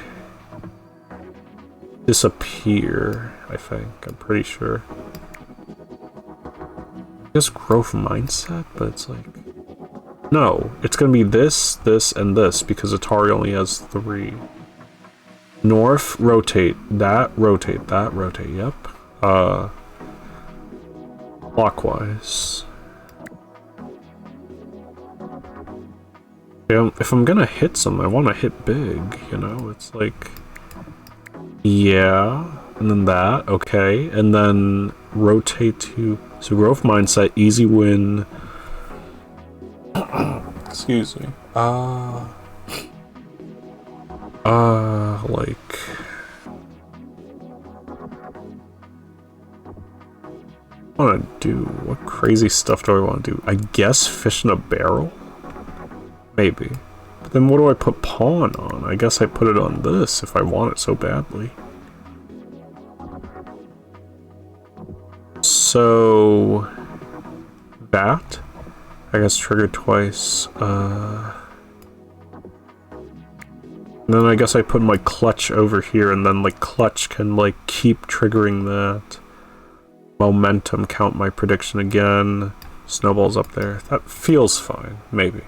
disappear, I think. I'm pretty sure. Just growth mindset, but it's like... No, it's gonna be this, this, and this, because Atari only has 3. North, rotate, that, yep. Clockwise. If I'm gonna hit something, I wanna hit big, you know? It's like... Yeah, and then that, okay, and then rotate to... So growth mindset, easy win... Excuse me. Like... What do I want to do? What crazy stuff do I want to do? I guess fish in a barrel? Maybe. But then what do I put pawn on? I guess I put it on this if I want it so badly. So... That? I guess trigger twice. Then I guess I put my clutch over here, and then like clutch can like keep triggering that. Momentum, count my prediction again. Snowball's up there. That feels fine, maybe.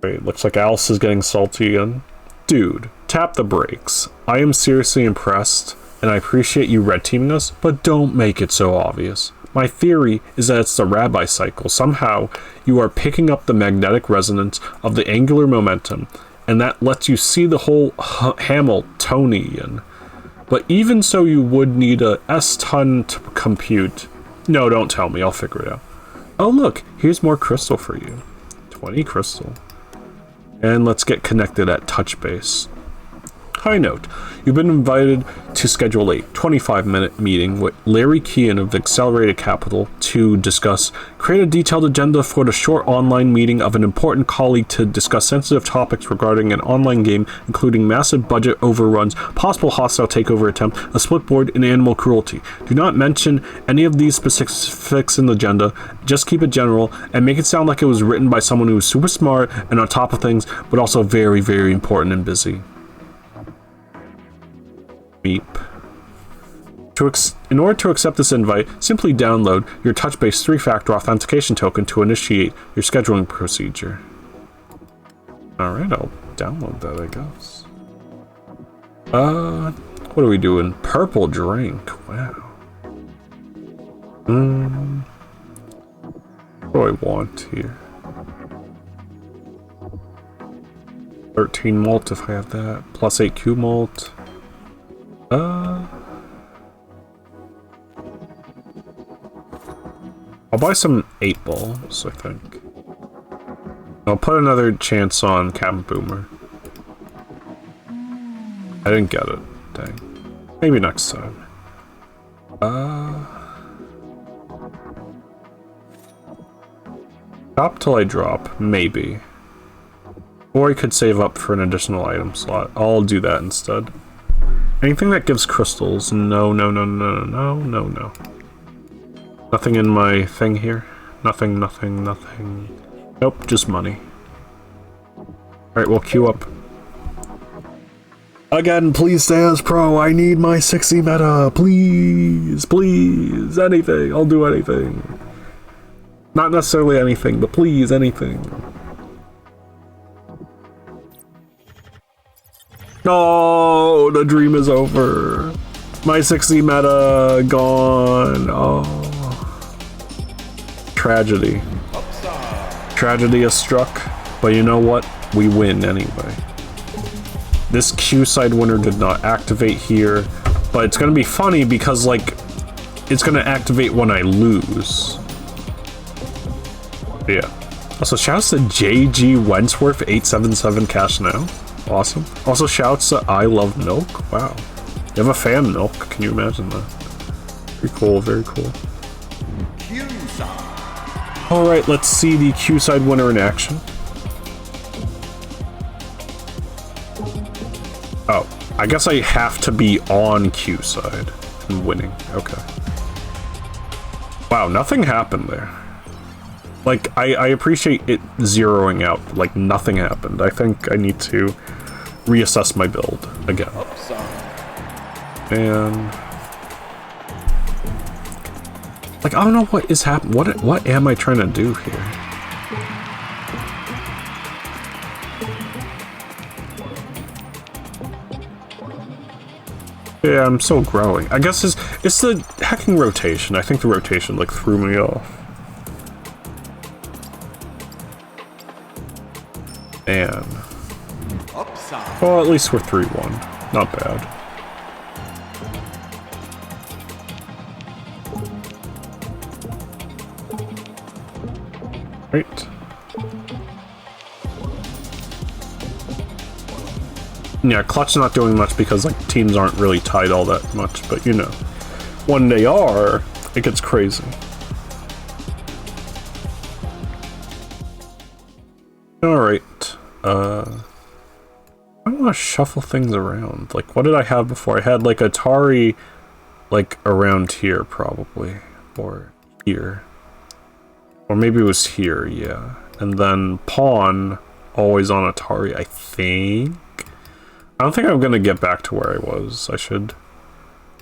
Wait, looks like Alice is getting salty again. Dude, tap the brakes. I am seriously impressed, and I appreciate you red teaming us, but don't make it so obvious. My theory is that it's the rabbi cycle. Somehow, you are picking up the magnetic resonance of the angular momentum, and that lets you see the whole Hamiltonian. But even so, you would need a S-ton to compute. No, don't tell me. I'll figure it out. Oh, look. Here's more crystal for you. 20 crystal. And let's get connected at touch base. High note, you've been invited to schedule a 25-minute meeting with Larry Kean of Accelerated Capital to discuss, create a detailed agenda for the short online meeting of an important colleague to discuss sensitive topics regarding an online game, including massive budget overruns, possible hostile takeover attempt, a split board, and animal cruelty. Do not mention any of these specifics in the agenda, just keep it general, and make it sound like it was written by someone who is super smart and on top of things, but also very, very important and busy. Beep. In order to accept this invite, simply download your TouchBase 3-factor authentication token to initiate your scheduling procedure. Alright, I'll download that, I guess. What are we doing? Purple drink. Wow. What do I want here? 13 malt if I have that. Plus 8 Q malt. I'll buy some 8 balls, I think. I'll put another chance on Captain Boomer. I didn't get it. Dang. Maybe next time. Stop till I drop. Maybe. Or I could save up for an additional item slot. I'll do that instead. Anything that gives crystals. No, no, no, no, no, no, no. Nothing in my thing here. Nothing, nothing, nothing. Nope, just money. Alright, we'll queue up. Again, please stay as pro. I need my 60 meta. Please, please. Anything. I'll do anything. Not necessarily anything, but please, anything. Oh, the dream is over. My 60 meta gone. Oh. Tragedy. Tragedy has struck, but you know what? We win anyway. This Q side winner did not activate here, but it's gonna be funny because, like, it's gonna activate when I lose. Yeah. Also, shouts to JG Wentworth 877 cash now. Awesome. Also, shouts to I Love Milk. Wow. You have a fan, Milk. Can you imagine that? Very cool, very cool. Alright, let's see the Q side winner in action. Oh, I guess I have to be on Q side and winning. Okay. Wow, nothing happened there. Like, I appreciate it zeroing out. Like, nothing happened. I think I need to reassess my build again. And like, I don't know what is happening. What am I trying to do here? Yeah, I'm still growing. I guess it's the hacking rotation. I think the rotation like threw me off. And well, at least we're 3-1. Not bad. Right. Yeah, Clutch not doing much because like teams aren't really tied all that much, but you know, when they are, it gets crazy. Alright. I want to shuffle things around. Like, what did I have before? I had like Atari, like around here probably, or here. Or maybe it was here, yeah. And then Pawn, always on Atari, I think. I don't think I'm gonna get back to where I was. I should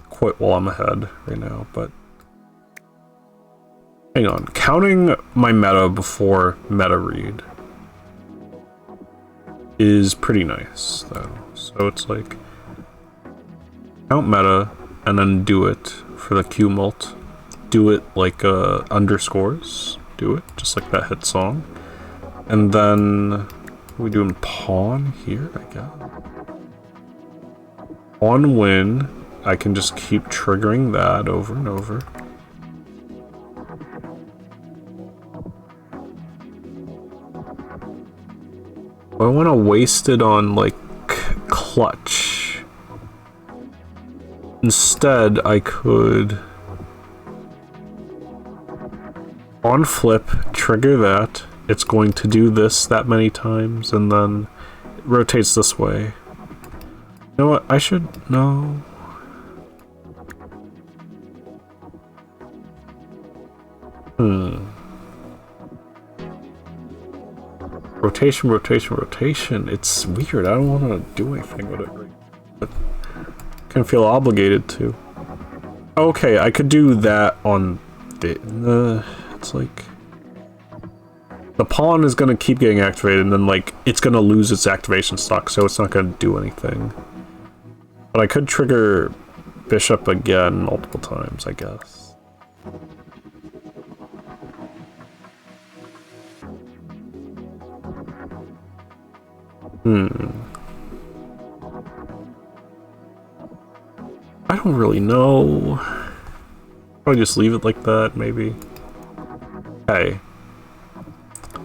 quit while I'm ahead right now, but... Hang on. Counting my meta before meta read is pretty nice, though. So it's like... Count meta, and then do it for the Q mult. Do it like underscores. Do it, just like that hit song. And then, are we doing Pawn here, I guess? On win, I can just keep triggering that over and over. I want to waste it on, like, Clutch. Instead, I could... On flip, trigger that. It's going to do this that many times, and then it rotates this way. You know what? I should... No. Rotation, rotation, rotation. It's weird. I don't want to do anything with it. But I kind of feel obligated to. Okay, I could do that on the... It's like... The Pawn is going to keep getting activated, and then, like, it's going to lose its activation stock, so it's not going to do anything. But I could trigger Bishop again multiple times, I guess. I don't really know. Probably just leave it like that, maybe. Hey.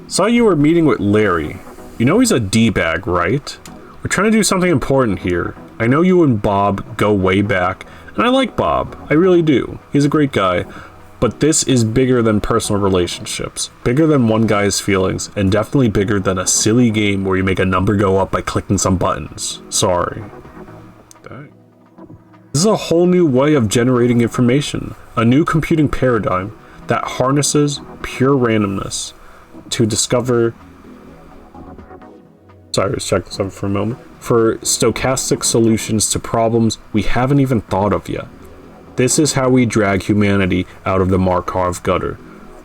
Saw you were meeting with Larry. You know he's a D-bag, right? We're trying to do something important here. I know you and Bob go way back, and I like Bob. I really do. He's a great guy. But this is bigger than personal relationships. Bigger than one guy's feelings, and definitely bigger than a silly game where you make a number go up by clicking some buttons. Sorry. Dang. This is a whole new way of generating information. A new computing paradigm that harnesses pure randomness to discover... Sorry, let's check this out for a moment. For stochastic solutions to problems we haven't even thought of yet. This is how we drag humanity out of the Markov gutter.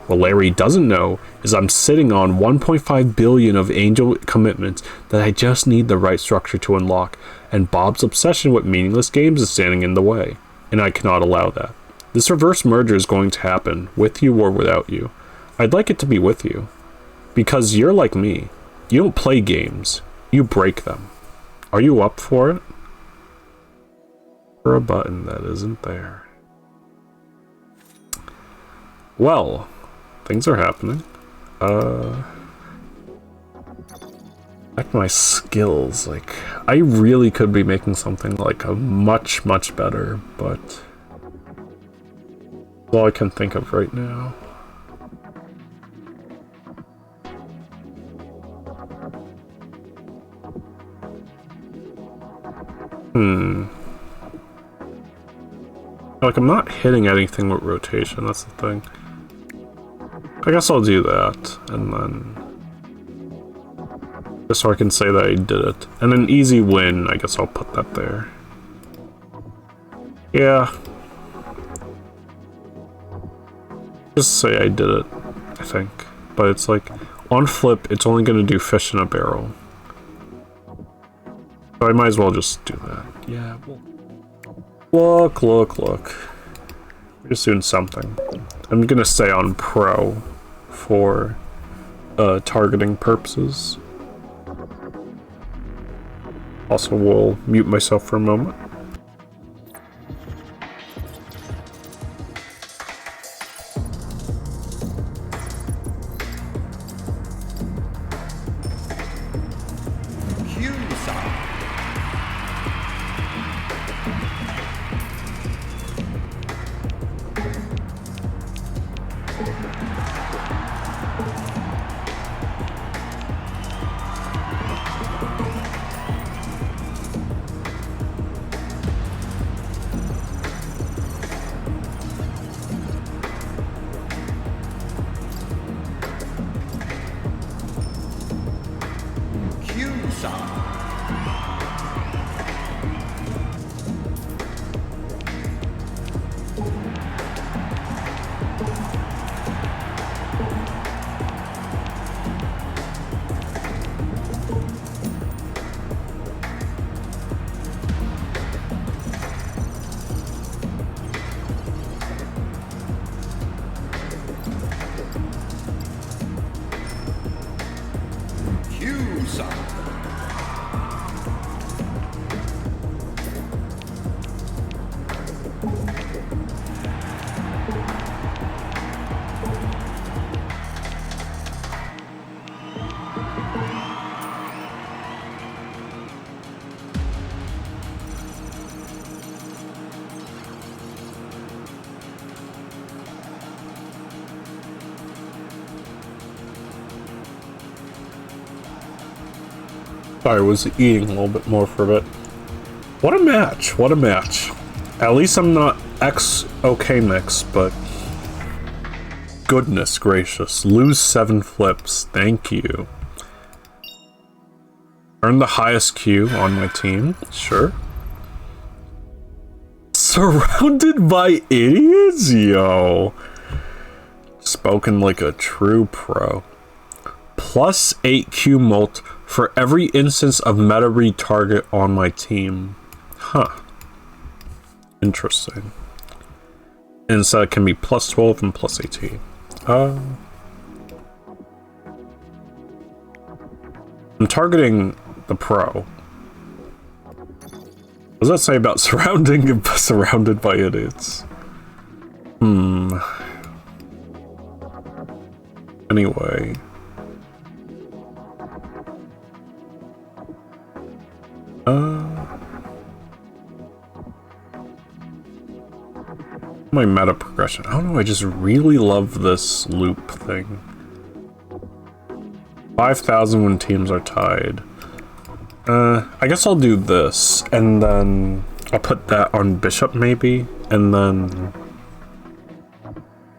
What Larry doesn't know is I'm sitting on 1.5 billion of angel commitments that I just need the right structure to unlock, and Bob's obsession with meaningless games is standing in the way, and I cannot allow that. This reverse merger is going to happen, with you or without you. I'd like it to be with you, because you're like me. You don't play games, you break them. Are you up for it? For a button that isn't there. Well, things are happening. Back to my skills, like, I really could be making something like a much better, but that's all I can think of right now. Like, I'm not hitting anything with rotation, that's the thing. I guess I'll do that, and then... just so I can say that I did it. And an easy win, I guess I'll put that there. Yeah. Just say I did it, I think. But it's like, on flip, it's only gonna do fish in a barrel. So I might as well just do that. Yeah, well... Look. We're just doing something. I'm gonna stay on pro for targeting purposes. Also, we'll mute myself for a moment. Sorry, I was eating a little bit more for a bit. What a match, what a match. At least I'm not X-OK mix, but... goodness gracious. Lose 7 flips, thank you. Earn the highest Q on my team, sure. Surrounded by idiots? Yo. Spoken like a true pro. Plus 8 Q mult for every instance of meta read target on my team. Huh. Interesting. And so it can be plus 12 and plus 18. I'm targeting the pro. What does that say about surrounded by idiots? Anyway. My meta progression. I don't know, I just really love this loop thing. 5,000 when teams are tied. I guess I'll do this, and then I'll put that on bishop maybe, and then...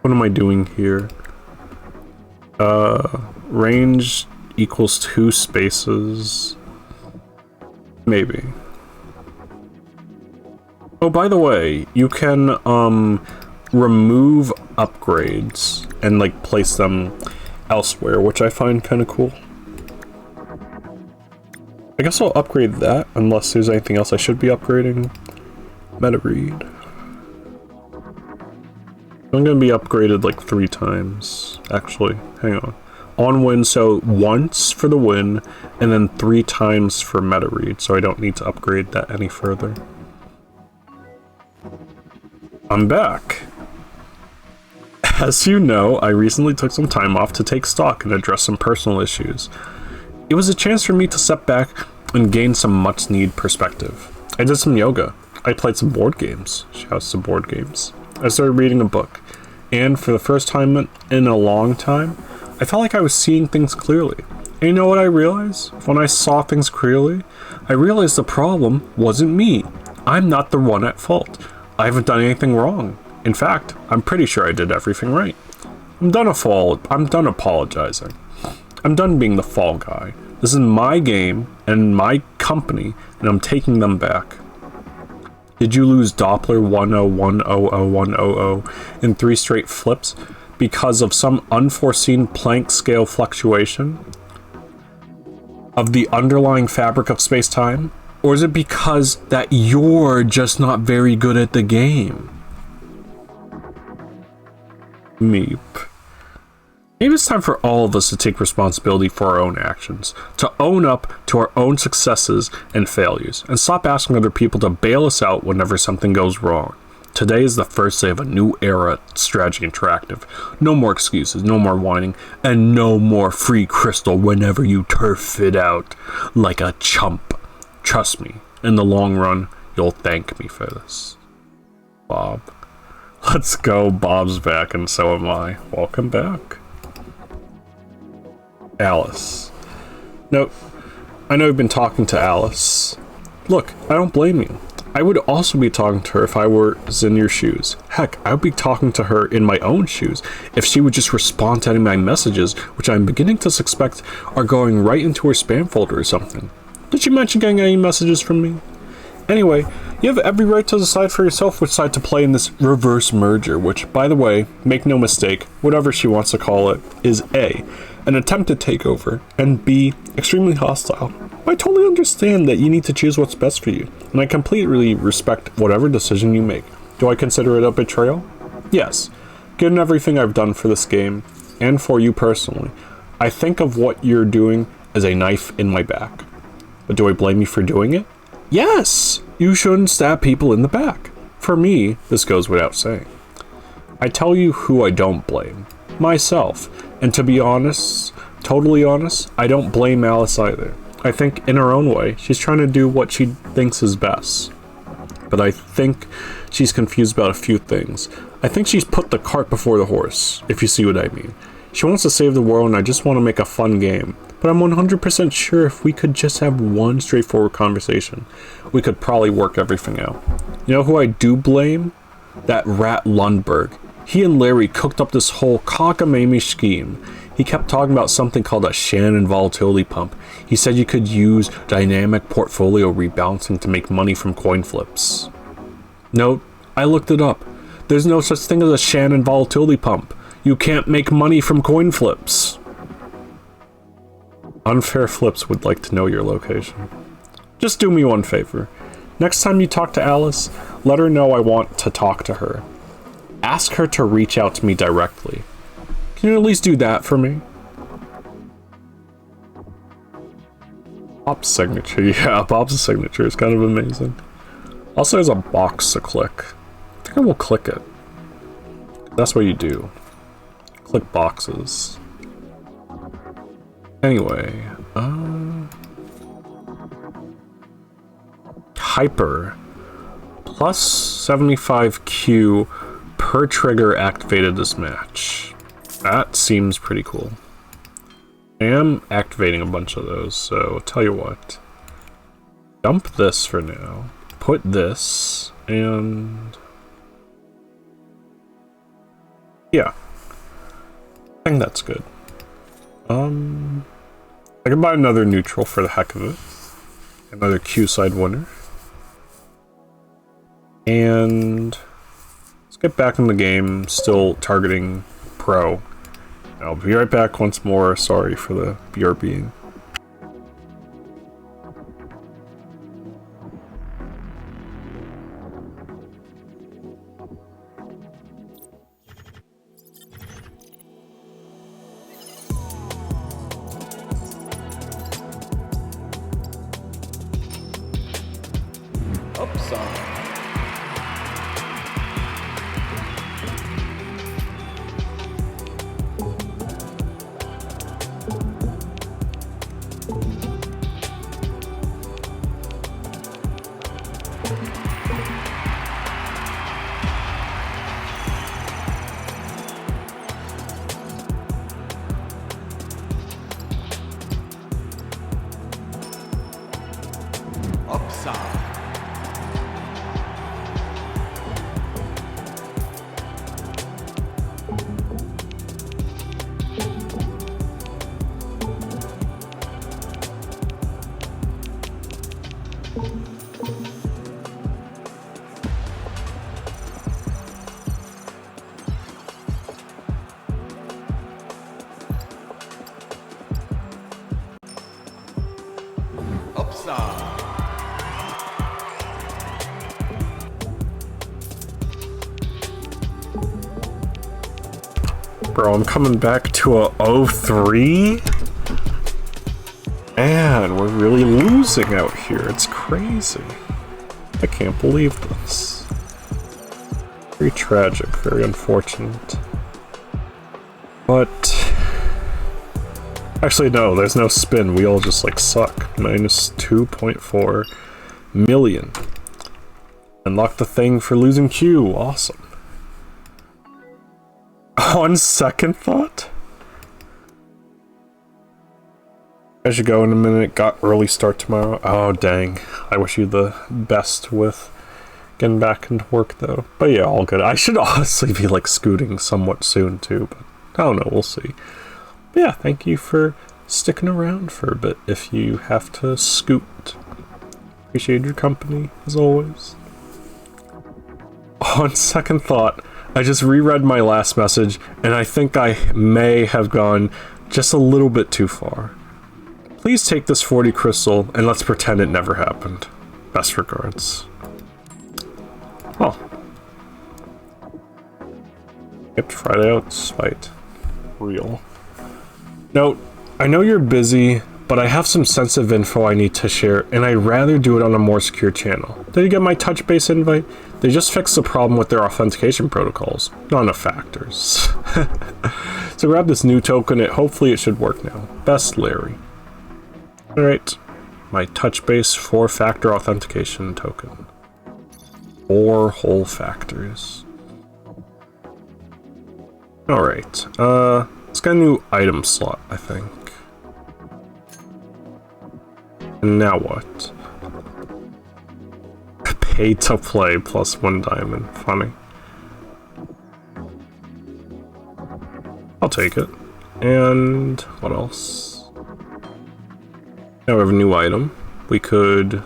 what am I doing here? Range equals 2 spaces. Maybe. Oh, by the way, you can remove upgrades and like place them elsewhere, which I find kind of cool. I guess I'll upgrade that unless there's anything else I should be upgrading. Meta read. I'm gonna be upgraded like 3 times. Actually, hang on. On win, so once for the win, and then 3 times for meta read, so I don't need to upgrade that any further. I'm back. As you know, I recently took some time off to take stock and address some personal issues. It was a chance for me to step back and gain some much-needed perspective. I did some yoga. I played some board games. Shouts to board games. I started reading a book. And for the first time in a long time, I felt like I was seeing things clearly. And you know what I realized? When I saw things clearly, I realized the problem wasn't me. I'm not the one at fault. I haven't done anything wrong. In fact, I'm pretty sure I did everything right. I'm done apologizing. I'm done being the fall guy. This is my game and my company, and I'm taking them back. Did you lose Doppler 101001000 in 3 straight flips because of some unforeseen Planck scale fluctuation of the underlying fabric of space-time? Or is it because that you're just not very good at the game? Meep. Maybe it's time for all of us to take responsibility for our own actions, to own up to our own successes and failures, and stop asking other people to bail us out whenever something goes wrong. Today is the first day of a new era at Strategy Interactive. No more excuses, no more whining, and no more free crystal whenever you turf it out like a chump. Trust me, in the long run, you'll thank me for this. Bob. Let's go, Bob's back, and so am I. Welcome back. Alice. Nope. I know you've been talking to Alice. Look, I don't blame you. I would also be talking to her if I was in your shoes. Heck, I would be talking to her in my own shoes if she would just respond to any of my messages, which I'm beginning to suspect are going right into her spam folder or something. Did you mention getting any messages from me? Anyway, you have every right to decide for yourself which side to play in this reverse merger, which, by the way, make no mistake, whatever she wants to call it, is A, an attempted takeover, and B, extremely hostile. I totally understand that you need to choose what's best for you, and I completely respect whatever decision you make. Do I consider it a betrayal? Yes. Given everything I've done for this game, and for you personally, I think of what you're doing as a knife in my back. But do I blame you for doing it? Yes! You shouldn't stab people in the back. For me, this goes without saying. I tell you who I don't blame. Myself. And to be honest, totally honest, I don't blame Alice either. I think in her own way, she's trying to do what she thinks is best. But I think she's confused about a few things. I think she's put the cart before the horse, if you see what I mean. She wants to save the world and I just want to make a fun game. But I'm 100% sure if we could just have one straightforward conversation, we could probably work everything out. You know who I do blame? That rat Lundberg. He and Larry cooked up this whole cockamamie scheme. He kept talking about something called a Shannon volatility pump. He said you could use dynamic portfolio rebalancing to make money from coin flips. No, I looked it up. There's no such thing as a Shannon volatility pump. You can't make money from coin flips. Unfair Flips would like to know your location. Just do me one favor. Next time you talk to Alice, let her know I want to talk to her. Ask her to reach out to me directly. Can you at least do that for me? Bob's signature. Yeah, Bob's signature is kind of amazing. Also, there's a box to click. I think I will click it. That's what you do. Click boxes. Anyway, Hyper plus 75Q per trigger activated this match. That seems pretty cool. I am activating a bunch of those, so I'll tell you what. Dump this for now. Put this, and yeah. I think that's good. I can buy another neutral for the heck of it. Another Q side winner. And let's get back in the game, still targeting Pro. I'll be right back once more. Sorry for the BRBing. Upside. Upside. Upside. Bro, I'm coming back to a 0-3? Man, we're really losing out here. It's crazy. I can't believe this. Very tragic, very unfortunate. But... actually, no, there's no spin. We all just, like, suck. Minus 2.4 million. Unlock the thing for losing Q. Awesome. On second thought? I should go in a minute. Got early start tomorrow. Oh, dang. I wish you the best with getting back into work, though. But yeah, all good. I should honestly be, like, scooting somewhat soon, too. But I don't know. We'll see. But yeah, thank you for sticking around for a bit if you have to scoot. Appreciate your company, as always. On second thought, I just reread my last message, and I think I may have gone just a little bit too far. Please take this 40 crystal, and let's pretend it never happened. Best regards. Oh. Skipped Friday out, spite. Real. Note, I know you're busy, but I have some sensitive info I need to share, and I'd rather do it on a more secure channel. Did you get my touch base invite? They just fixed the problem with their authentication protocols. Not enough factors. So grab this new token, hopefully it should work now. Best, Larry. Alright, my touch base 4-factor authentication token. 4 whole factors. Alright, let's get a new item slot, I think. And now what? Pay to play plus 1 diamond. Funny. I'll take it. And what else? Now we have a new item. We could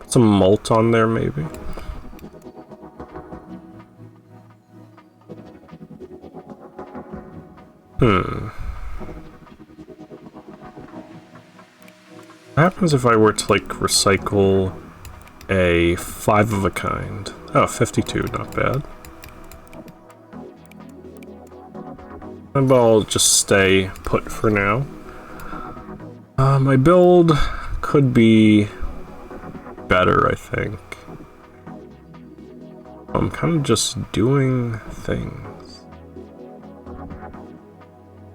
put some malt on there, maybe. What happens if I were to, like, recycle a 5 of a kind? Oh, 52, not bad. Maybe I'll just stay put for now. My build could be better, I think. I'm kind of just doing things.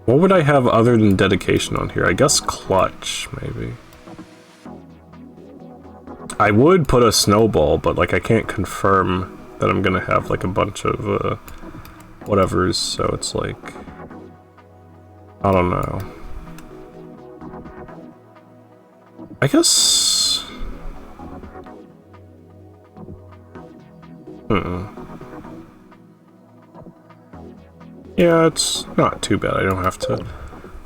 What would I have other than dedication on here? I guess clutch, maybe. I would put a snowball, but, like, I can't confirm that I'm gonna have, like, a bunch of, whatevers, so it's like... I don't know. I guess... Yeah, it's not too bad. I don't have to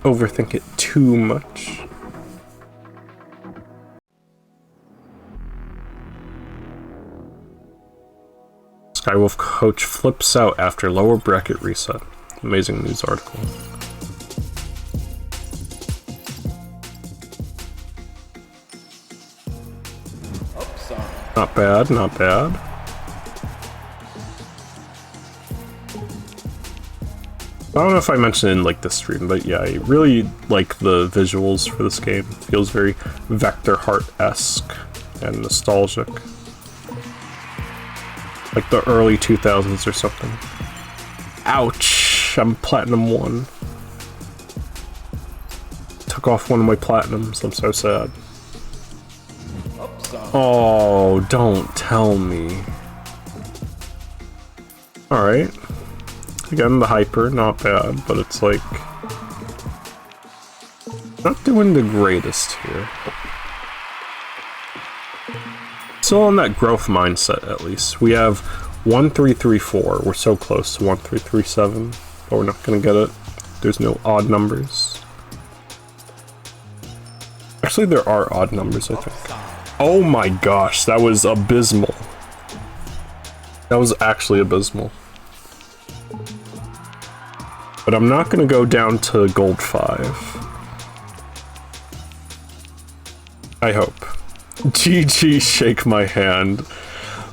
overthink it too much. Skywolf coach flips out after lower bracket reset. Amazing news article. Not bad, not bad. I don't know if I mentioned in like this stream, but yeah, I really like the visuals for this game. It feels very Vector Heart-esque and nostalgic. Like the early 2000s or something. Ouch! I'm Platinum 1. Took off one of my Platinums, I'm so sad. Oh, don't tell me. Alright. Again, the hyper, not bad, but it's like... not doing the greatest here. Still on that growth mindset, at least. We have 1334. We're so close to 1337, but we're not gonna get it. There's no odd numbers. Actually, there are odd numbers, I think. Oh my gosh, that was abysmal. That was actually abysmal. But I'm not gonna go down to gold 5. I hope. GG, shake my hand.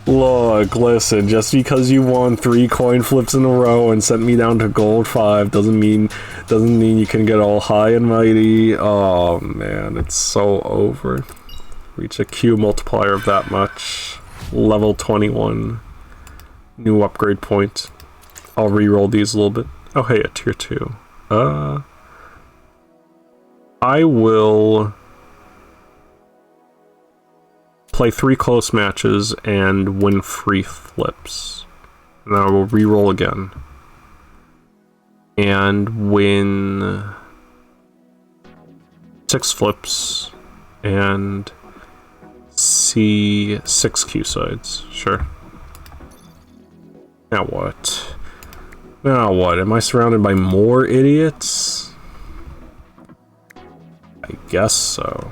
Look, listen, just because you won 3 coin flips in a row and sent me down to gold 5 doesn't mean you can get all high and mighty. Oh man, it's so over. Reach a Q multiplier of that much. Level 21. New upgrade point. I'll re-roll these a little bit. Oh hey, a tier 2. I will play 3 close matches and win free flips. And then I will re-roll again. And win 6 flips and see 6 Q sides. Sure. Now what? Now what? Am I surrounded by more idiots? I guess so.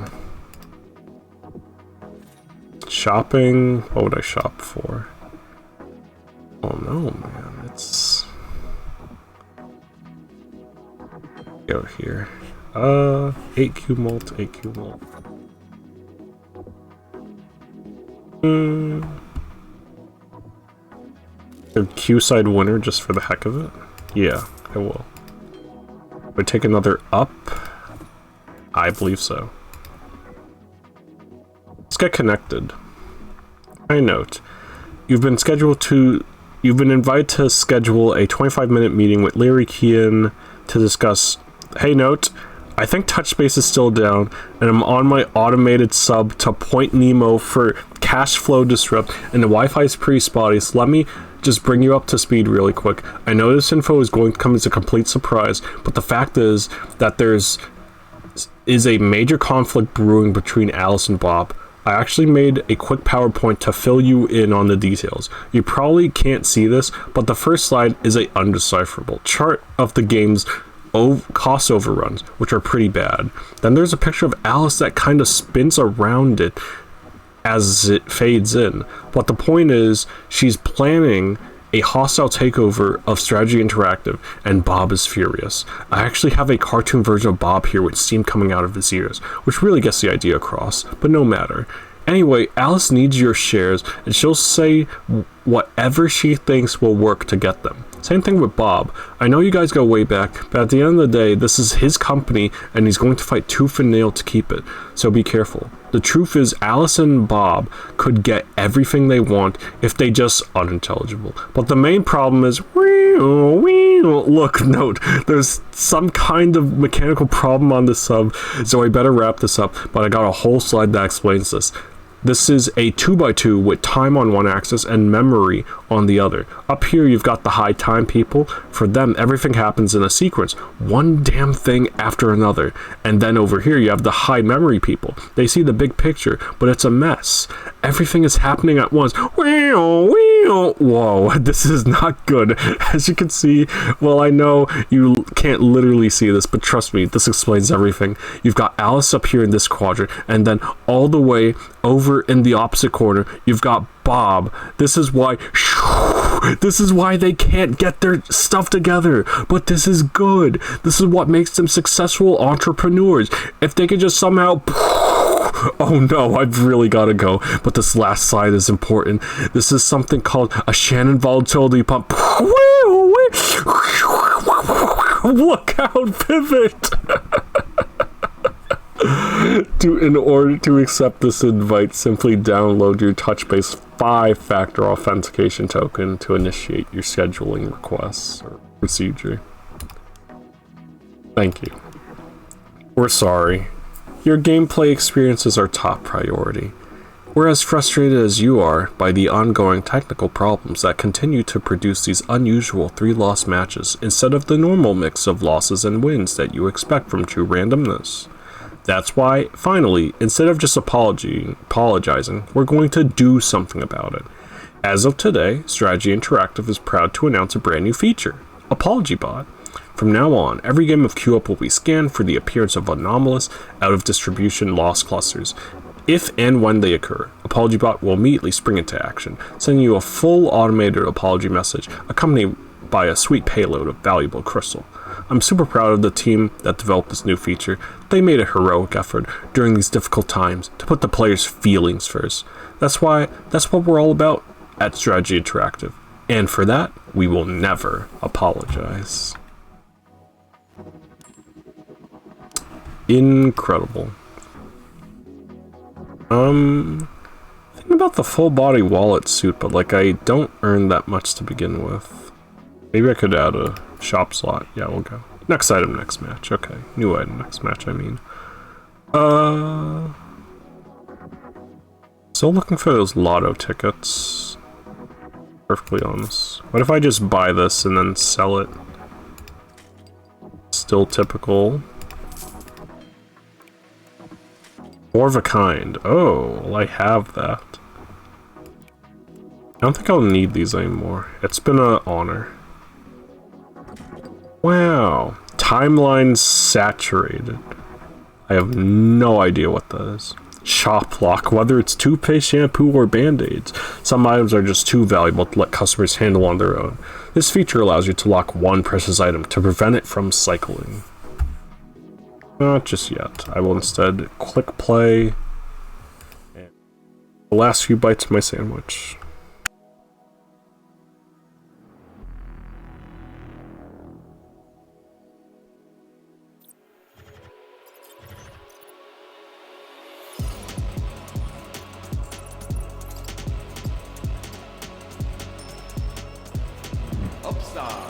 Shopping? What would I shop for? Oh no, man. It's... go here. 8Q mult, 8Q mult. A Q side winner just for the heck of it? Yeah, I will. Would I take another up? I believe so. Let's get connected. I note, you've been invited to schedule a 25-minute meeting with Larry Kean to discuss. Hey, note, I think TouchSpace is still down, and I'm on my automated sub to Point Nemo for cash flow disrupt, and the Wi-Fi is pretty spotty, so let me just bring you up to speed really quick. I know this info is going to come as a complete surprise, but the fact is that there's a major conflict brewing between Alice and Bob. I actually made a quick PowerPoint to fill you in on the details. You probably can't see this, but the first slide is a undecipherable chart of the game's cost overruns, which are pretty bad. Then there's a picture of Alice that kind of spins around it as it fades in. But the point is, she's planning a hostile takeover of Strategy Interactive, and Bob is furious. I actually have a cartoon version of Bob here with steam coming out of his ears, which really gets the idea across, but no matter. Anyway, Alice needs your shares, and she'll say whatever she thinks will work to get them. Same thing with Bob. I know you guys go way back, but at the end of the day, this is his company, and he's going to fight tooth and nail to keep it, so be careful. The truth is, Alice and Bob could get everything they want if they just unintelligible. But the main problem is, look, note, there's some kind of mechanical problem on this sub, so I better wrap this up, but I got a whole slide that explains this. This is a 2x2 with time on one axis and memory on the other. Up here you've got the high time people. For them, everything happens in a sequence, one damn thing after another. And then over here you have the high memory people. They see the big picture, but it's a mess. Everything is happening at once. Whoa, this is not good. As you can see, well, I know you can't literally see this, but trust me, this explains everything. You've got Alice up here in this quadrant, and then all the way over in the opposite corner, you've got Bob. This is why they can't get their stuff together, but this is good. This is what makes them successful entrepreneurs. If they could just somehow... Oh no, I've really got to go. But this last slide is important. This is something called a Shannon volatility pump. Look out, pivot! In order to accept this invite, simply download your TouchBase 5-factor authentication token to initiate your scheduling requests or procedure. Thank you. We're sorry. Your gameplay experience is our top priority. We're as frustrated as you are by the ongoing technical problems that continue to produce these unusual 3-loss matches instead of the normal mix of losses and wins that you expect from true randomness. That's why, finally, instead of just apologizing, we're going to do something about it. As of today, Strategy Interactive is proud to announce a brand new feature, Apology Bot. From now on, every game of Queue Up will be scanned for the appearance of anomalous, out-of-distribution loss clusters. If and when they occur, Apology Bot will immediately spring into action, sending you a full automated apology message, accompanied by a sweet payload of valuable crystal. I'm super proud of the team that developed this new feature. They made a heroic effort during these difficult times to put the players' feelings first. That's what we're all about at Strategy Interactive. And for that, we will never apologize. Incredible. Thinking about the full body wallet suit, but like I don't earn that much to begin with. Maybe I could add a shop slot. Yeah, we'll go. Next item, next match. Okay. New item, next match, I mean. Still looking for those lotto tickets. Perfectly honest. What if I just buy this and then sell it? Still typical. More of a kind. Oh, well, I have that. I don't think I'll need these anymore. It's been an honor. Wow. Timeline saturated. I have no idea what that is. Shop lock. Whether it's toothpaste, shampoo, or band-aids, some items are just too valuable to let customers handle on their own. This feature allows you to lock one precious item to prevent it from cycling. Not just yet. I will instead click play. And the last few bites of my sandwich. Upside.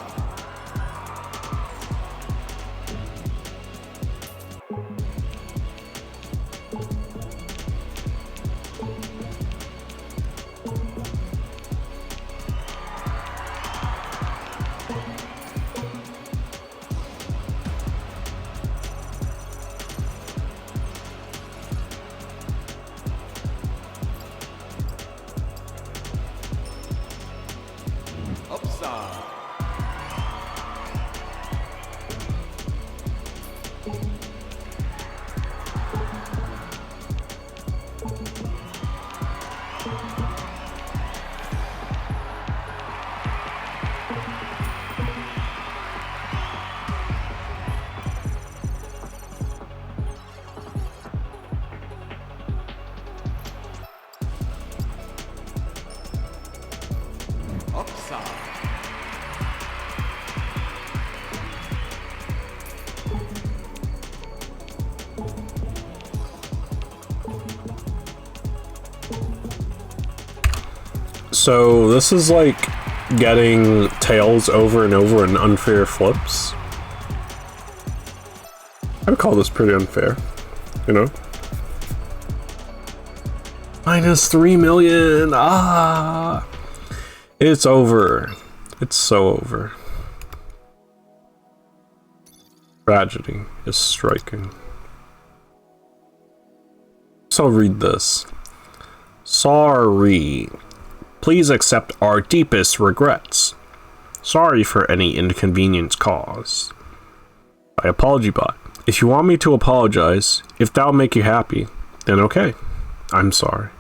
Upside. Upside. So this is like getting tails over and over in unfair flips. I would call this pretty unfair, you know? Minus 3 million. Ah, it's over. It's so over. Tragedy is striking. So I'll read this. Sorry. Please accept our deepest regrets. Sorry for any inconvenience caused. By Apology Bot. If you want me to apologize, if that'll make you happy, then okay. I'm sorry.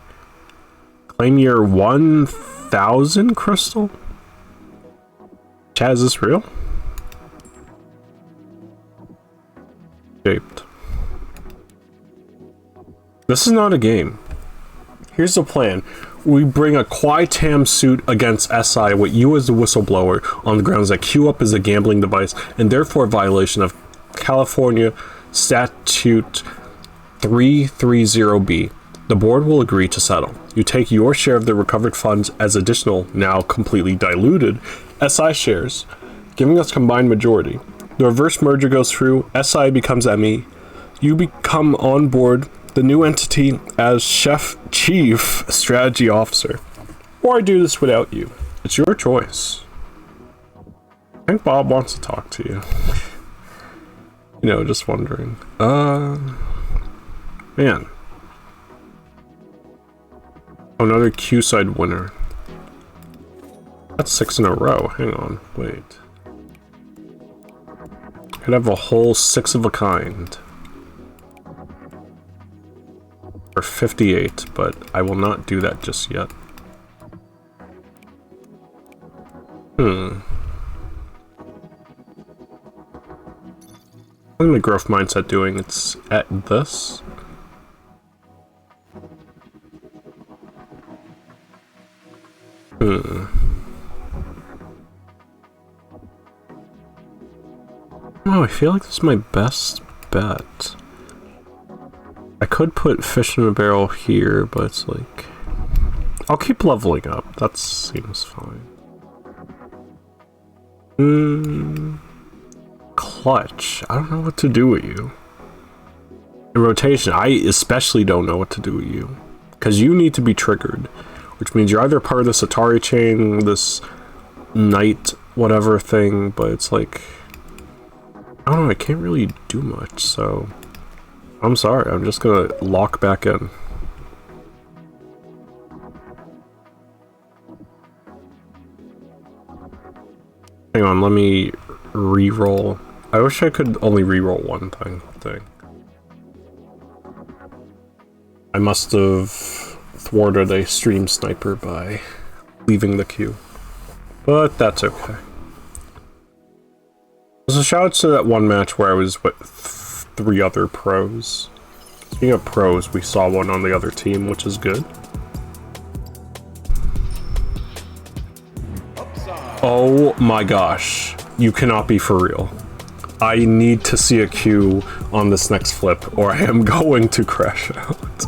Claim your 1,000 crystal? Chad, is this real? Shaped. This is not a game. Here's the plan. We bring a Quietam suit against SI with you as the whistleblower on the grounds that Q-Up is a gambling device and therefore a violation of California Statute 330B. The board will agree to settle. You take your share of the recovered funds as additional, now completely diluted, SI shares, giving us combined majority. The reverse merger goes through, SI becomes ME. You become on board the new entity as Chief Strategy Officer. Or I do this without you. It's your choice. I think Bob wants to talk to you. You know, just wondering. Man. Another Q-side winner. That's 6 in a row. Hang on, wait. Could have a whole 6 of a kind. Or 58, but I will not do that just yet. What am the growth mindset doing? It's at this. Oh, I feel like this is my best bet. I could put fish in a barrel here, but it's like... I'll keep leveling up. That seems fine. Clutch. I don't know what to do with you. In rotation, I especially don't know what to do with you. Because you need to be triggered. Which means you're either part of this Atari chain, this knight whatever thing, but it's like... I don't know, I can't really do much, so... I'm sorry, I'm just gonna lock back in. Hang on, let me re-roll. I wish I could only re-roll one thing. I must have thwarted a stream sniper by leaving the queue. But that's okay. There's a shout out to that one match where I was with 3 other pros. Speaking of pros, we saw one on the other team, which is good. Oh my gosh. You cannot be for real. I need to see a queue on this next flip, or I am going to crash out.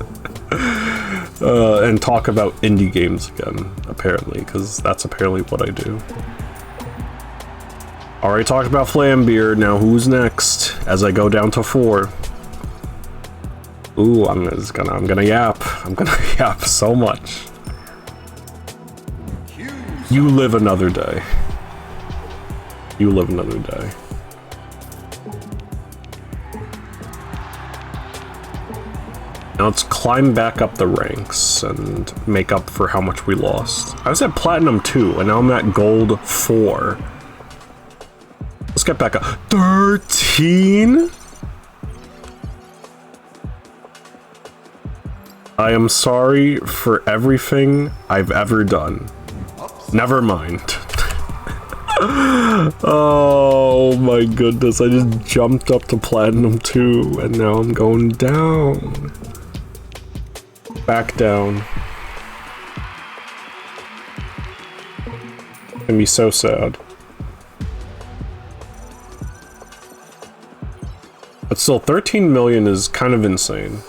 And talk about indie games again, apparently, because that's apparently what I do. Already talked about Flambeer, now who's next? As I go down to 4. Ooh, I'm gonna yap. I'm gonna yap so much. You live another day. You live another day. Now let's climb back up the ranks and make up for how much we lost. I was at Platinum 2, and now I'm at Gold 4. Let's get back up. 13? I am sorry for everything I've ever done. Never mind. Oh my goodness, I just jumped up to Platinum 2, and now I'm going down. Back down. It's gonna be so sad. But still, 13 million is kind of insane.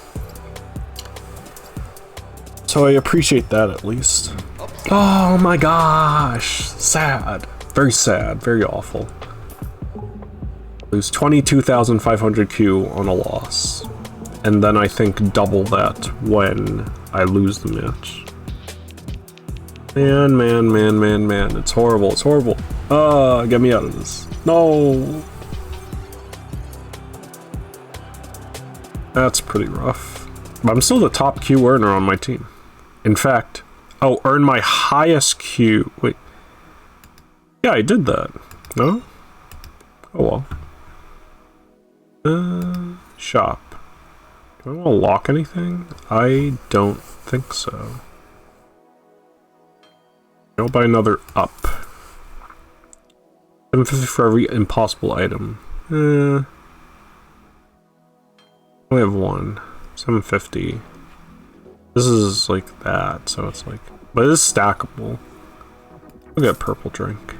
So I appreciate that at least. Oh my gosh! Sad. Very sad. Very awful. Lose 22,500 Q on a loss. And then I think double that when I lose the match. Man. It's horrible. It's horrible. Get me out of this. No! That's pretty rough. But I'm still the top Q earner on my team. In fact, Oh, earn my highest Q. Wait. Yeah, I did that. No? Oh well. Shop. Do I want to lock anything? I don't think so. I'll buy another up. 750 for every impossible item. I only have one. 750. This is like that, so it's like... But it is stackable. We'll get a purple drink.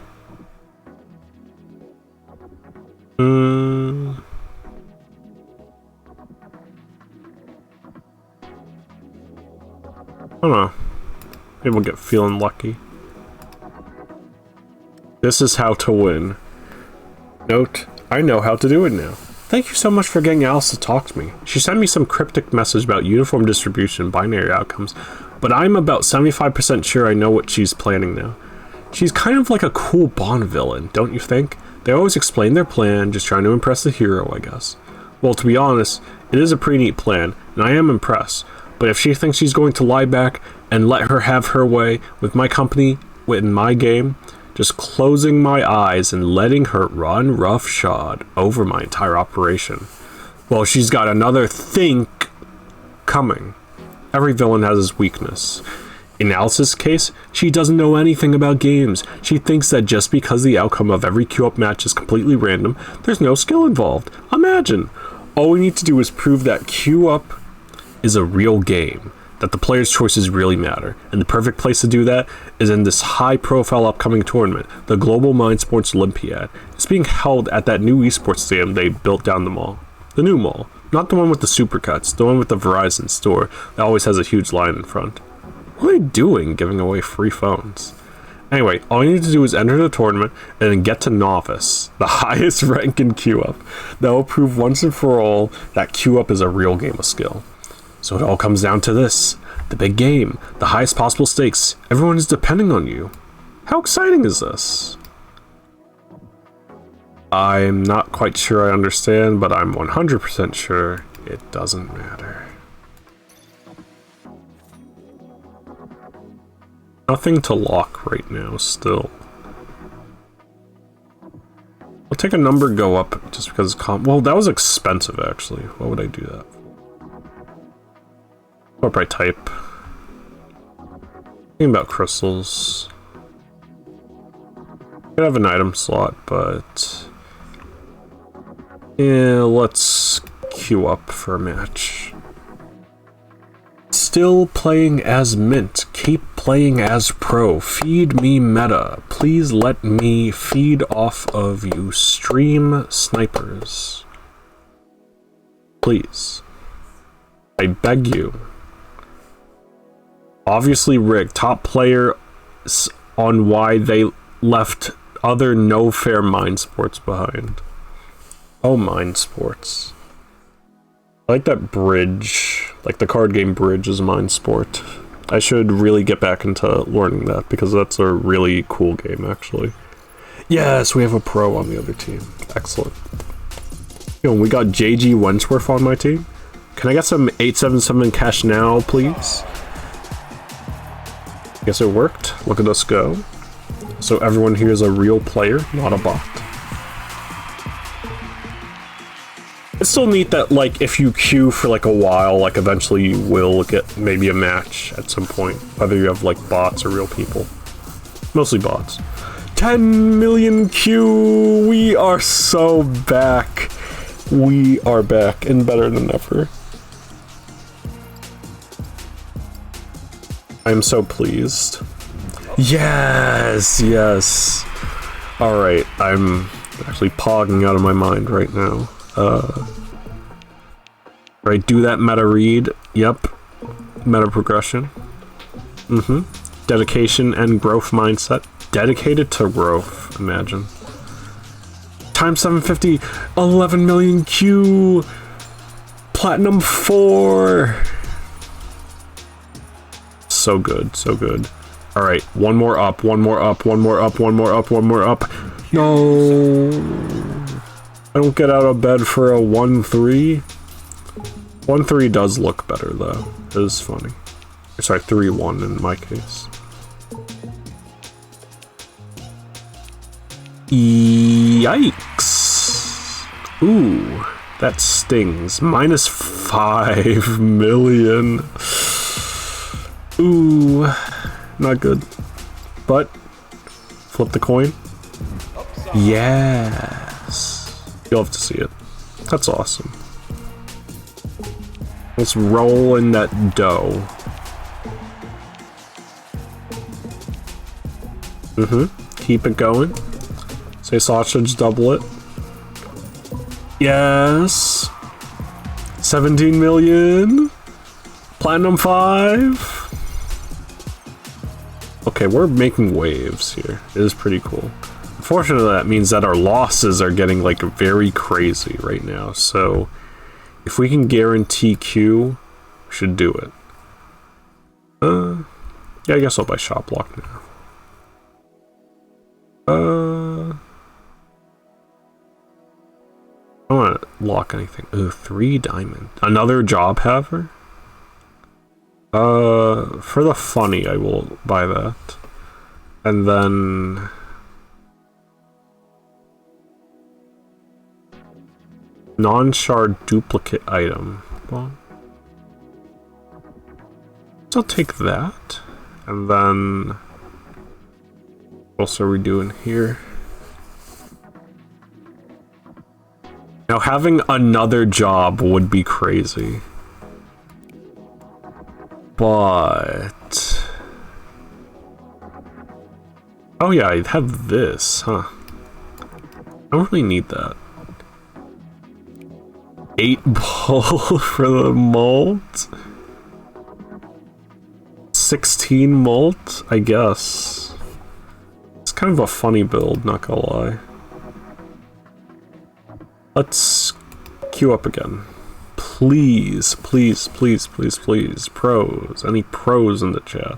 I don't know. Maybe we'll get feeling lucky. This is how to win. Note, I know how to do it now. Thank you so much for getting Alice to talk to me. She sent me some cryptic message about uniform distribution, binary outcomes, but I'm about 75% sure I know what she's planning now. She's kind of like a cool Bond villain, don't you think? They always explain their plan, just trying to impress the hero, I guess. Well, to be honest, it is a pretty neat plan, and I am impressed. But if she thinks she's going to lie back and let her have her way with my company, in my game, just closing my eyes and letting her run roughshod over my entire operation, well, she's got another think coming. Every villain has his weakness. In Alice's case, she doesn't know anything about games. She thinks that just because the outcome of every queue-up match is completely random, there's no skill involved. Imagine! All we need to do is prove that queue-up is a real game, that the player's choices really matter, and the perfect place to do that is in this high-profile upcoming tournament, the Global Mind Sports Olympiad. It's being held at that new esports stadium they built down the mall. The new mall. Not the one with the supercuts, the one with the Verizon store that always has a huge line in front. What are they doing giving away free phones? Anyway, all you need to do is enter the tournament and then get to Novice, the highest rank in queue-up. That will prove once and for all that queue-up is a real game of skill. So it all comes down to this. The big game. The highest possible stakes. Everyone is depending on you. How exciting is this? I'm not quite sure I understand, but I'm 100% sure it doesn't matter. Nothing to lock right now, still. I'll take a number go up just because it's well, that was expensive, actually. Why would I do that? I'll probably type. Thinking about crystals. Could have an item slot, but... yeah, let's queue up for a match. Still playing as Mint. Keep playing as Pro. Feed me meta. Please let me feed off of you stream snipers. Please. I beg you. Obviously rigged. Top player on why they left other no fair Mind Sports behind. Oh, Mind Sports. I like that bridge. Like the card game Bridge is Mind Sport. I should really get back into learning that because that's a really cool game, actually. Yes, we have a pro on the other team. Excellent. You know, we got JG Wentworth on my team. Can I get some 877 cash now, please? Guess it worked. Look at us go. So everyone here is a real player, not a bot. It's still neat that, like, if you queue for, like, a while, like, eventually you will get maybe a match at some point. Whether you have, like, bots or real people. Mostly bots. 10 million queue! We are so back. We are back and better than ever. I'm so pleased. Yes! Yes! Alright, I'm actually pogging out of my mind right now. Right, do that meta read. Yep. Meta progression. Dedication and growth mindset. Dedicated to growth, imagine. Times 750, 11 million Q. Platinum 4. So good, so good. Alright, one more up, one more up, one more up, one more up, one more up. No. I don't get out of bed for a 1-3. 1-3 does look better, though. It is funny. Sorry, 3-1 in my case. Yikes. Ooh, that stings. Minus 5 million. Ooh, not good. But, flip the coin. Yes. You'll have to see it. That's awesome. Let's roll in that dough. Keep it going. Say sausage, double it. Yes. 17 million. Platinum 5. Okay, we're making waves here. It is pretty cool. Unfortunately, that means that our losses are getting like very crazy right now. So if we can guarantee Q, we should do it. Yeah, I guess I'll buy shop block now. I don't want to lock anything. Ooh, 3 diamond. Another job haver? For the funny, I will buy that. And then... non-shard duplicate item. Well... so I'll take that. And then... what else are we doing here? Now, having another job would be crazy. But... oh yeah, I have this, huh? I don't really need that. 8 ball for the malt? 16 malt, I guess. It's kind of a funny build, not gonna lie. Let's queue up again. Please, please, please, please, please. Pros. Any pros in the chat?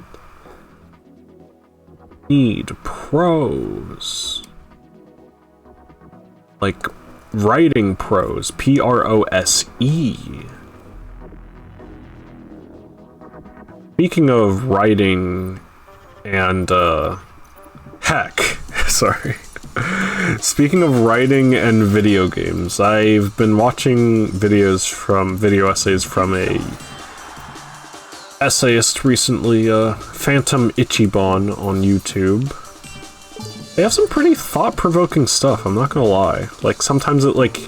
Need pros. Like, writing pros. P-R-O-S-E. Speaking of writing and, heck, sorry. Speaking of writing and video games, I've been watching video essays from a essayist recently, Phantom Ichiban on YouTube. They have some pretty thought-provoking stuff, I'm not gonna lie. Like, sometimes it, like,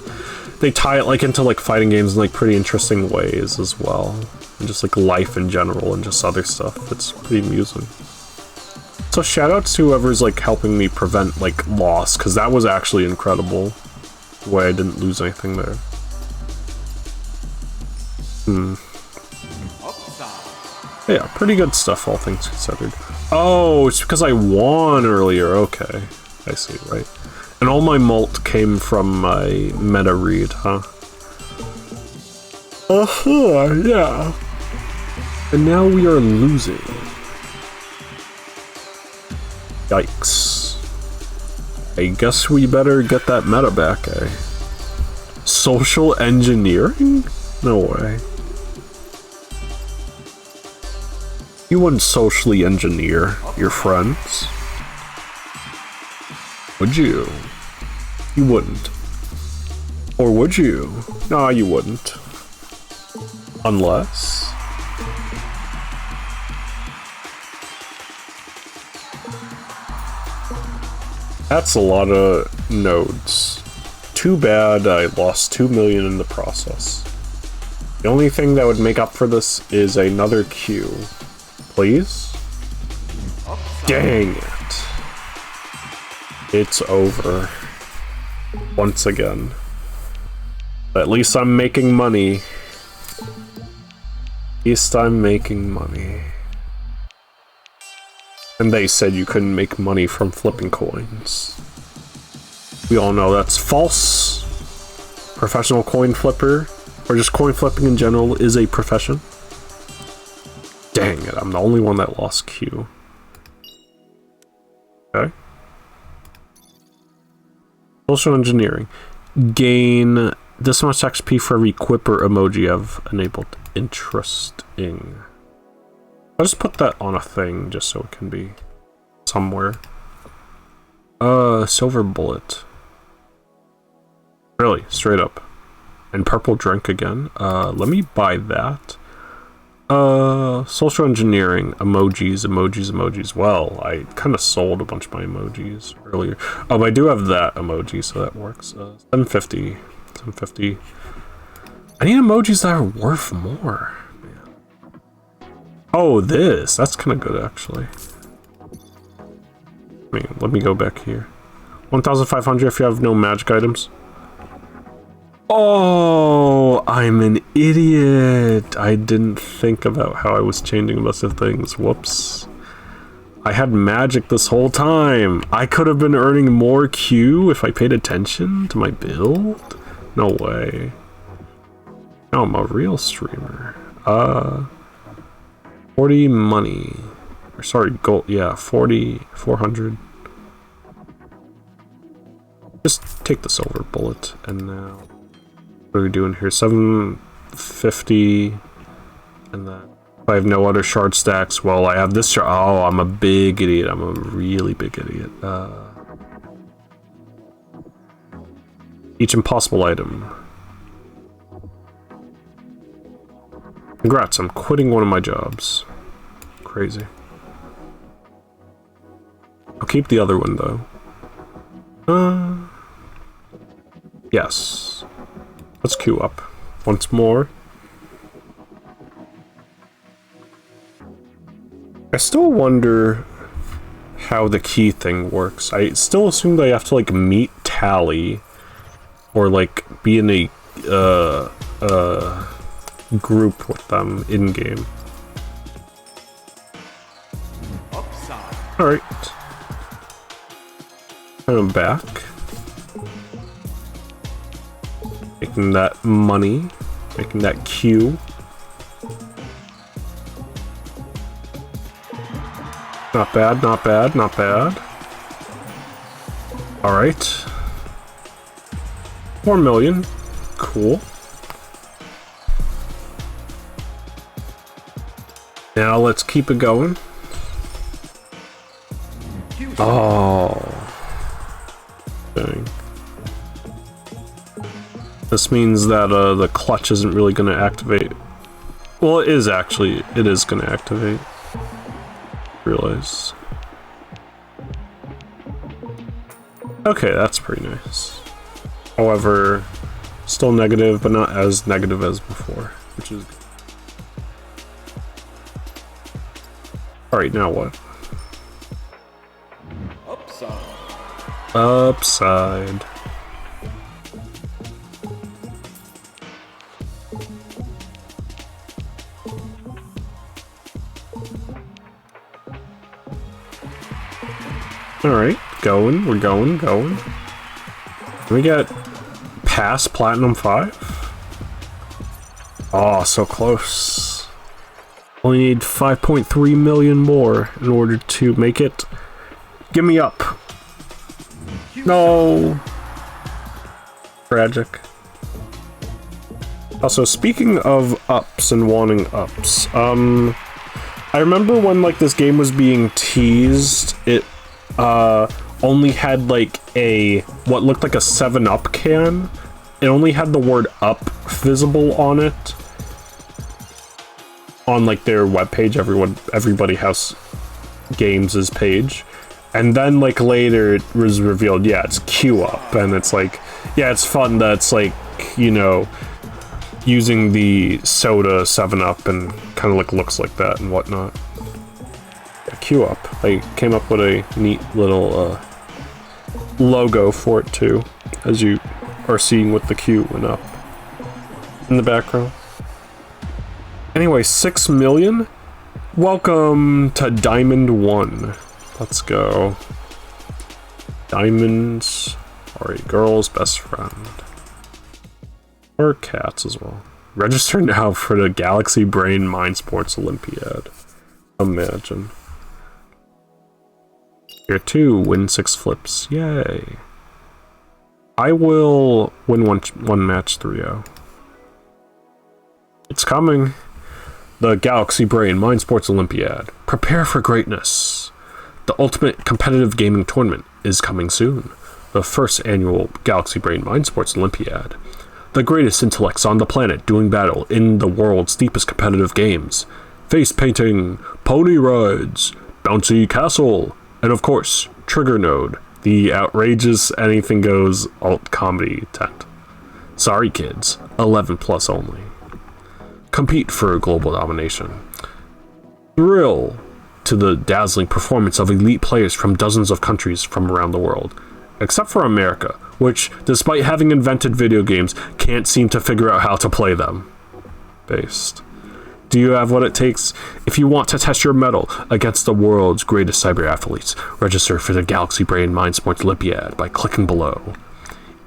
they tie it, like, into, like, fighting games in, like, pretty interesting ways as well. And just, like, life in general and just other stuff. It's pretty amusing. So shoutouts to whoever's, like, helping me prevent, like, loss, because that was actually incredible. The way I didn't lose anything there. Yeah, pretty good stuff, all things considered. Oh, it's because I won earlier. Okay. I see, right. And all my malt came from my meta read, huh? Yeah. And now we are losing. Yikes. I guess we better get that meta back, eh? Social engineering? No way. You wouldn't socially engineer your friends. Would you? You wouldn't. Or would you? Nah, you wouldn't. Unless... that's a lot of nodes. Too bad I lost 2 million in the process. The only thing that would make up for this is another queue. Please? Dang it. It's over. Once again. At least I'm making money. At least I'm making money. And they said you couldn't make money from flipping coins. We all know that's false. Professional coin flipper, or just coin flipping in general, is a profession. Dang it, I'm the only one that lost Q. Okay. Social engineering. Gain this much XP for every quipper emoji I've enabled. Interesting. I'll just put that on a thing just so it can be somewhere. Silver bullet. Really, straight up. And purple drink again. Let me buy that. Social engineering, emojis. Well, I kind of sold a bunch of my emojis earlier. Oh, but I do have that emoji, so that works. 750. I need emojis that are worth more. Man. Oh, that's kind of good, actually. Let me go back here. 1,500 if you have no magic items. Oh, I'm an idiot. I didn't think about how I was changing a bunch of things. Whoops. I had magic this whole time. I could have been earning more Q if I paid attention to my build. No way. No, I'm a real streamer. 40 money. Or sorry, gold. Yeah, 400. Just take the silver bullet and now. What are we doing here? 750, and then if I have no other shard stacks, well, I have this shard. Oh, I'm a big idiot. I'm a really big idiot. Each impossible item. Congrats, I'm quitting one of my jobs. Crazy. I'll keep the other one, though. Yes. Let's queue up once more. I still wonder how the key thing works. I still assumed I have to like meet Tally or like be in a group with them in game. All right, I'm back. Making that money, making that Q. Not bad, not bad, not bad. All right. 4 million, cool. Now let's keep it going. Oh. Dang. This means that the clutch isn't really going to activate. Well, it is actually. It is going to activate. Realize. Okay, that's pretty nice. However, still negative, but not as negative as before, which is good. Alright, now what? Upside. Upside. Alright, going, we're going. Can we get past Platinum 5? Oh, so close. Only need 5.3 million more in order to make it. Give me up. No. Tragic. Also, speaking of ups and wanting ups, I remember when like this game was being teased, it only had like what looked like a 7-Up can. It only had the word up visible on it. On like their webpage, Everybody House Games' page. And then like later it was revealed, yeah, it's Q Up, and it's like, yeah, it's fun that it's like, you know, using the soda 7-Up and kind of like looks like that and whatnot. Yeah, Q Up. They came up with a neat little logo for it too, as you are seeing with the Q and up in the background. Anyway, 6 million? Welcome to Diamond 1. Let's go. Diamonds are a girl's best friend. Or cats as well. Register now for the Galaxy Brain Mind Sports Olympiad. Imagine. Here too, win 6 flips. Yay. I will win one match 3-0. It's coming. The Galaxy Brain Mind Sports Olympiad. Prepare for greatness. The ultimate competitive gaming tournament is coming soon. The first annual Galaxy Brain Mind Sports Olympiad. The greatest intellects on the planet doing battle in the world's deepest competitive games. Face painting, pony rides, bouncy castle, and of course, Trigger Node, the outrageous anything goes alt comedy tent. Sorry kids, 11 plus only. Compete for global domination. Thrill to the dazzling performance of elite players from dozens of countries from around the world. Except for America, which, despite having invented video games, can't seem to figure out how to play them. Based. Do you have what it takes? If you want to test your mettle against the world's greatest cyber athletes, register for the Galaxy Brain Mind Sports Olympiad by clicking below.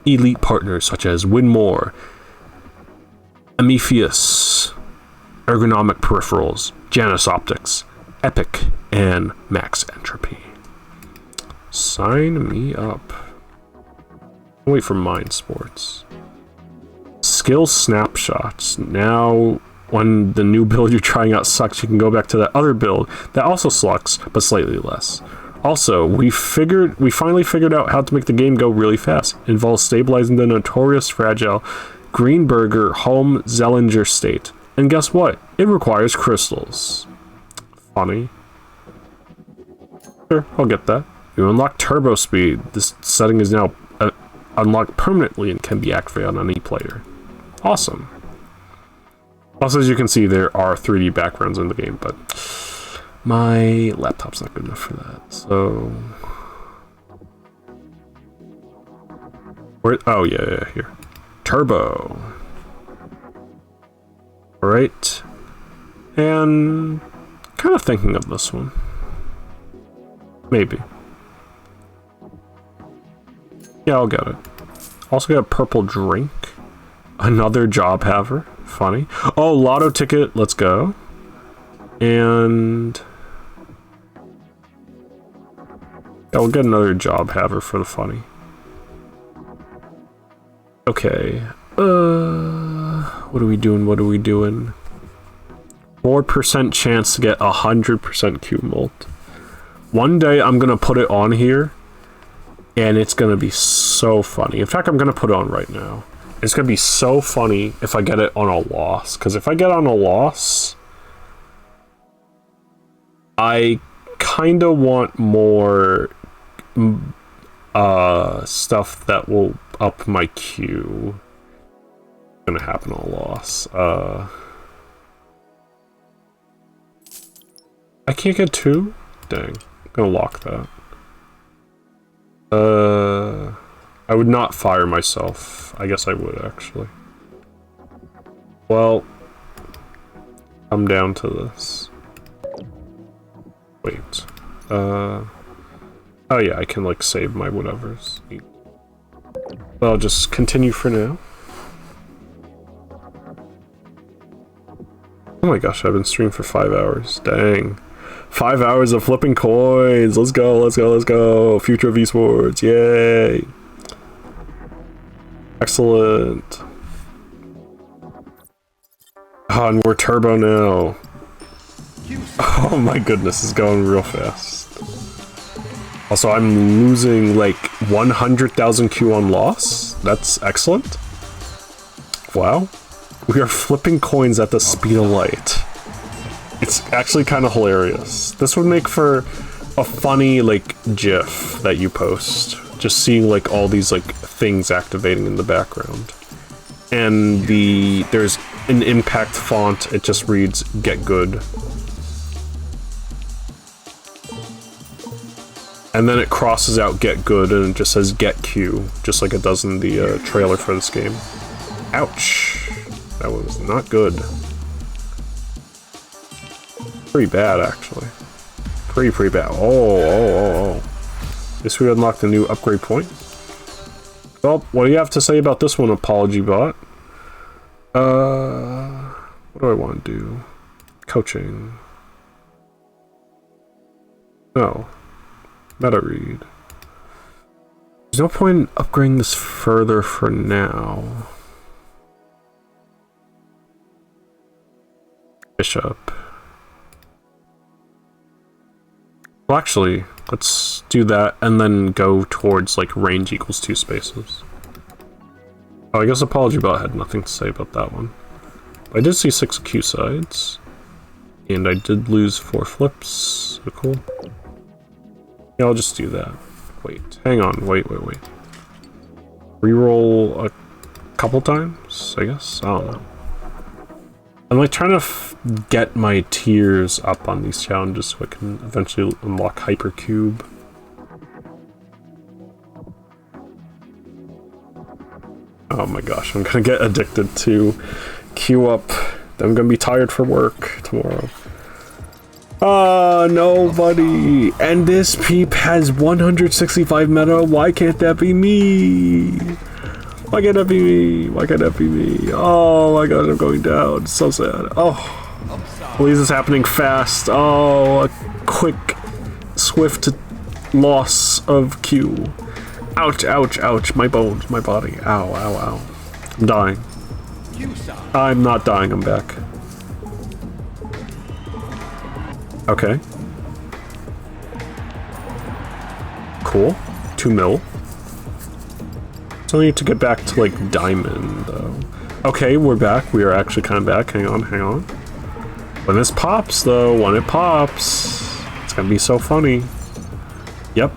Elite partners such as Winmore, Amephius, Ergonomic Peripherals, Janus Optics, Epic, and Max Entropy. Sign me up. Wait for Mind Sports. Skill snapshots. Now, when the new build you're trying out sucks, you can go back to that other build that also sucks, but slightly less. Also, we finally figured out how to make the game go really fast. It involves stabilizing the notorious fragile Greenberger home Zellinger state. And guess what? It requires crystals. Funny. Sure, I'll get that. You unlock turbo speed. This setting is now unlocked permanently and can be activated on any player. Awesome. Also, as you can see, there are 3D backgrounds in the game, but my laptop's not good enough for that. So, oh yeah, here. Turbo. All right, and kind of thinking of this one. Maybe. Yeah, I'll get it. Also got a purple drink. Another job haver. Funny. Oh, lotto ticket. Let's go. And yeah, we'll get another job haver for the funny. Okay. What are we doing? What are we doing? 4% chance to get 100% Q-Molt. One day I'm gonna put it on here, and it's gonna be so funny. In fact, I'm gonna put it on right now. It's gonna be so funny if I get it on a loss. Because if I get on a loss, I kind of want more stuff that will up my Q. It's gonna happen on a loss. I can't get 2? Dang. I'm gonna lock that. I would not fire myself. I guess I would, actually. Well, I'm down to this. Wait. Oh yeah, I can, like, save my whatevers. Well, I'll just continue for now. Oh my gosh, I've been streaming for 5 hours. Dang. 5 hours of flipping coins. Let's go, let's go, let's go. Future of esports. Yay. Excellent. Oh, and we're turbo now. Oh my goodness, it's going real fast. Also, I'm losing like 100,000 Q on loss. That's excellent. Wow. We are flipping coins at the speed of light. It's actually kind of hilarious. This would make for a funny, like, GIF that you post. Just seeing, like, all these, like, things activating in the background. And there's an impact font. It just reads, "Get good." And then it crosses out "Get good" and it just says "Get Q," just like it does in the trailer for this game. Ouch. That was not good. Pretty bad, actually. Pretty bad. Oh. Guess we unlocked a new upgrade point. Well, what do you have to say about this one, Apology Bot? What do I want to do? Coaching. No. Meta read. There's no point in upgrading this further for now. Bishop. Well, actually, let's do that and then go towards like range equals 2 spaces. Oh, I guess apology bot had nothing to say about that one. I did see 6 Q sides, and I did lose 4 flips. So cool. Yeah, I'll just do that. Wait, hang on, wait. Reroll a couple times, I guess? I don't know. I'm like trying to get my tiers up on these challenges so I can eventually unlock Hypercube. Oh my gosh, I'm gonna get addicted to queue up. I'm gonna be tired for work tomorrow. Nobody! And this peep has 165 meta, why can't that be me? Why can't that be me? Why can't that be me? Oh my god, I'm going down. It's so sad. Oh. Please, it's happening fast. Oh, a quick, swift loss of Q. Ouch, ouch, ouch. My bones, my body. Ow, ow, ow. I'm dying. I'm not dying, I'm back. Okay. Cool. 2 mil. Still need to get back to, like, diamond, though. Okay, we're back. We are actually kind of back. Hang on, hang on. When this pops, though, when it pops, it's gonna be so funny. Yep.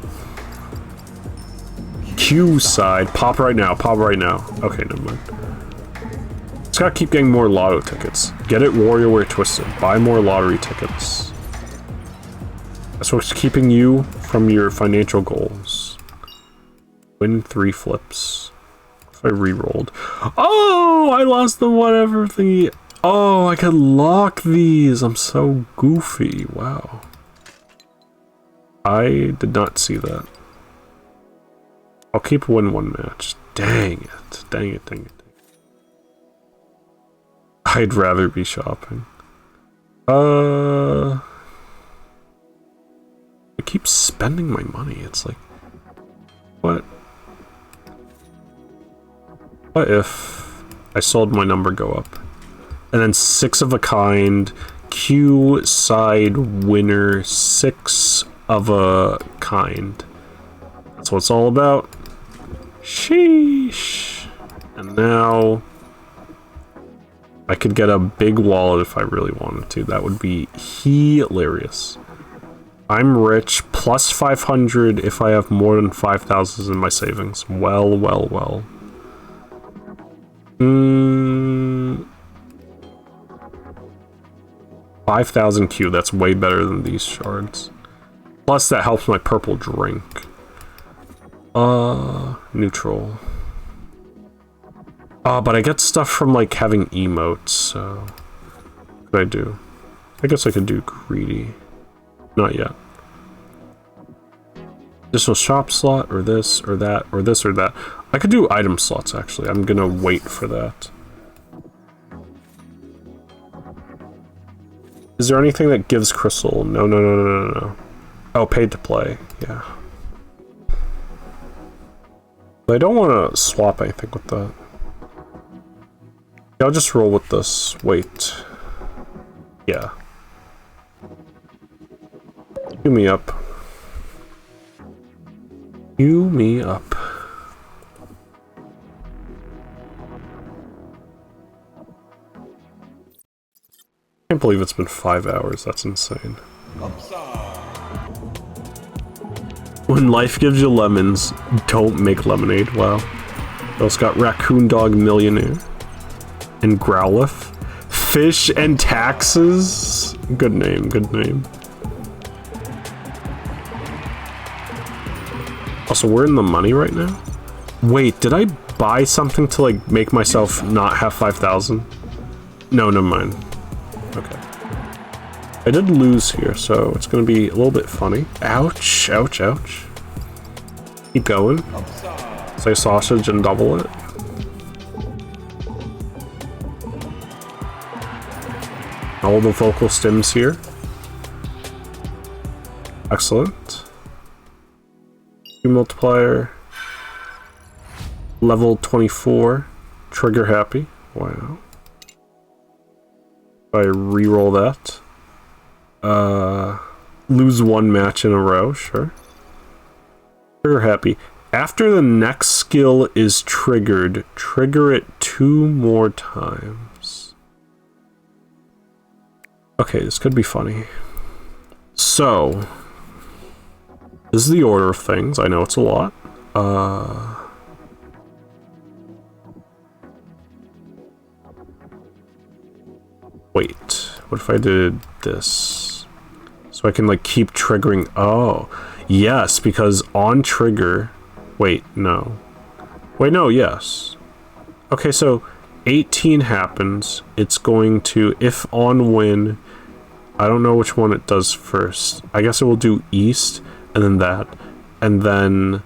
Q side. Pop right now. Pop right now. Okay, never mind. Just gotta keep getting more lotto tickets. Get it, WarioWare Twisted. Buy more lottery tickets. That's what's keeping you from your financial goals. Win 3 flips. If I re-rolled. Oh, I lost the whatever thingy. Oh, I could lock these. I'm so goofy. Wow. I did not see that. I'll keep win 1 match. Dang it. Dang it, dang it, dang it. I'd rather be shopping. I keep spending my money. It's like, what? What if I sold my number go up? And then 6 of a kind, Q side winner, 6 of a kind. That's what it's all about. Sheesh. And now I could get a big wallet if I really wanted to. That would be hilarious. I'm rich, plus 500 if I have more than 5,000 in my savings. Well, well, well. 5,000 Q, that's way better than these shards. Plus that helps my purple drink. Neutral. But I get stuff from like having emotes, so what could I do? I guess I could do greedy. Not yet. This was shop slot, or this, or that, or this, or that. I could do item slots, actually. I'm gonna wait for that. Is there anything that gives crystal? No, no, no, no, no, no. Oh, paid to play. Yeah. But I don't want to swap anything with that. Yeah, I'll just roll with this. Wait. Yeah. Queue me up. Queue me up. I can't believe it's been 5 hours. That's insane. When life gives you lemons, don't make lemonade. Wow. We also got Raccoon Dog Millionaire. And Growlith. Fish and Taxes. Good name, good name. Also, we're in the money right now? Wait, did I buy something to, like, make myself not have 5,000? No, never mind. Okay. I did lose here, so it's gonna be a little bit funny. Ouch, ouch, ouch. Keep going. Say sausage and double it. All the vocal stims here. Excellent. Multiplier. Level 24. Trigger happy. Wow. I re-roll that. Lose one match in a row, sure. Trigger happy. After the next skill is triggered, trigger it 2 more times. Okay, this could be funny. So, this is the order of things. I know it's a lot. Wait, what if I did this? So I can like keep triggering. Oh, yes, because on trigger. Wait, no. Wait, no, yes. Okay, so 18 happens. It's going to, if on win, I don't know which one it does first. I guess it will do east and then that. And then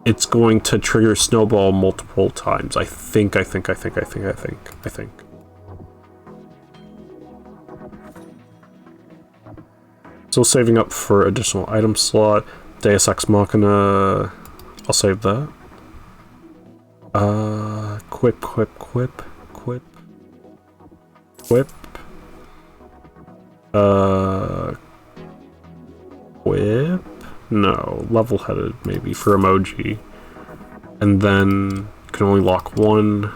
it's going to trigger snowball multiple times. I think. Still saving up for additional item slot. Deus Ex Machina. I'll save that. Quip. Quip. No, level-headed maybe for emoji. And then can only lock one.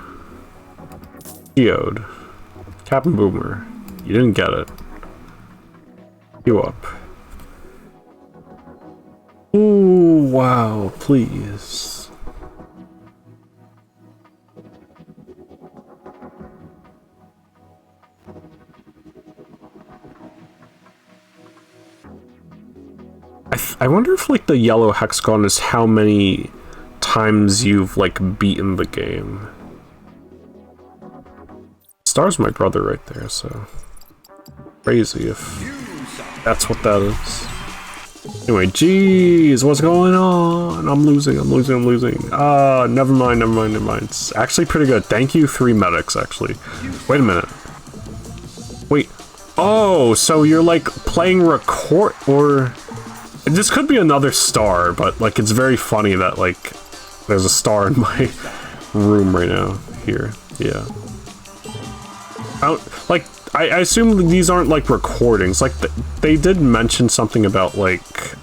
Geode. Captain Boomer. You didn't get it. You up. Ooh, wow, please. I wonder if, like, the yellow hexagon is how many times you've, like, beaten the game. Star's my brother right there, so... Crazy if that's what that is. Anyway, jeez, what's going on? I'm losing. Never mind. It's actually pretty good. Thank you, 3 medics, actually. Wait a minute. Wait. Oh, so you're, like, playing record, or... This could be another star, but, like, it's very funny that, like, there's a star in my room right now. Here. Yeah. I assume these aren't, like, recordings. Like, they did mention something about, like,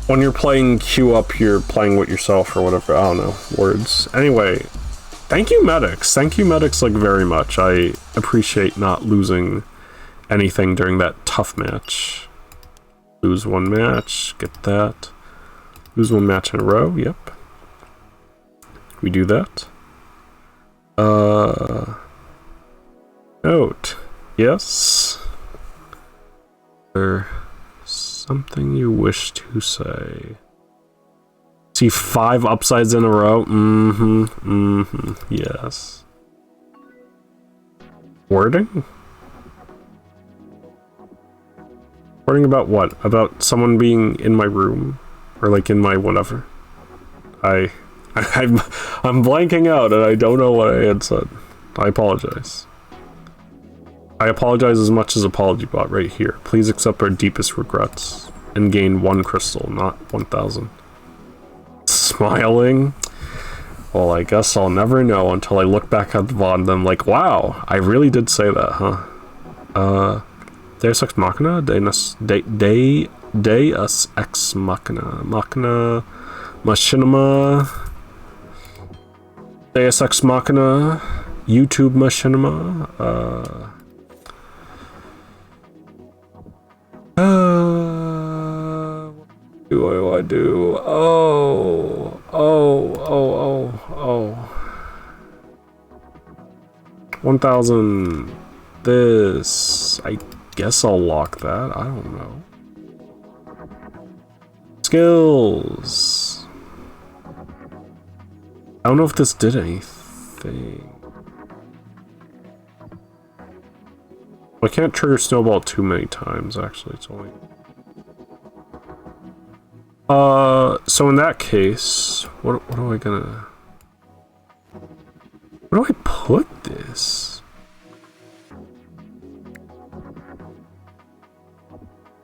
when you're playing queue up, you're playing with yourself or whatever. I don't know. Words. Anyway, thank you, medics. Thank you, medics, like, very much. I appreciate not losing anything during that tough match. Lose one match. Get that. Lose one match in a row. Yep. We do that. Note. Yes. There something you wish to say? See 5 upsides in a row? Yes. Wording? Wording about what? About someone being in my room? Or like in my whatever? I'm blanking out and I don't know what I had said. I apologize. I apologize as much as apology bot right here. Please accept our deepest regrets and gain 1 crystal, not 1,000. Smiling? Well, I guess I'll never know until I look back at the VOD and I'm like, wow, I really did say that, huh? Deus Ex Machina? Deus Ex Machina. Machina. Machinima. Deus Ex Machina. YouTube Machinima. What do I do? Oh. 1,000. This. I guess I'll lock that. I don't know. Skills. I don't know if this did anything. I can't trigger snowball too many times, actually. It's only... so in that case, what am I gonna... Where do I put this?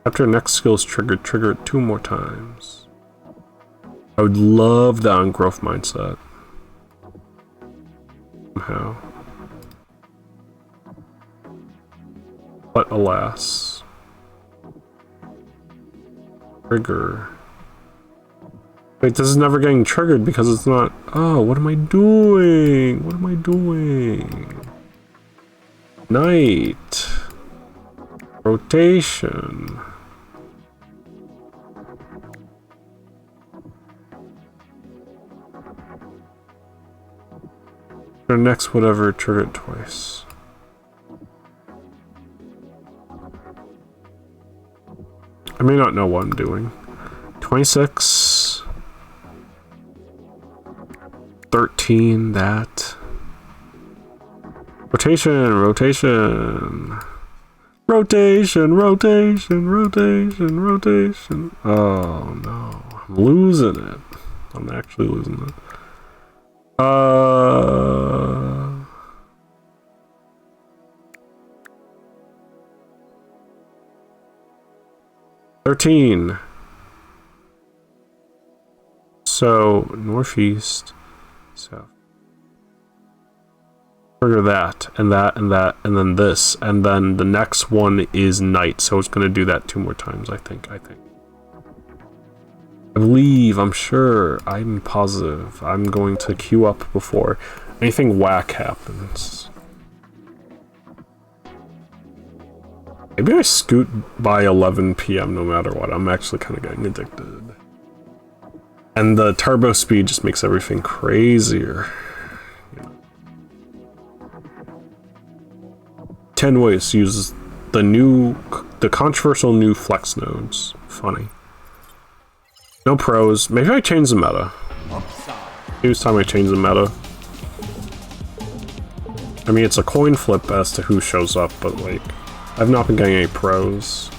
After next skill is triggered, trigger it 2 more times. I would love that on growth mindset. somehow. But alas. Trigger. Wait, this is never getting triggered because it's not... Oh, what am I doing? What am I doing? Night. Rotation. Or next whatever triggered twice. I may not know what I'm doing. 26. 13, that. Rotation, rotation. Rotation, rotation, rotation, rotation. Oh no, I'm losing it. I'm actually losing it. 13. So northeast, south. Trigger that, and that, and that, and then this, and then the next one is night, so it's gonna do that 2 more times, I think. I believe, I'm sure, I'm positive. I'm going to queue up before anything whack happens. Maybe I scoot by 11 PM no matter what. I'm actually kind of getting addicted. And the turbo speed just makes everything crazier. 10 ways to use the controversial new flex nodes. Funny. No pros. Maybe I change the meta. Maybe it's time I change the meta. I mean, it's a coin flip as to who shows up, but like, I've not been getting any pros.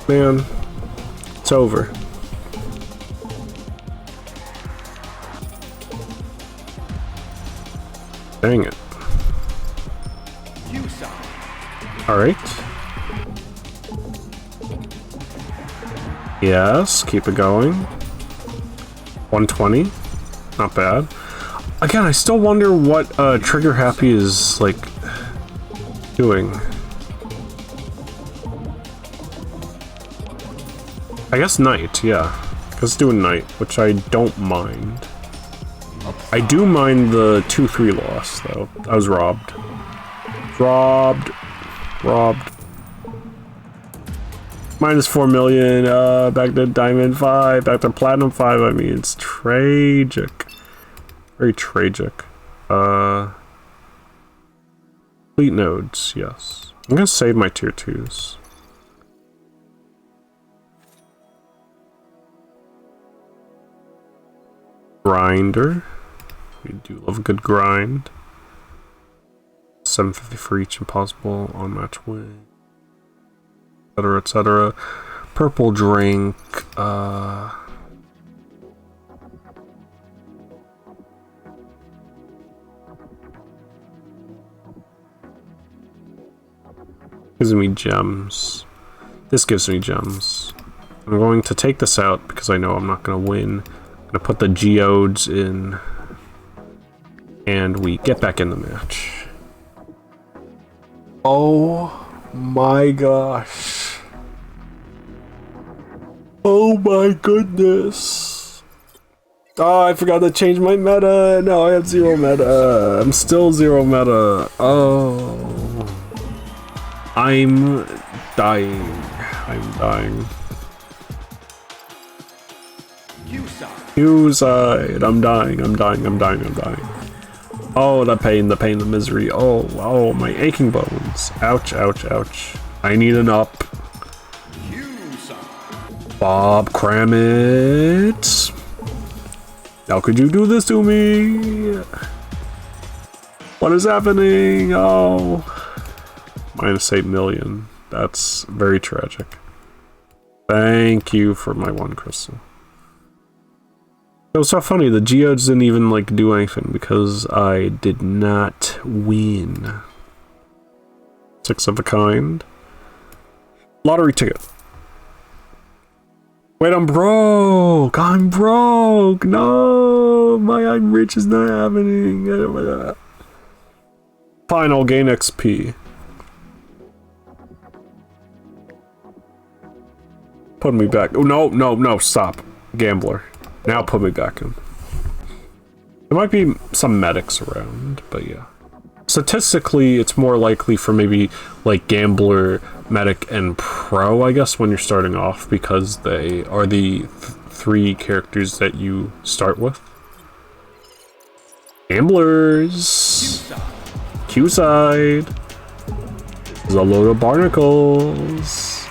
Man, it's over. Dang it. Alright. Yes, keep it going. 120. Not bad. Again, I still wonder what Trigger Happy is, like, doing. I guess night, yeah. It's doing night, which I don't mind. I do mind the 2-3 loss, though. I was robbed. Robbed. Minus 4 million, back to Diamond 5, back to Platinum 5, I mean, it's tragic. Very tragic. Fleet nodes, yes. I'm gonna save my tier 2s. Grinder. We do love a good grind. 750 for each impossible on match win. Etc, etc. Purple drink. Gives me gems. This gives me gems. I'm going to take this out because I know I'm not going to win. I'm going to put the geodes in. And we get back in the match. Oh my gosh. Oh my goodness. Oh, I forgot to change my meta. Now I have 0 meta. I'm still 0 meta. Oh. I'm dying. I'm dying. Q-side. I'm dying. I'm dying. I'm dying. I'm dying. Oh, the pain, the misery. Oh, oh, my aching bones. Ouch, ouch, ouch. I need an up. Bob Kramit. How could you do this to me? What is happening? Oh. Minus 8 million. That's very tragic. Thank you for my 1 crystal. It was so funny, the geodes didn't even like do anything because I did not win. 6 of a kind. Lottery ticket. Wait, I'm broke! I'm broke! No! My I'm rich is not happening. Fine, I'll gain XP. Put me back. Oh, no, no, no, stop. Gambler. Now put me back in. There might be some medics around, but yeah. Statistically, it's more likely for maybe like Gambler, Medic, and Pro, I guess, when you're starting off, because they are the three characters that you start with. Gamblers! Q-side! There's a load of barnacles!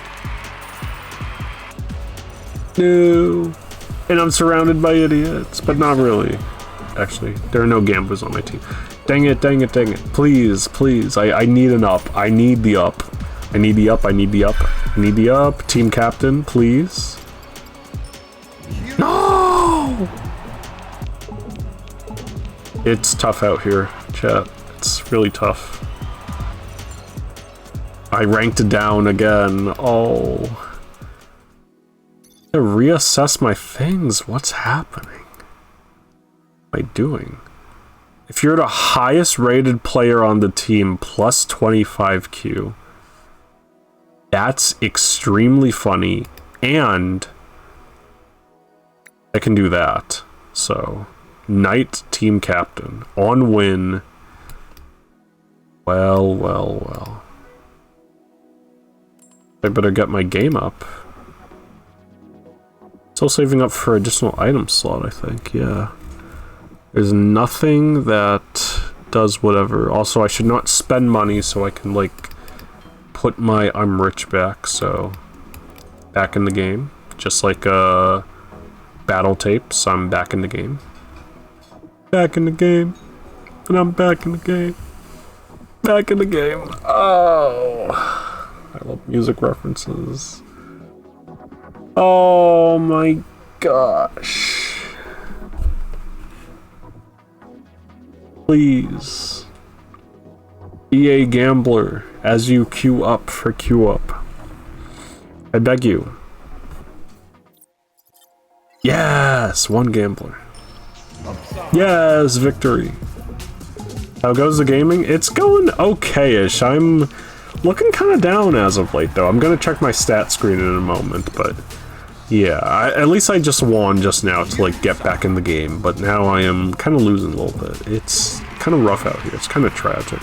No! And I'm surrounded by idiots, but not really. Actually, there are no gamblers on my team. Dang it, dang it, dang it. Please, please. I need an up. I need the up. I need the up. I need the up. I need the up. Team captain, please. No! It's tough out here, chat. It's really tough. I ranked down again. Oh. I reassess my things. What's happening? What am I doing? If you're the highest rated player on the team, plus 25Q, that's extremely funny, and I can do that. So, Knight team captain, on win. Well, well, well. I better get my game up. Still saving up for additional item slot, I think, yeah. There's nothing that does whatever. Also, I should not spend money so I can, like, put my I'm rich back, so... Back in the game. Just like, battle tapes, I'm back in the game. Back in the game. And I'm back in the game. Back in the game. Oh! I love music references. Oh my gosh. Please. EA Gambler, as you queue up for queue up. I beg you. Yes! One gambler. Yes! Victory. How goes the gaming? It's going okay-ish. I'm looking kind of down as of late, though. I'm gonna check my stat screen in a moment, but... Yeah, at least I just won just now to, like, get back in the game, but now I am kind of losing a little bit. It's kind of rough out here. It's kind of tragic.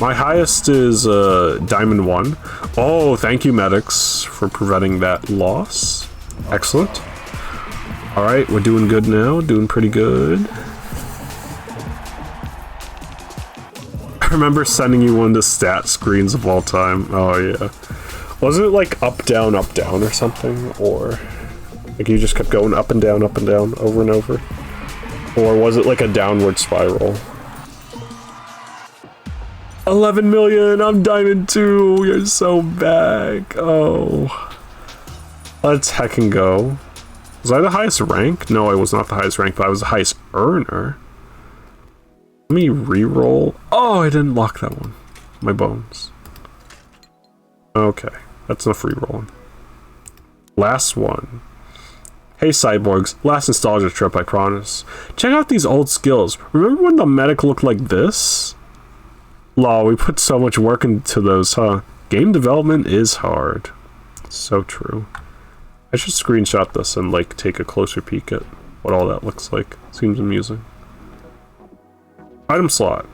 My highest is, Diamond 1. Oh, thank you, medics, for preventing that loss. Excellent. Alright, we're doing good now. Doing pretty good. I remember sending you one of the stat screens of all time. Oh, yeah. Wasn't it, like, up, down, or something? Or... like you just kept going up and down, over and over? Or was it like a downward spiral? 11 million! I'm Diamond 2! You're so back! Oh. Let's heckin' go. Was I the highest rank? No, I was not the highest rank, but I was the highest earner. Let me re-roll. Oh, I didn't lock that one. My bones. Okay, that's enough re-rolling. Last one. Hey cyborgs, last nostalgia trip, I promise. Check out these old skills. Remember when the medic looked like this? Lol, we put so much work into those, huh? Game development is hard. So true. I should screenshot this and, like, take a closer peek at what all that looks like. Seems amusing. Item slot.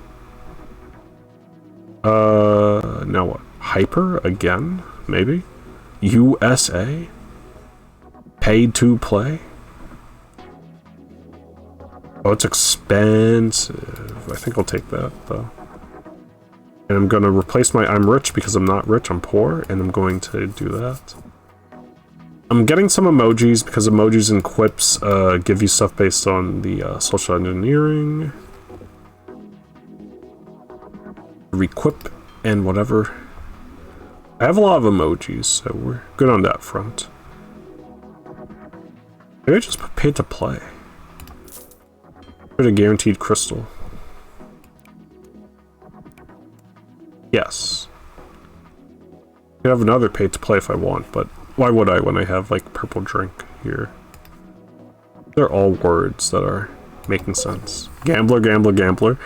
Now what? Hyper again? Maybe? USA? Paid to play? Oh, it's expensive. I think I'll take that, though. And I'm gonna replace my I'm rich because I'm not rich, I'm poor, and I'm going to do that. I'm getting some emojis because emojis and quips give you stuff based on the social engineering. Requip and whatever. I have a lot of emojis, so we're good on that front. Maybe I just put paid to play. Put a guaranteed crystal. Yes. I could have another paid to play if I want, but why would I when I have, like, purple drink? here. They're all words that are making sense. Gambler, gambler, gambler.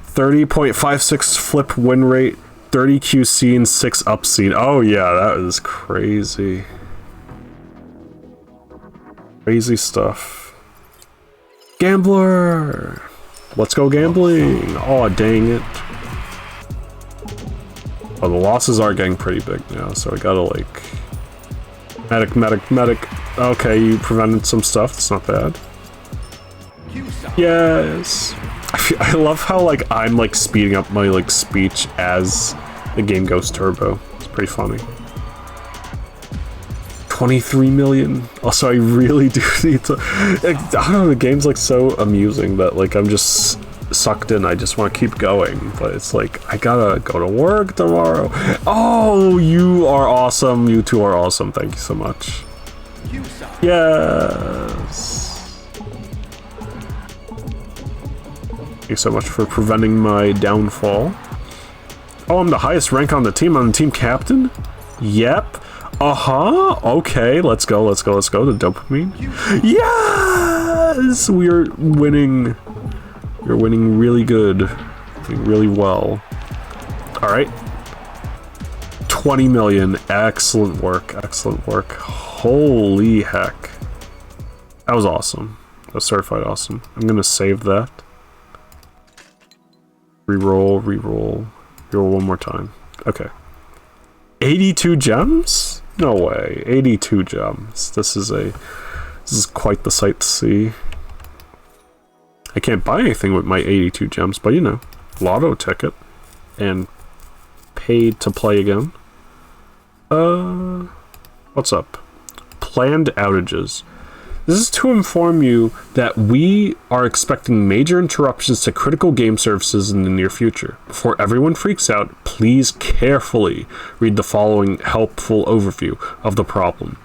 30.56 flip win rate, 30 QC and 6 up seed. Oh yeah, that is crazy. Crazy stuff. Gambler! Let's go gambling! Oh, dang it. Oh, the losses are getting pretty big now, so I gotta like... Medic, medic, medic. Okay, you prevented some stuff, that's not bad. Yes! I love how like I'm like speeding up my like speech as the game goes turbo. It's pretty funny. 23 million. Also, I really do need to... I don't know, the game's like so amusing that like I'm just sucked in. I just want to keep going, but it's like I gotta go to work tomorrow. Oh, you are awesome. You two are awesome. Thank you so much. Yes. Thank you so much for preventing my downfall. Oh, I'm the highest rank on the team. I'm the team captain? Yep. Uh-huh. Okay, let's go, let's go, let's go. The dopamine. Yes! We're winning. We're winning really good. Doing really well. Alright. 20 million. Excellent work. Excellent work. Holy heck. That was awesome. That was certified awesome. I'm gonna save that. Reroll, reroll. Reroll one more time. Okay. 82 gems? No way. 82 gems. This is quite the sight to see. I can't buy anything with my 82 gems, but you know, lotto ticket and paid to play again. What's up? Planned outages. This is to inform you that we are expecting major interruptions to critical game services in the near future. Before everyone freaks out, please carefully read the following helpful overview of the problem.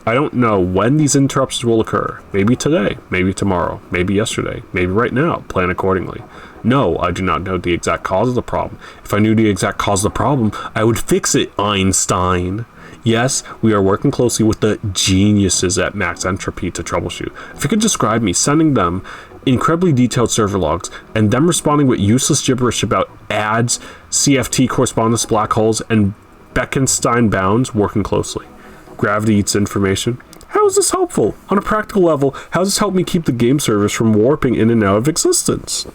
I don't know when these interruptions will occur. Maybe today, maybe tomorrow, maybe yesterday, maybe right now. Plan accordingly. No, I do not know the exact cause of the problem. If I knew the exact cause of the problem, I would fix it, Einstein. Yes, we are working closely with the geniuses at Max Entropy to troubleshoot. If you could describe me sending them incredibly detailed server logs and them responding with useless gibberish about ads, CFT correspondence, black holes, and Bekenstein bounds working closely. Gravity eats information. How is this helpful? On a practical level, how does this help me keep the game servers from warping in and out of existence?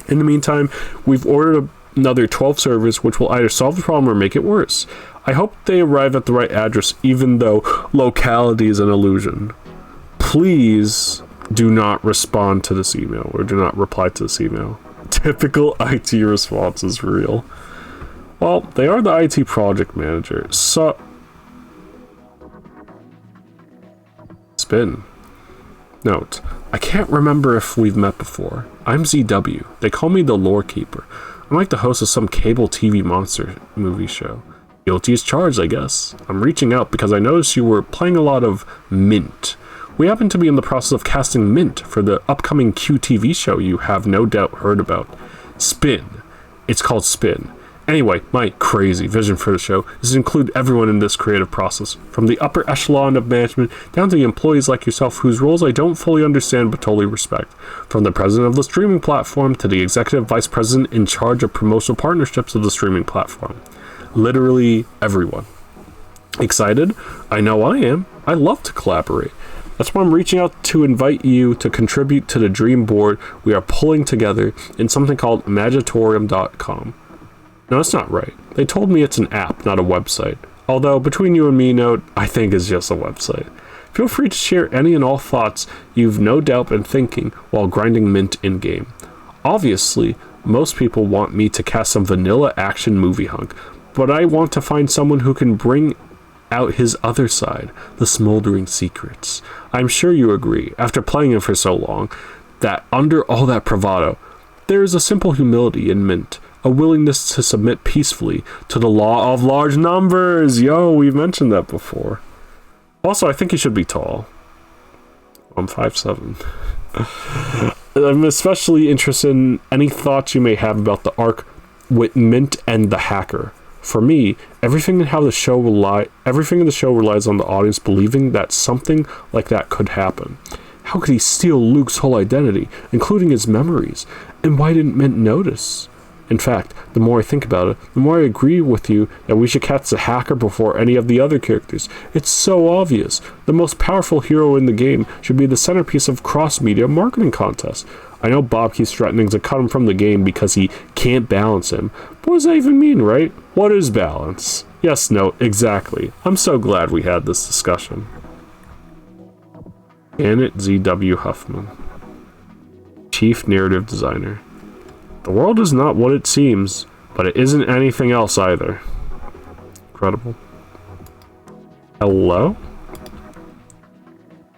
In the meantime, we've ordered another 12 servers which will either solve the problem or make it worse. I hope they arrive at the right address, even though locality is an illusion. Please do not respond to this email, or do not reply to this email. Typical IT response is real. Well, they are the IT project manager, so... Spin. Note, I can't remember if we've met before. I'm ZW. They call me the Lore Keeper. I'm like the host of some cable TV monster movie show. Guilty as charged, I guess. I'm reaching out because I noticed you were playing a lot of Mint. We happen to be in the process of casting Mint for the upcoming QTV show you have no doubt heard about. Spin. It's called Spin. Anyway, my crazy vision for the show is to include everyone in this creative process, from the upper echelon of management down to the employees like yourself whose roles I don't fully understand but totally respect, from the president of the streaming platform to the executive vice president in charge of promotional partnerships of the streaming platform. Literally everyone. Excited? I know I am. I love to collaborate. That's why I'm reaching out to invite you to contribute to the dream board we are pulling together in something called Imaginatorium.com. No, that's not right. They told me it's an app, not a website. Although, between you and me, Note, I think it's just a website. Feel free to share any and all thoughts you've no doubt been thinking while grinding Mint in-game. Obviously, most people want me to cast some vanilla action movie hunk, but I want to find someone who can bring out his other side, the smoldering secrets. I'm sure you agree, after playing him for so long, that under all that bravado, there is a simple humility in Mint, a willingness to submit peacefully to the law of large numbers. Yo, we've mentioned that before. Also, I think he should be tall. I'm 5'7". I'm especially interested in any thoughts you may have about the arc with Mint and the hacker. For me, everything in the show relies on the audience believing that something like that could happen. How could he steal Luke's whole identity, including his memories? And why didn't Mint notice? In fact, the more I think about it, the more I agree with you that we should catch the hacker before any of the other characters. It's so obvious. The most powerful hero in the game should be the centerpiece of cross-media marketing contests. I know Bob keeps threatening to cut him from the game because he can't balance him. But what does that even mean, right? What is balance? Yes, no, exactly. I'm so glad we had this discussion. Janet Z.W. Huffman, Chief Narrative Designer. The world is not what it seems, but it isn't anything else either. Incredible. Hello?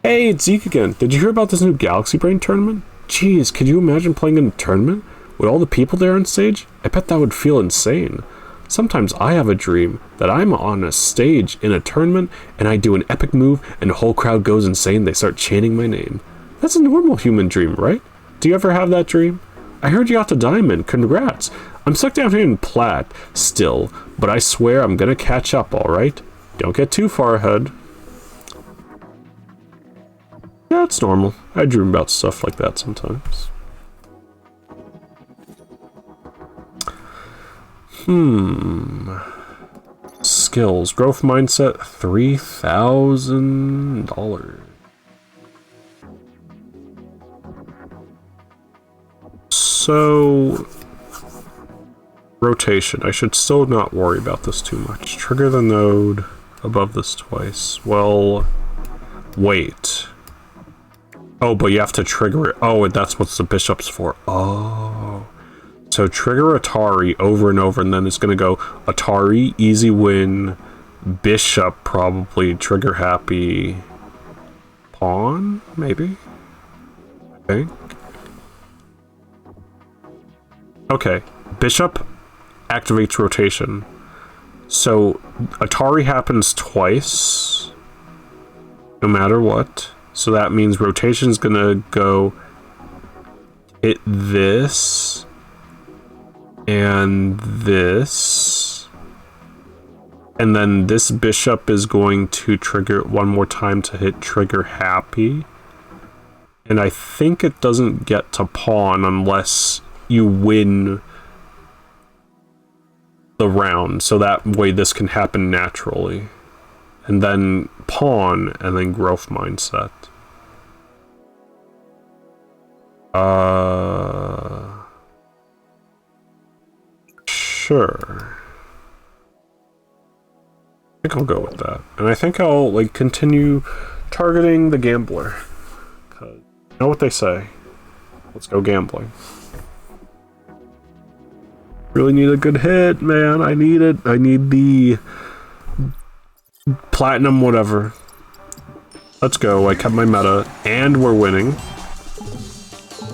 Hey, it's Zeke again. Did you hear about this new Galaxy Brain tournament? Jeez, could you imagine playing in a tournament? With all the people there on stage? I bet that would feel insane. Sometimes I have a dream that I'm on a stage in a tournament and I do an epic move and the whole crowd goes insane. They start chanting my name. That's a normal human dream, right? Do you ever have that dream? I heard you got the diamond. Congrats. I'm stuck down here in Plat still, but I swear I'm gonna catch up, alright? Don't get too far ahead. Yeah, it's normal. I dream about stuff like that sometimes. Skills. Growth mindset, $3,000. So, rotation. I should still not worry about this too much. Trigger the node above this twice. Well, wait. Oh, but you have to trigger it. Oh, and that's what the bishop's for. Oh. So trigger Atari over and over, and then it's going to go Atari, easy win, bishop, probably, trigger happy, pawn, maybe? I think. Okay, bishop activates rotation. So Atari happens twice, no matter what. So that means rotation's gonna go hit this and this, and then this bishop is going to trigger it one more time to hit trigger happy. And I think it doesn't get to pawn unless you win the round, so that way this can happen naturally. And then pawn, and then growth mindset. Sure. I think I'll go with that. And I think I'll, like, continue targeting the gambler. 'Cause you know what they say. Let's go gambling. Really need a good hit, man. I need it. I need the platinum whatever. Let's go. I kept my meta, and we're winning.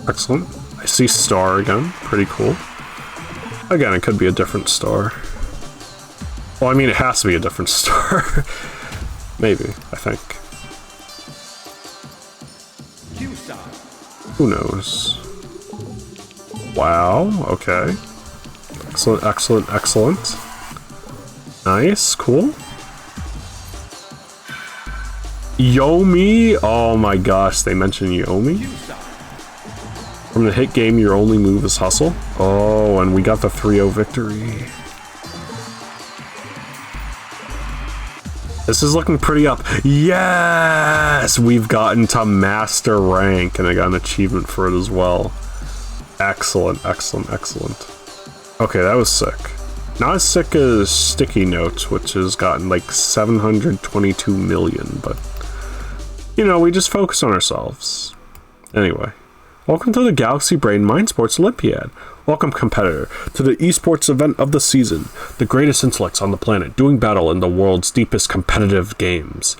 Excellent. I see star again. Pretty cool. Again, it could be a different star. Well, I mean, it has to be a different star. Maybe, I think. Who knows? Wow, okay. Excellent, excellent, excellent. Nice, cool. Yomi? Oh my gosh, they mentioned Yomi? From the hit game, your only move is hustle. Oh, and we got the 3-0 victory. This is looking pretty up. Yes! We've gotten to master rank, and I got an achievement for it as well. Excellent, excellent, excellent. Okay, that was sick. Not as sick as Sticky Notes, which has gotten like 722 million, but you know, we just focus on ourselves. Anyway, welcome to the Galaxy Brain Mind Sports Olympiad. Welcome, competitor, to the esports event of the season. The greatest intellects on the planet doing battle in the world's deepest competitive games.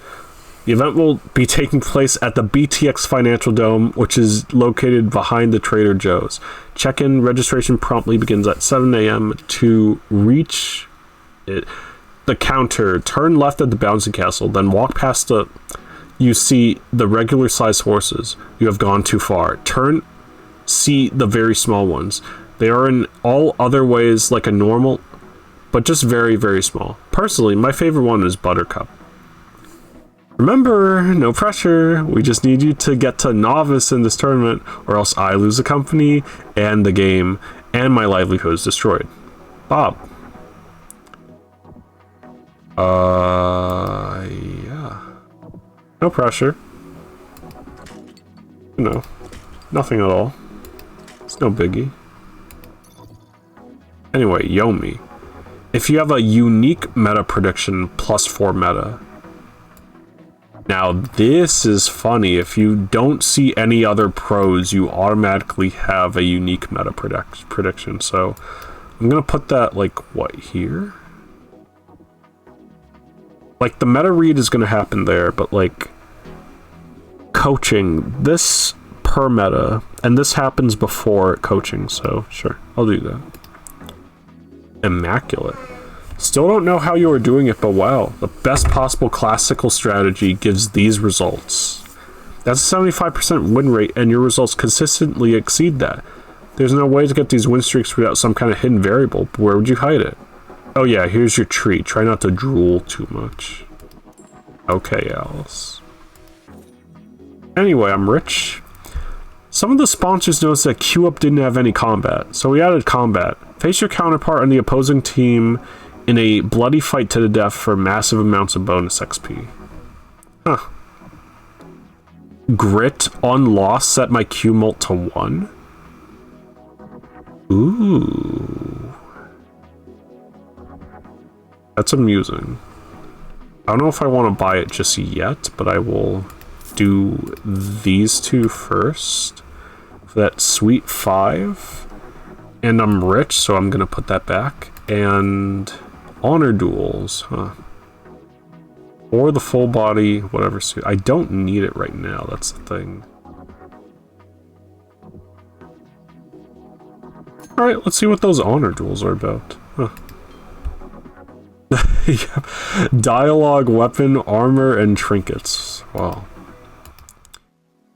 The event will be taking place at the BTX Financial Dome, which is located behind the Trader Joe's. Check-in registration promptly begins at 7 a.m. To reach it, the counter, turn left at the bouncy castle, then walk past the... You see the regular size horses. You have gone too far. Turn, see the very small ones. They are in all other ways like a normal... but just very, very small. Personally, my favorite one is Buttercup. Remember, no pressure. We just need you to get to novice in this tournament, or else I lose the company and the game, and my livelihood is destroyed. Bob. Yeah. No pressure. You know, nothing at all. It's no biggie. Anyway, Yomi. If you have a unique meta prediction +4 meta. Now, this is funny. If you don't see any other pros, you automatically have a unique meta prediction. So, I'm gonna put that, like, what, here? Like, the meta read is gonna happen there, but, like, coaching, this per meta, and this happens before coaching, so sure, I'll do that. Immaculate. Still don't know how you are doing it, but wow, the best possible classical strategy gives these results. That's a 75% win rate, and your results consistently exceed that. There's no way to get these win streaks without some kind of hidden variable. Where would you hide it? Oh yeah, here's your treat. Try not to drool too much. Okay, Alice. Anyway, I'm rich. Some of the sponsors noticed that Q Up didn't have any combat, so we added combat. Face your counterpart on the opposing team in a bloody fight to the death for massive amounts of bonus XP. Huh. Grit on loss set my Q mult to 1. Ooh. That's amusing. I don't know if I want to buy it just yet, but I will do these two first. For that sweet 5. And I'm rich, so I'm going to put that back. And honor duels, huh? Or the full body, whatever suit. I don't need it right now, that's the thing. Alright, let's see what those honor duels are about. Huh. Yeah. Dialogue, weapon, armor, and trinkets. Wow.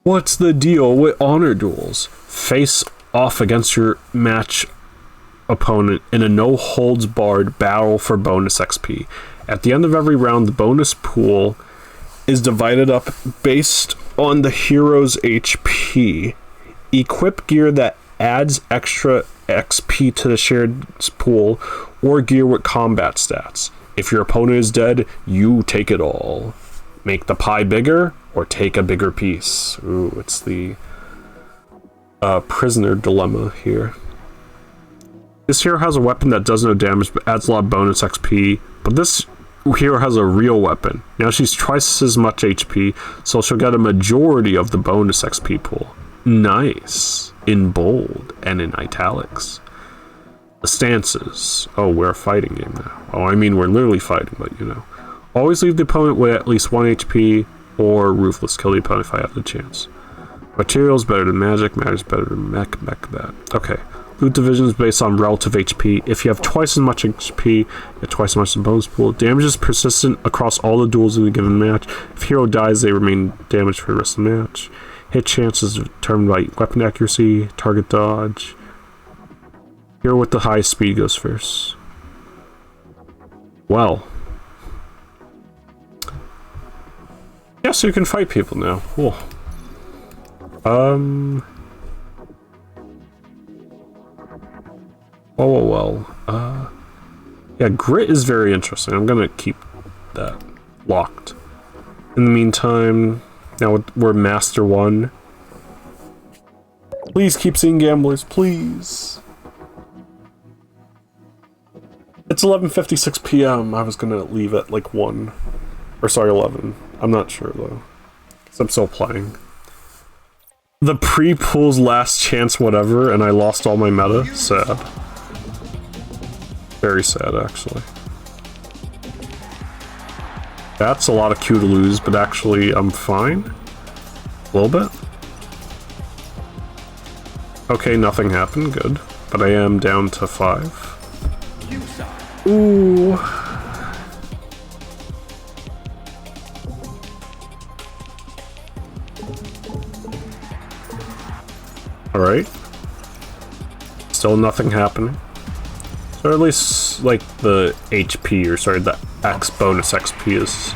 What's the deal with honor duels? Face off against your match opponent in a no-holds-barred battle for bonus XP. At the end of every round, the bonus pool is divided up based on the hero's HP. Equip gear that adds extra XP to the shared pool, or gear with combat stats. If your opponent is dead, you take it all. Make the pie bigger, or take a bigger piece. Ooh, it's the prisoner dilemma here. This hero has a weapon that does no damage but adds a lot of bonus XP, but this hero has a real weapon. Now she's twice as much HP, so she'll get a majority of the bonus XP pool. Nice. In bold and in italics. The stances. Oh, we're a fighting game now. Oh, I mean, we're literally fighting, but you know. Always leave the opponent with at least 1 HP, or ruthless kill the opponent if I have the chance. Materials better than magic, matter's better than mech that. Okay. Loot divisions based on relative HP. If you have twice as much HP, you get twice as much in bonus pool. Damage is persistent across all the duels in a given match. If hero dies, they remain damaged for the rest of the match. Hit chance is determined by weapon accuracy, target dodge. Hero with the highest speed goes first. Well. Yeah, so you can fight people now. Cool. Well. Yeah, grit is very interesting. I'm gonna keep that locked. In the meantime, now we're Master 1. Please keep seeing gamblers, please. It's 11:56 p.m. I was gonna leave at like 1. Or sorry, 11. I'm not sure though. Because I'm still playing. The pre-pool's last chance whatever, and I lost all my meta. Sad. Very sad, actually. That's a lot of Q to lose, but actually I'm fine. A little bit. Okay, nothing happened, good. But I am down to 5. Ooh. Alright. Still nothing happening. So at least, like, the HP, or sorry, the X bonus XP is,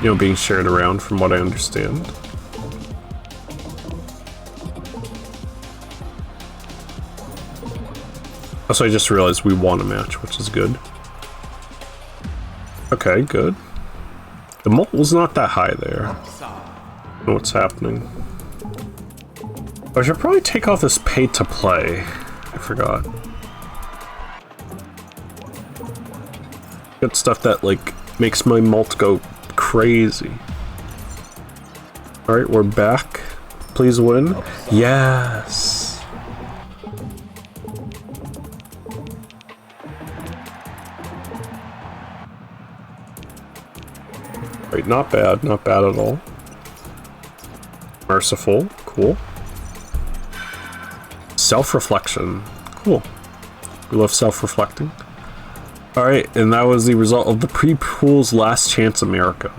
you know, being shared around from what I understand. Also, I just realized we won a match, which is good. Okay, good. The mole's not that high there. I don't know what's happening. I should probably take off this pay to play. I forgot. Got stuff that, like, makes my mult go crazy. Alright, we're back. Please win. Yes! Right, not bad at all. Merciful, cool. Self-reflection, cool. We love self-reflecting. Alright, and that was the result of the pre-pool's Last Chance America.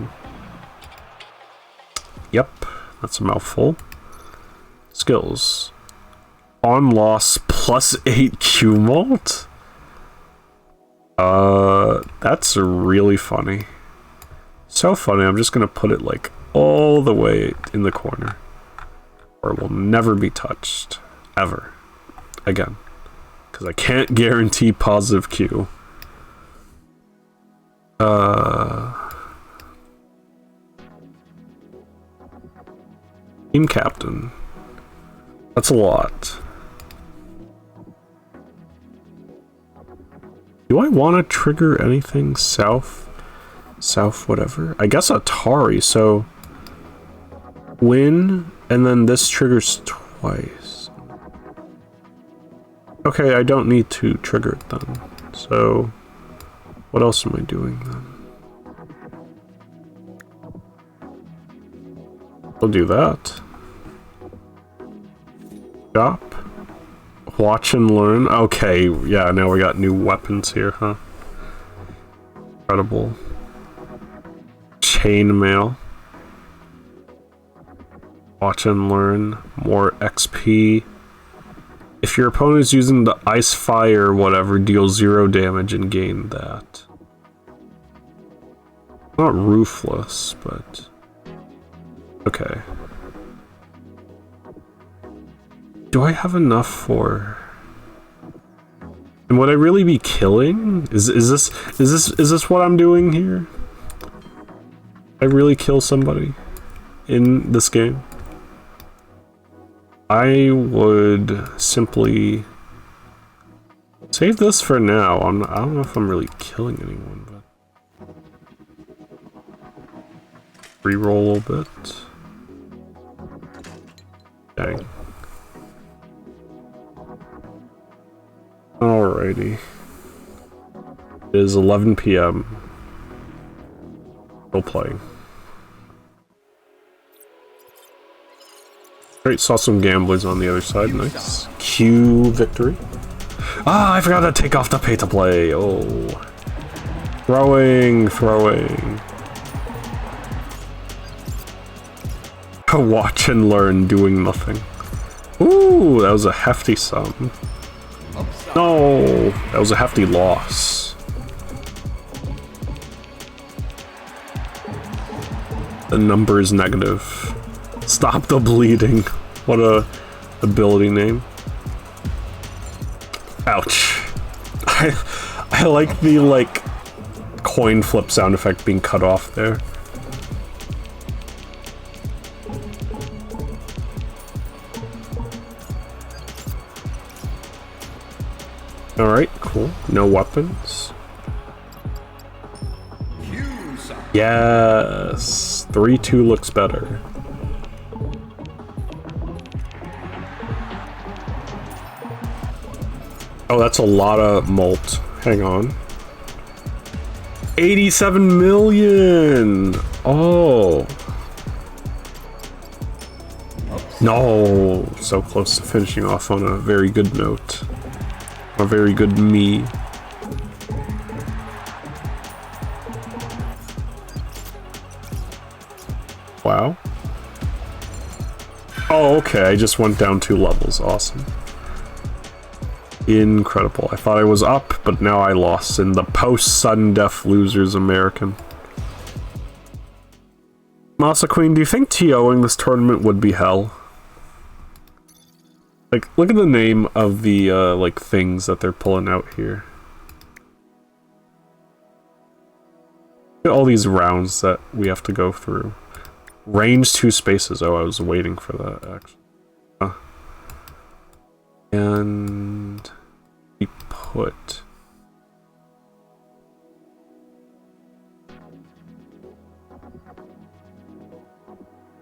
Yep, that's a mouthful. Skills. On loss +8 Q mult? That's really funny. So funny, I'm just gonna put it like all the way in the corner. Or it will never be touched. Ever. Again. Because I can't guarantee positive Q. Team captain. That's a lot. Do I want to trigger anything south? South whatever? I guess Atari, so... Win, and then this triggers twice. Okay, I don't need to trigger it then. So... What else am I doing then? I'll do that. Stop. Watch and learn. Okay, yeah, now we got new weapons here, huh? Incredible. Chainmail. Watch and learn. More XP. If your opponent is using the ice fire or whatever, deal 0 damage and gain that. Not ruthless, but... Okay. Do I have enough for... And would I really be killing? Is this what I'm doing here? I really kill somebody in this game? I would simply save this for now. I don't know if I'm really killing anyone, but reroll a little bit. Dang. Alrighty. It is 11 PM. Still playing. Alright, saw some gamblers on the other side. Nice. Q victory. Ah, I forgot to take off the pay to play. Oh. Throwing. Watch and learn doing nothing. Ooh, that was a hefty sum. No, that was a hefty loss. The number is negative. Stop the bleeding. What a ability name. Ouch. I like the, like, coin flip sound effect being cut off there. Alright, cool. No weapons. Yes! 3-2 looks better. Oh, that's a lot of mult. Hang on. 87 million! Oh. No! So close to finishing off on a very good note. A very good me. Wow. Oh, okay. I just went down 2 levels. Awesome. incredible. I thought I was up, but now I lost in the post-sudden death losers American. Masa Queen, do you think TOing this tournament would be hell? Like, look at the name of the, like, things that they're pulling out here. Look at all these rounds that we have to go through. Range 2 spaces. Oh, I was waiting for that, actually. And we put...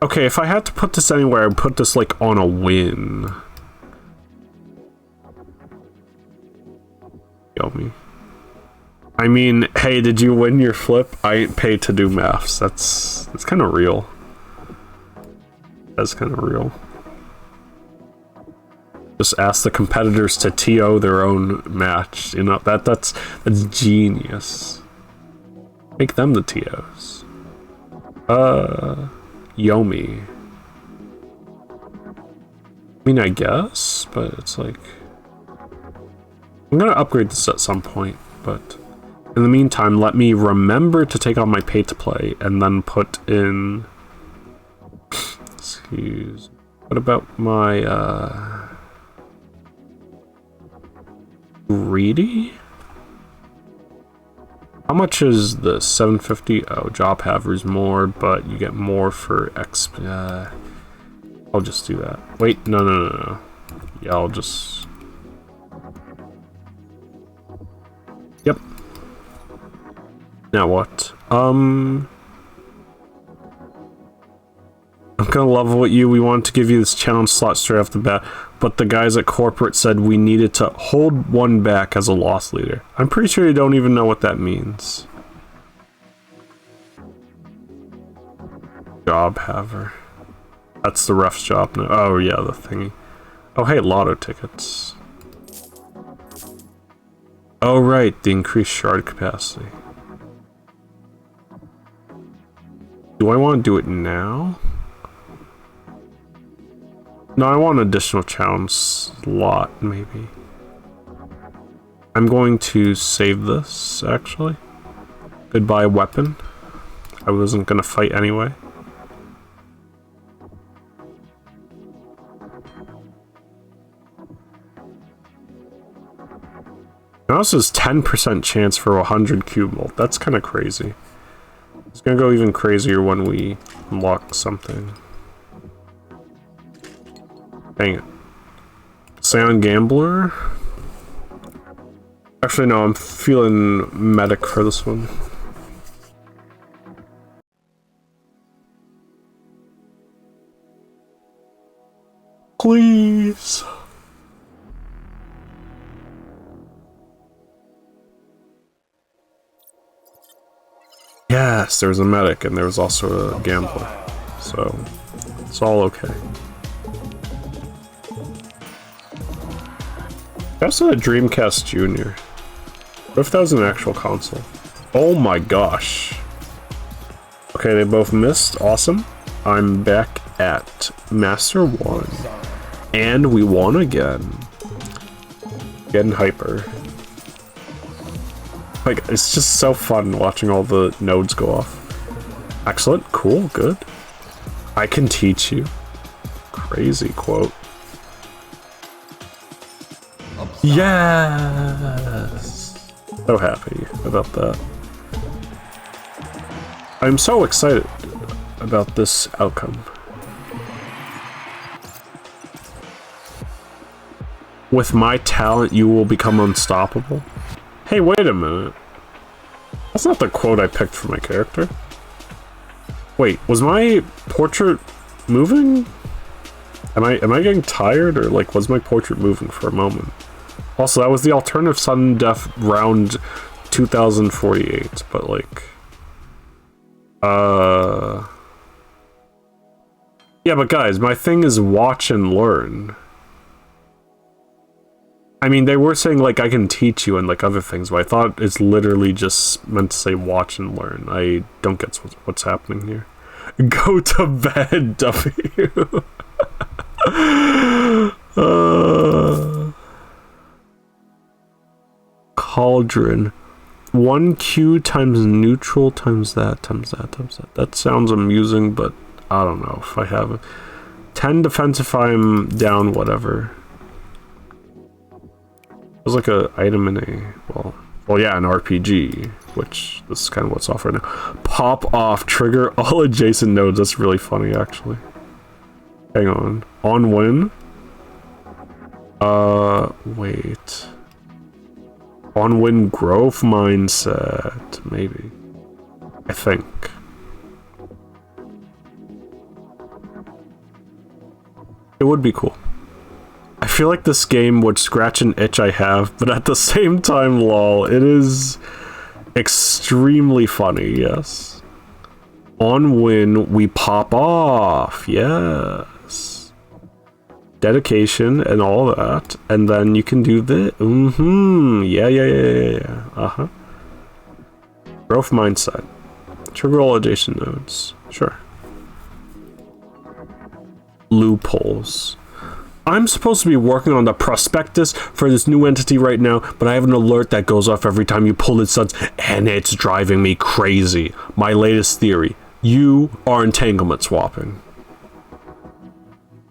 Okay, if I had to put this anywhere, I'd put this, like, on a win. Yo me. I mean, hey, did you win your flip? I ain't paid to do maths. That's kind of real. That's kind of real. Just ask the competitors to TO their own match. You know, that's genius. Make them the TOs. Yomi. I mean, I guess, but it's like... I'm gonna upgrade this at some point, but... In the meantime, let me remember to take out my pay-to-play, and then put in... Excuse... What about my, Greedy? How much is this? 750? Oh, job havers more, but you get more for XP. I'll just do that. Wait, no. Yeah, I'll just... Yep. Now what? I'm gonna level with you. We wanted to give you this challenge slot straight off the bat, but the guys at corporate said we needed to hold one back as a loss leader. I'm pretty sure you don't even know what that means. Job haver. That's the ref's job now. Oh yeah, the thingy. Oh hey, lotto tickets. Oh right, the increased shard capacity. Do I want to do it now? No, I want an additional challenge slot, maybe. I'm going to save this, actually. Goodbye, weapon. I wasn't going to fight anyway. Now this is 10% chance for 100 cube volt. That's kind of crazy. It's going to go even crazier when we unlock something. Dang it. Sound Gambler? Actually, no, I'm feeling medic for this one. Please. Yes, there was a medic and there was also a gambler. So, it's all okay. That's a Dreamcast Junior. What if that was an actual console? Oh my gosh. Okay, they both missed. Awesome. I'm back at Master 1. And we won again. Getting hyper. Like, it's just so fun watching all the nodes go off. Excellent. Cool. Good. I can teach you. Crazy quote. Yes! So happy about that. I'm so excited about this outcome. With my talent, you will become unstoppable. Hey, wait a minute. That's not the quote I picked for my character. Wait, was my portrait moving? Am I getting tired, or like was my portrait moving for a moment? Also, that was the alternative sudden death round 2048, but like... Yeah, but guys, my thing is watch and learn. I mean, they were saying, like, I can teach you and, like, other things, but I thought it's literally just meant to say watch and learn. I don't get what's happening here. Go to bed, W. cauldron. 1Q times neutral times that times that times that. That sounds amusing, but I don't know if I have 10 defense if I'm down, whatever. There's like a item in a, well yeah, an RPG, which this is kind of what's off right now. Pop off, trigger all adjacent nodes. That's really funny, actually. Hang on. On win? Wait. On win growth mindset, maybe. I think. It would be cool. I feel like this game would scratch an itch I have, but at the same time, lol, it is extremely funny, yes. On win, we pop off, yes. Dedication and all that, and then you can do the yeah. Uh-huh. Growth mindset. Trigger all adjacent nodes. Sure. Loopholes. I'm supposed to be working on the prospectus for this new entity right now, but I have an alert that goes off every time you pull its studs, and it's driving me crazy. My latest theory. You are entanglement swapping.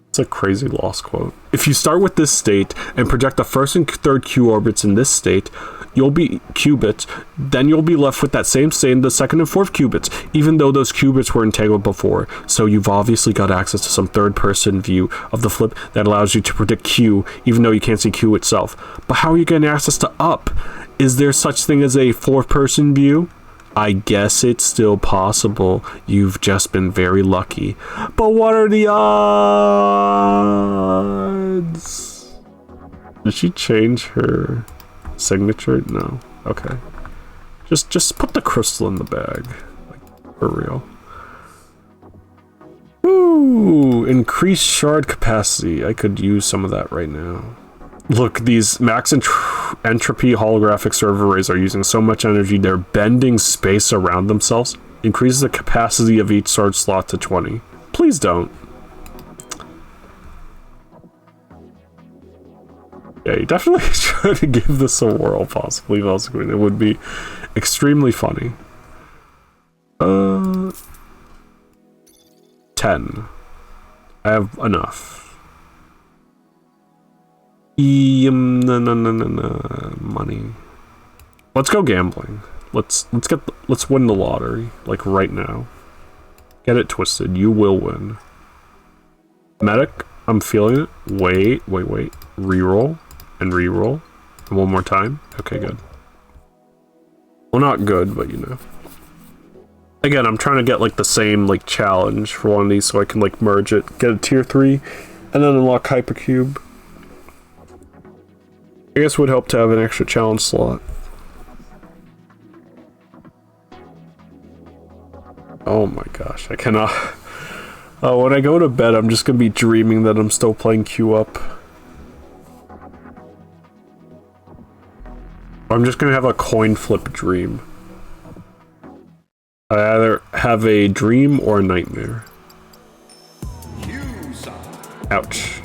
It's a crazy lost quote. If you start with this state and project the first and third Q orbits in this state, you'll be qubits, then you'll be left with that same state in the second and fourth qubits, even though those qubits were entangled before. So you've obviously got access to some third-person view of the flip that allows you to predict Q, even though you can't see Q itself. But how are you getting access to up? Is there such thing as a fourth-person view? I guess it's still possible. You've just been very lucky. But what are the odds? Did she change her signature? No. Okay. Just put the crystal in the bag. Like, for real. Ooh, increased shard capacity. I could use some of that right now. Look, these max entropy holographic server arrays are using so much energy, they're bending space around themselves. Increases the capacity of each shard slot to 20. Please don't. Yeah, you definitely should give this a whirl, possibly. It would be extremely funny. 10. I have enough. No. Money. Let's go gambling. Let's win the lottery, like right now. Get it twisted. You will win. Medic, I'm feeling it. Wait. Reroll and reroll. And one more time. Okay, good. Well, not good, but you know. Again, I'm trying to get like the same like challenge for one of these so I can like merge it, get a tier 3, and then unlock Hypercube. I guess it would help to have an extra challenge slot. Oh my gosh, I cannot. When I go to bed, I'm just gonna be dreaming that I'm still playing Q Up. I'm just gonna have a coin flip dream. I either have a dream or a nightmare. Ouch.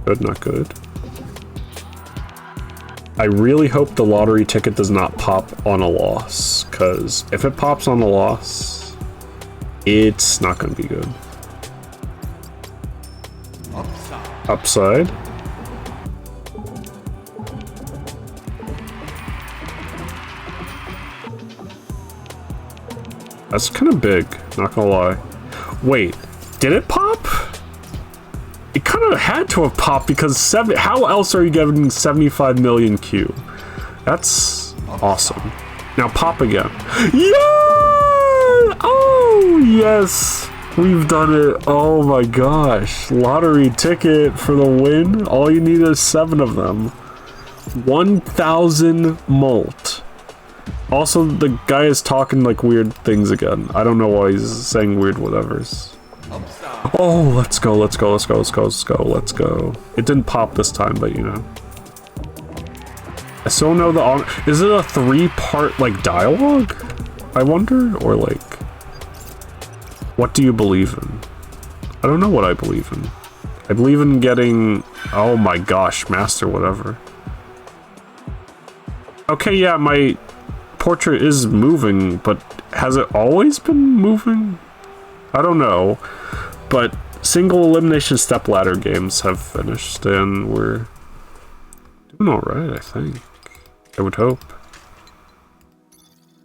Good, not good. I really hope the lottery ticket does not pop on a loss, because if it pops on a loss, it's not going to be good. Upside. That's kind of big, not gonna lie. Wait, did it pop? It kind of had to have popped because how else are you getting 75 million Q? That's awesome. Now pop again. Yeah! Oh, yes! We've done it. Oh my gosh. Lottery ticket for the win. All you need is 7 of them. 1,000 mult. Also, the guy is talking like weird things again. I don't know why he's saying weird whatevers. Oh, let's go. It didn't pop this time, but you know. I still know the is it a 3-part like dialogue? I wonder, or like, what do you believe in? I don't know what I believe in. I believe in getting, oh my gosh, master whatever. Okay, yeah, my portrait is moving, but has it always been moving? I don't know. But single elimination stepladder games have finished, and we're doing alright, I think. I would hope.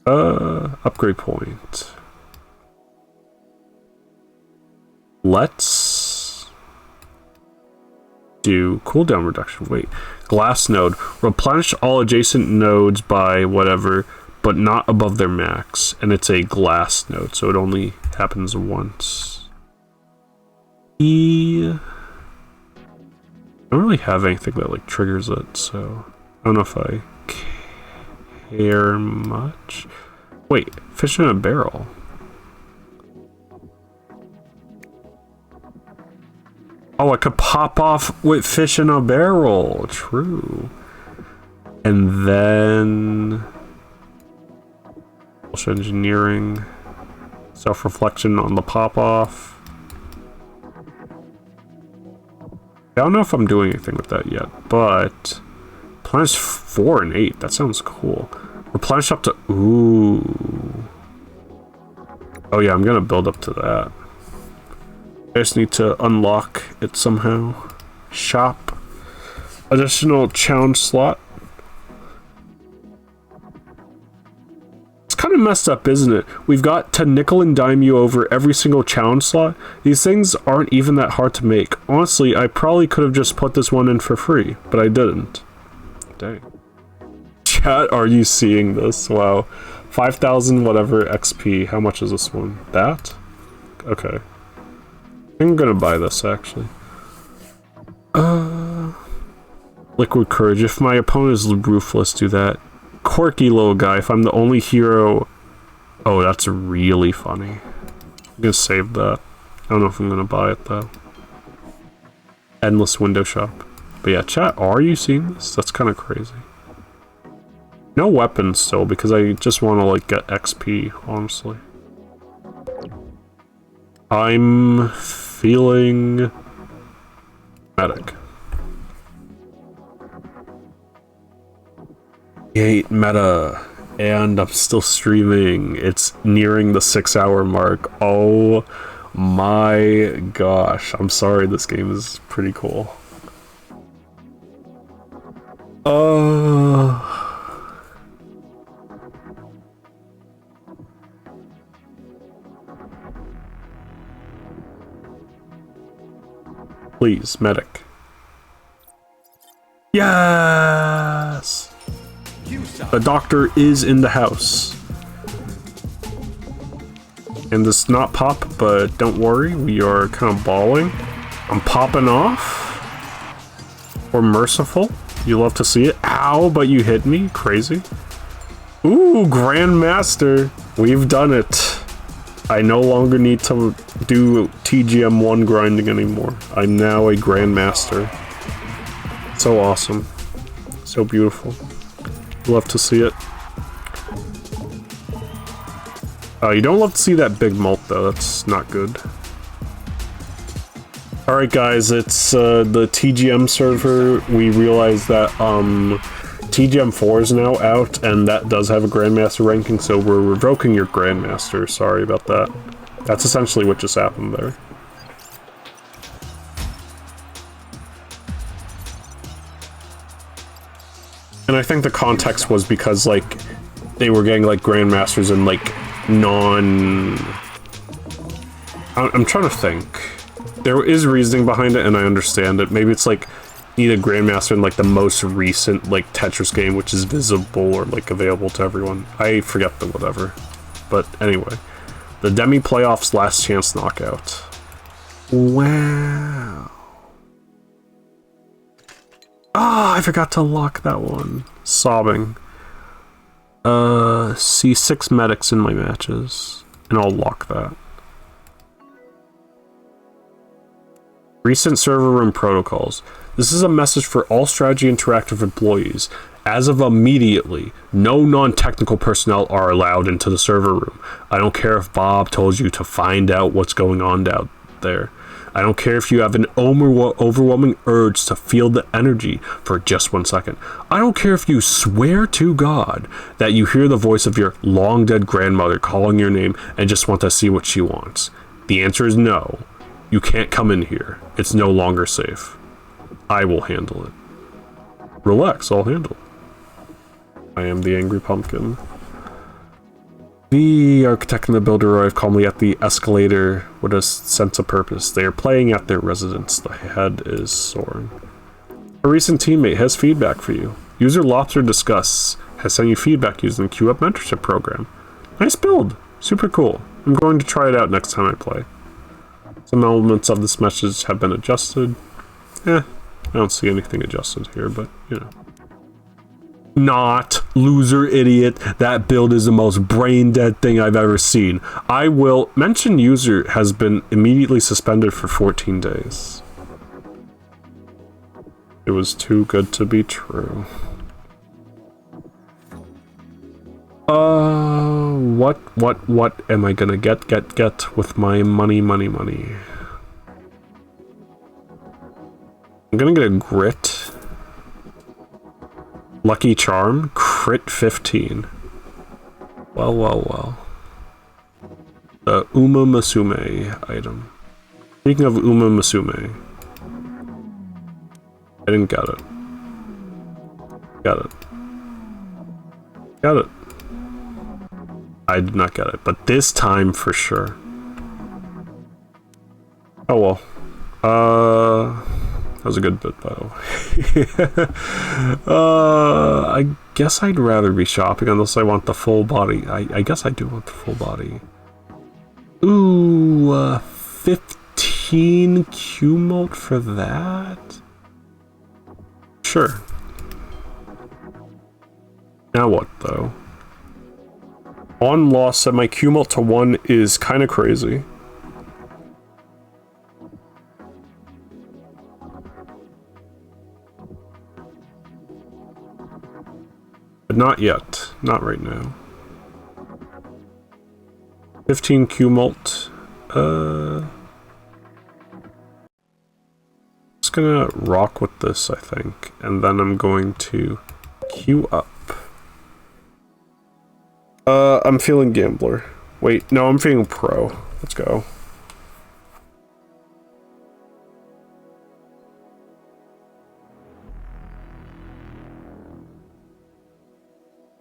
Upgrade point. Let's do cooldown reduction. Wait. Glass node. Replenish all adjacent nodes by whatever, but not above their max. And it's a glass node, so it only happens once. I don't really have anything that like triggers it, so I don't know if I care much. Wait, fish in a barrel. Oh, I could pop off with fish in a barrel. True. And then engineering, self-reflection on the pop off. I don't know if I'm doing anything with that yet, but replenish 4 and 8. That sounds cool. Replenish up to ooh. Oh yeah, I'm gonna build up to that. I just need to unlock it somehow. Shop. Additional challenge slot. It's kind of messed up, isn't it? We've got to nickel and dime you over every single challenge slot. These things aren't even that hard to make. Honestly, I probably could have just put this one in for free, but I didn't. Dang. Chat, are you seeing this? Wow. 5,000 whatever XP. How much is this one? That? Okay. I'm gonna buy this, actually. Liquid Courage. If my opponent is ruthless, do that. Quirky little guy. If I'm the only hero... Oh, that's really funny. I'm gonna save that. I don't know if I'm gonna buy it, though. Endless window shop. But yeah, chat, are you seeing this? That's kind of crazy. No weapons still, because I just want to, like, get XP, honestly. I'm feeling medic. 8 meta, and I'm still streaming. It's nearing the 6-hour mark. Oh my gosh. I'm sorry, this game is pretty cool. Please, medic. Yes! The doctor is in the house. And this not pop, but don't worry, we are kind of balling. I'm popping off. Or merciful. You love to see it. Ow, but you hit me. Crazy. Ooh, Grandmaster. We've done it. I no longer need to do TGM1 grinding anymore. I'm now a Grandmaster. So awesome. So beautiful. Love to see it. You don't love to see that big mult though, that's not good. Alright guys, it's the TGM server. We realized that TGM4 is now out, and that does have a Grandmaster ranking, so we're revoking your Grandmaster. Sorry about that. That's essentially what just happened there. And I think the context was because, like, they were getting, like, Grandmasters and, like, I'm trying to think. There is reasoning behind it, and I understand it. Maybe it's, like, need a Grandmaster in, like, the most recent, like, Tetris game, which is visible or, like, available to everyone. I forget the whatever. But anyway. The Demi Playoffs Last Chance Knockout. Wow. Ah, I forgot to lock that one. Sobbing. See 6 medics in my matches. And I'll lock that. Recent server room protocols. This is a message for all Strategy Interactive employees. As of immediately, no non-technical personnel are allowed into the server room. I don't care if Bob told you to find out what's going on out there. I don't care if you have an overwhelming urge to feel the energy for just 1 second. I don't care if you swear to God that you hear the voice of your long-dead grandmother calling your name and just want to see what she wants. The answer is no. You can't come in here. It's no longer safe. I will handle it. Relax, I'll handle it. I am the angry pumpkin. The architect and the builder arrive calmly at the escalator with a sense of purpose. They are playing at their residence. The head is soaring. A recent teammate has feedback for you. User Lobster Discuss has sent you feedback using the Q Up mentorship program. Nice build. Super cool. I'm going to try it out next time I play. Some elements of this message have been adjusted. I don't see anything adjusted here, but, you know. Not, loser idiot. That build is the most brain dead thing I've ever seen. I will mention user has been immediately suspended for 14 days. It was too good to be true. What am I gonna get with my money? I'm gonna get a grit. Lucky Charm, crit 15. Well. The Uma Musume item. Speaking of Uma Musume. I didn't get it. Got it. I did not get it, but this time for sure. Oh well. That was a good bit, by the way. I guess I'd rather be shopping unless I want the full body. I guess I do want the full body. Ooh, 15 Q-Mote for that? Sure. Now what, though? On loss set my Q-Mote to 1 is kind of crazy. But not yet. Not right now. 15 Q-Mult. Just gonna rock with this, I think. And then I'm going to queue up. I'm feeling Gambler. Wait, no, I'm feeling Pro. Let's go.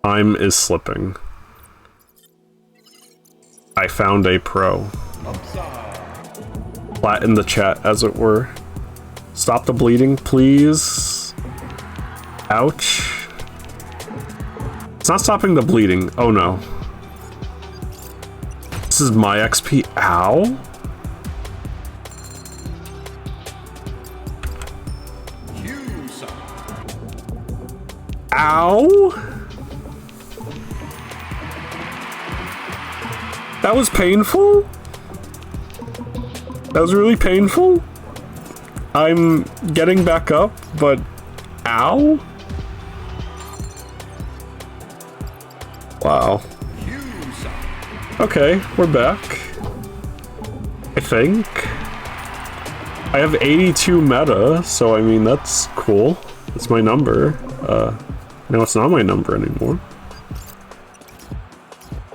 Time is slipping. I found a pro. Flat in the chat, as it were. Stop the bleeding, please. Ouch. It's not stopping the bleeding. Oh no. This is my XP. Ow. Ow. That was painful? That was really painful? I'm getting back up, but ow? Wow. Okay, we're back. I think. I have 82 meta, so I mean, that's cool. That's my number. No, it's not my number anymore.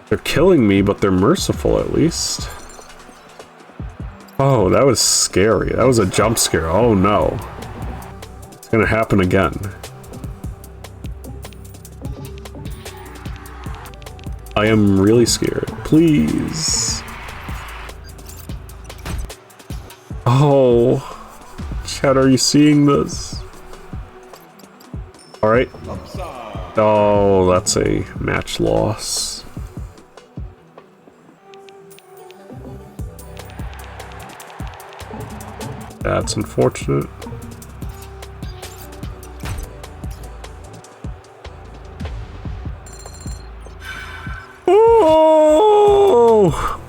They're killing me, but they're merciful at least. Oh, that was scary. That was a jump scare. Oh no. It's gonna happen again. I am really scared. Please. Oh. Chat, are you seeing this? Alright. Oh, that's a match loss. That's unfortunate. Oh!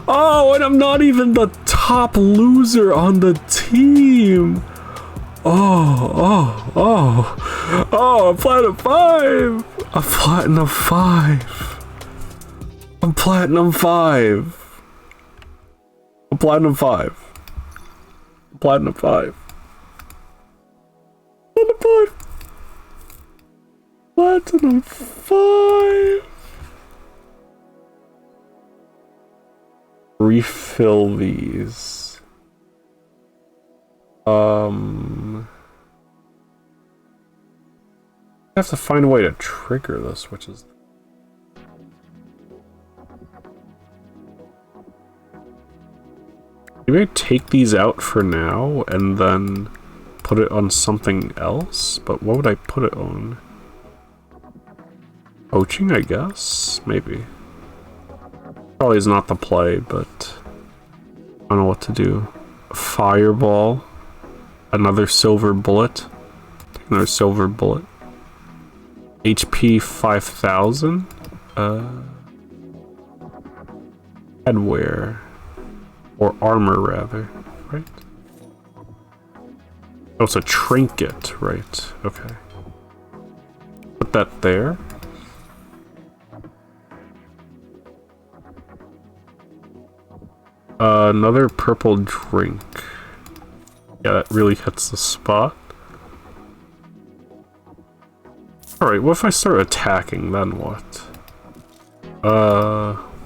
Oh, and I'm not even the top loser on the team. Oh, a platinum 5. A platinum 5. I'm Platinum 5. I'm Platinum 5. Platinum 5. Platinum 5. Platinum 5. Refill these. I have to find a way to trigger this, which is... Maybe I take these out for now and then put it on something else? But what would I put it on? Poaching, I guess? Maybe. Probably is not the play, but I don't know what to do. Fireball. Another silver bullet. Another silver bullet. HP 5000. Headwear. Or armor, rather. Right? Oh, it's a trinket. Right. Okay. Put that there. Another purple drink. Yeah, that really hits the spot. Alright, what if I start attacking, then what?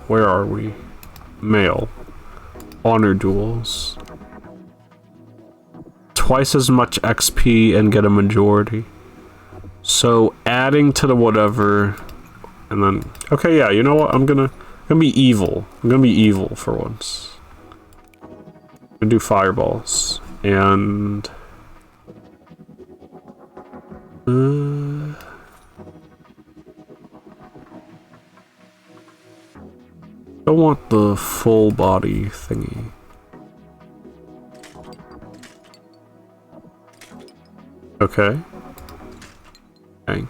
Where are we? Mail. Honor duels. Twice as much XP and get a majority. So, adding to the whatever, and then... Okay, yeah, you know what? I'm gonna be evil. I'm gonna be evil for once. I'm gonna do fireballs. And... I want the full body thingy. Okay. Dang.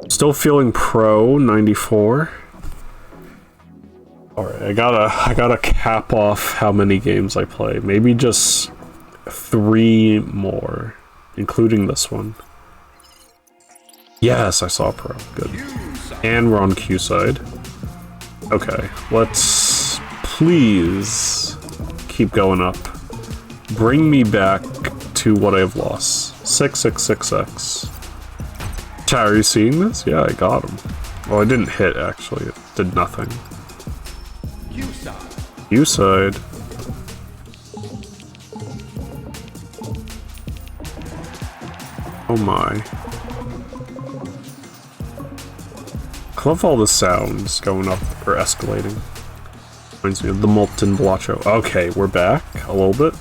Still feeling pro 94. Alright, I gotta cap off how many games I play. Maybe just 3 more, including this one. Yes, I saw pro. Good. And we're on Q side. Okay, let's please keep going up. Bring me back to what I have lost. 666X. Chat, are you seeing this? Yeah, I got him. Well, I didn't hit, actually. It did nothing. U side. Oh my. I love all the sounds going up or escalating. Reminds me of the Molten Blotcho. Okay, we're back a little bit.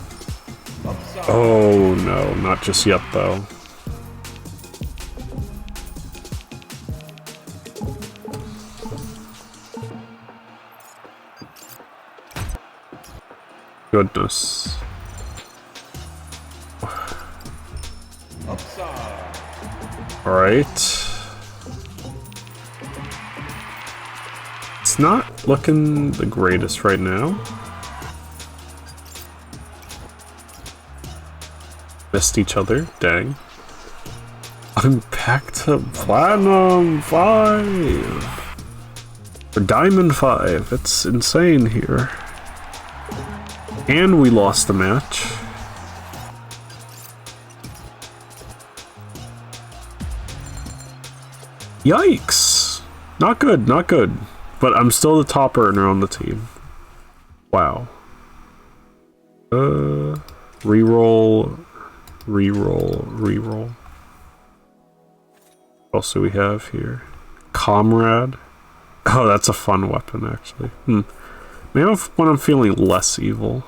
Oh no, not just yet though. Goodness. Alright. It's not looking the greatest right now. Missed each other, dang. I'm back to Platinum 5! Or Diamond 5, it's insane here. And we lost the match. Yikes! Not good, not good. But I'm still the top earner on the team. Wow. Reroll. What else do we have here? Comrade. Oh, that's a fun weapon, actually. Maybe when I'm feeling less evil.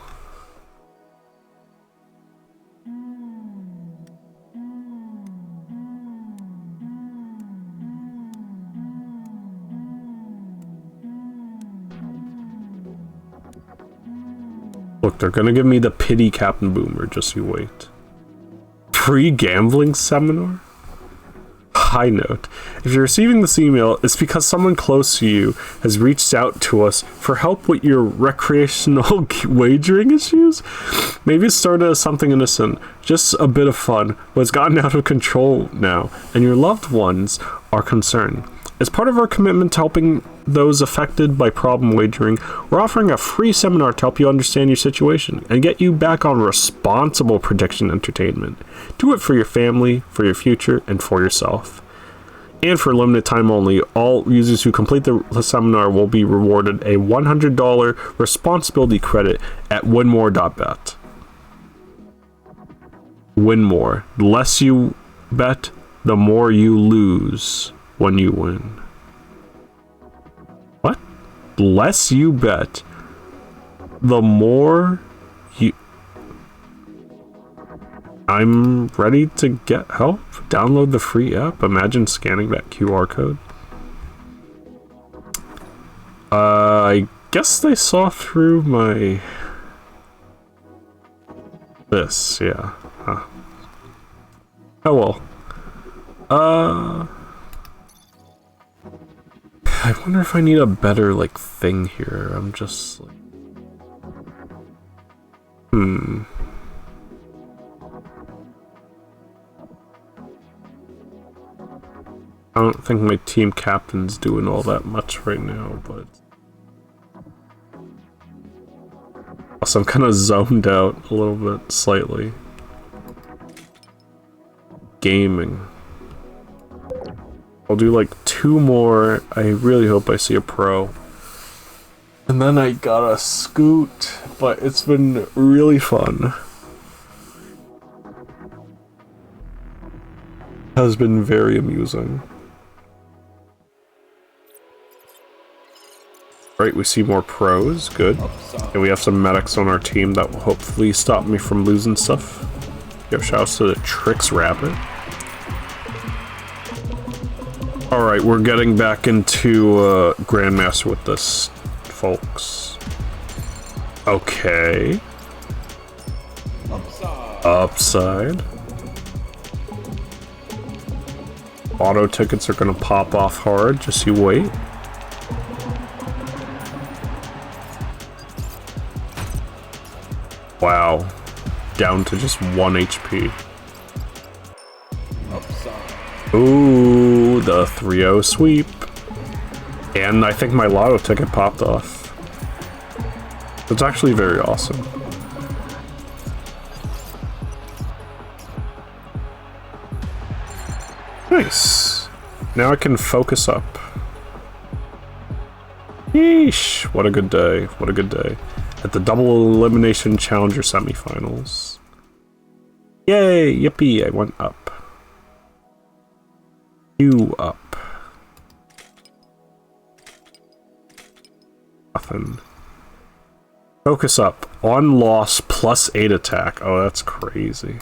Look, they're gonna give me the pity Captain Boomer, just you wait. Free gambling seminar? High note. If you're receiving this email, it's because someone close to you has reached out to us for help with your recreational wagering issues? Maybe it started as something innocent, just a bit of fun, but it's gotten out of control now, and your loved ones are concerned. As part of our commitment to helping those affected by problem wagering, we're offering a free seminar to help you understand your situation and get you back on responsible prediction entertainment. Do it for your family, for your future, and for yourself. And for a limited time only, all users who complete the seminar will be rewarded a $100 responsibility credit at winmore.bet. Win more. The less you bet, the more you lose when you win. What? The less you bet, the more you... I'm ready to get help. Download the free app. Imagine scanning that QR code. I guess they saw through my... This, yeah. Huh. Oh well. I wonder if I need a better, like, thing here. I'm just, like... I don't think my team captain's doing all that much right now, but... Also, I'm kind of zoned out a little bit, slightly. Gaming. I'll do like 2 more. I really hope I see a pro. And then I gotta scoot, but it's been really fun. Has been very amusing. Right, we see more pros, good. And we have some medics on our team that will hopefully stop me from losing stuff. Give shouts to the Tricks Rabbit. Alright, we're getting back into Grandmaster with this, folks. Okay. Upside. Auto tickets are gonna pop off hard, just you wait. Wow. Down to just 1 HP. Ooh, the 3-0 sweep. And I think my lotto ticket popped off. It's actually very awesome. Nice. Now I can focus up. Yeesh. What a good day. What a good day. At the double elimination challenger semifinals. Yay! Yippee! I went up. You up. Nothing. Focus up. On loss plus 8 attack. Oh, that's crazy.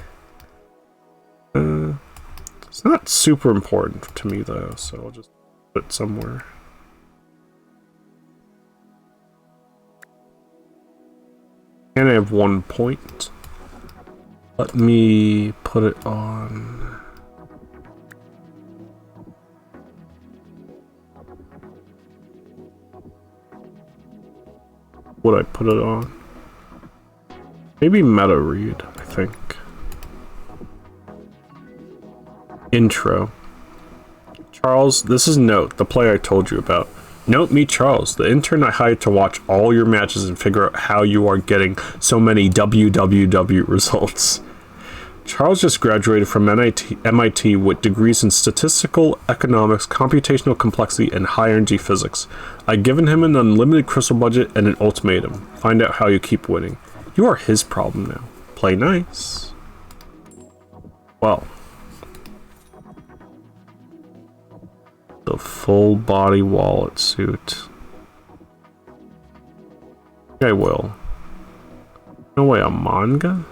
It's not super important to me though, so I'll just put it somewhere. And I have 1 point. Let me put it on. Would I put it on? Maybe meta read, I think. Intro. Charles, this is Note, the player I told you about. Note me Charles, the intern I hired to watch all your matches and figure out how you are getting so many WWW results. Charles just graduated from MIT with degrees in statistical economics, computational complexity, and high-energy physics. I've given him an unlimited crystal budget and an ultimatum. Find out how you keep winning. You are his problem now. Play nice. Well. The full body wallet suit. I will. No way, a manga?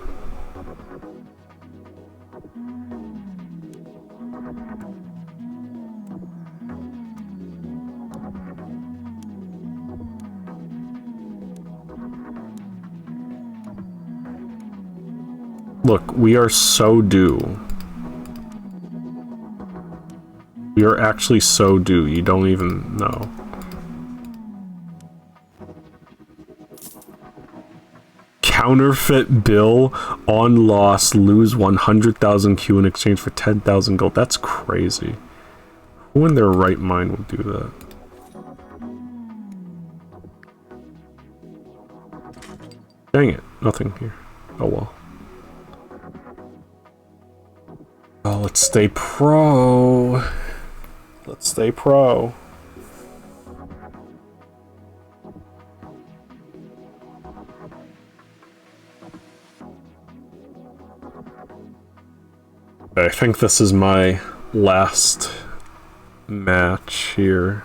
Look, we are so due. We are actually so due, you don't even know. Counterfeit bill on loss, lose 100,000 Q in exchange for 10,000 gold. That's crazy. Who in their right mind would do that? Dang it, nothing here. Oh well. Oh, let's stay pro. Let's stay pro. I think this is my last match here.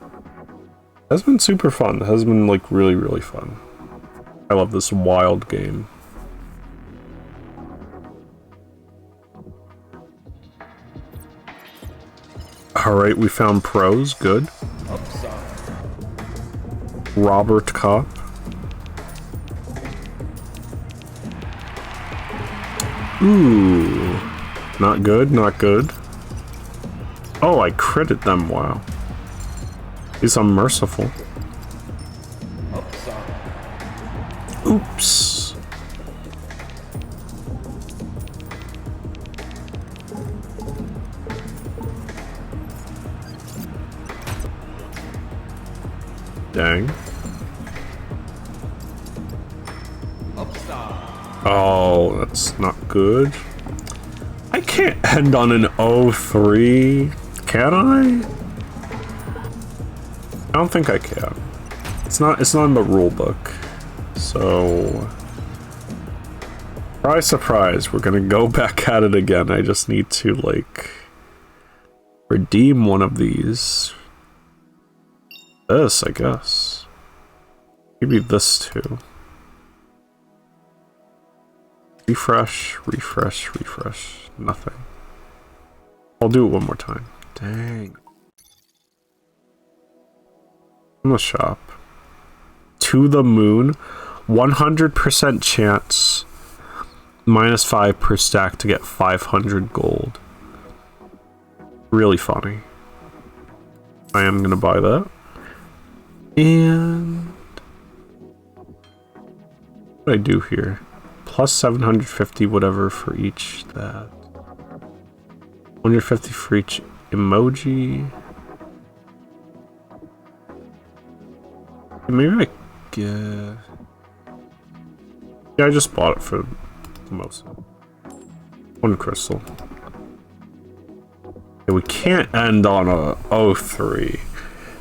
It has been super fun. It has been like really, really fun. I love this wild game. Alright, we found pros. Good. Robert Kopp. Ooh. Not good, not good. Oh, I critted them, wow. He's unmerciful. Oops. Dang. Oh, that's not good. I can't end on an 0-3, can I? I don't think I can. It's not in the rule book. So, surprise, surprise, we're gonna go back at it again. I just need to, like, redeem one of these. This, I guess. Maybe this too. Refresh, refresh, refresh. Nothing. I'll do it one more time. Dang. In the shop. To the moon. 100% chance. -5 per stack to get 500 gold. Really funny. I am gonna buy that. And what do I do here? Plus 750 whatever for each that. 150 for each emoji. Maybe I get... Yeah, I just bought it for the most. One crystal. Okay, we can't end on a 0-3.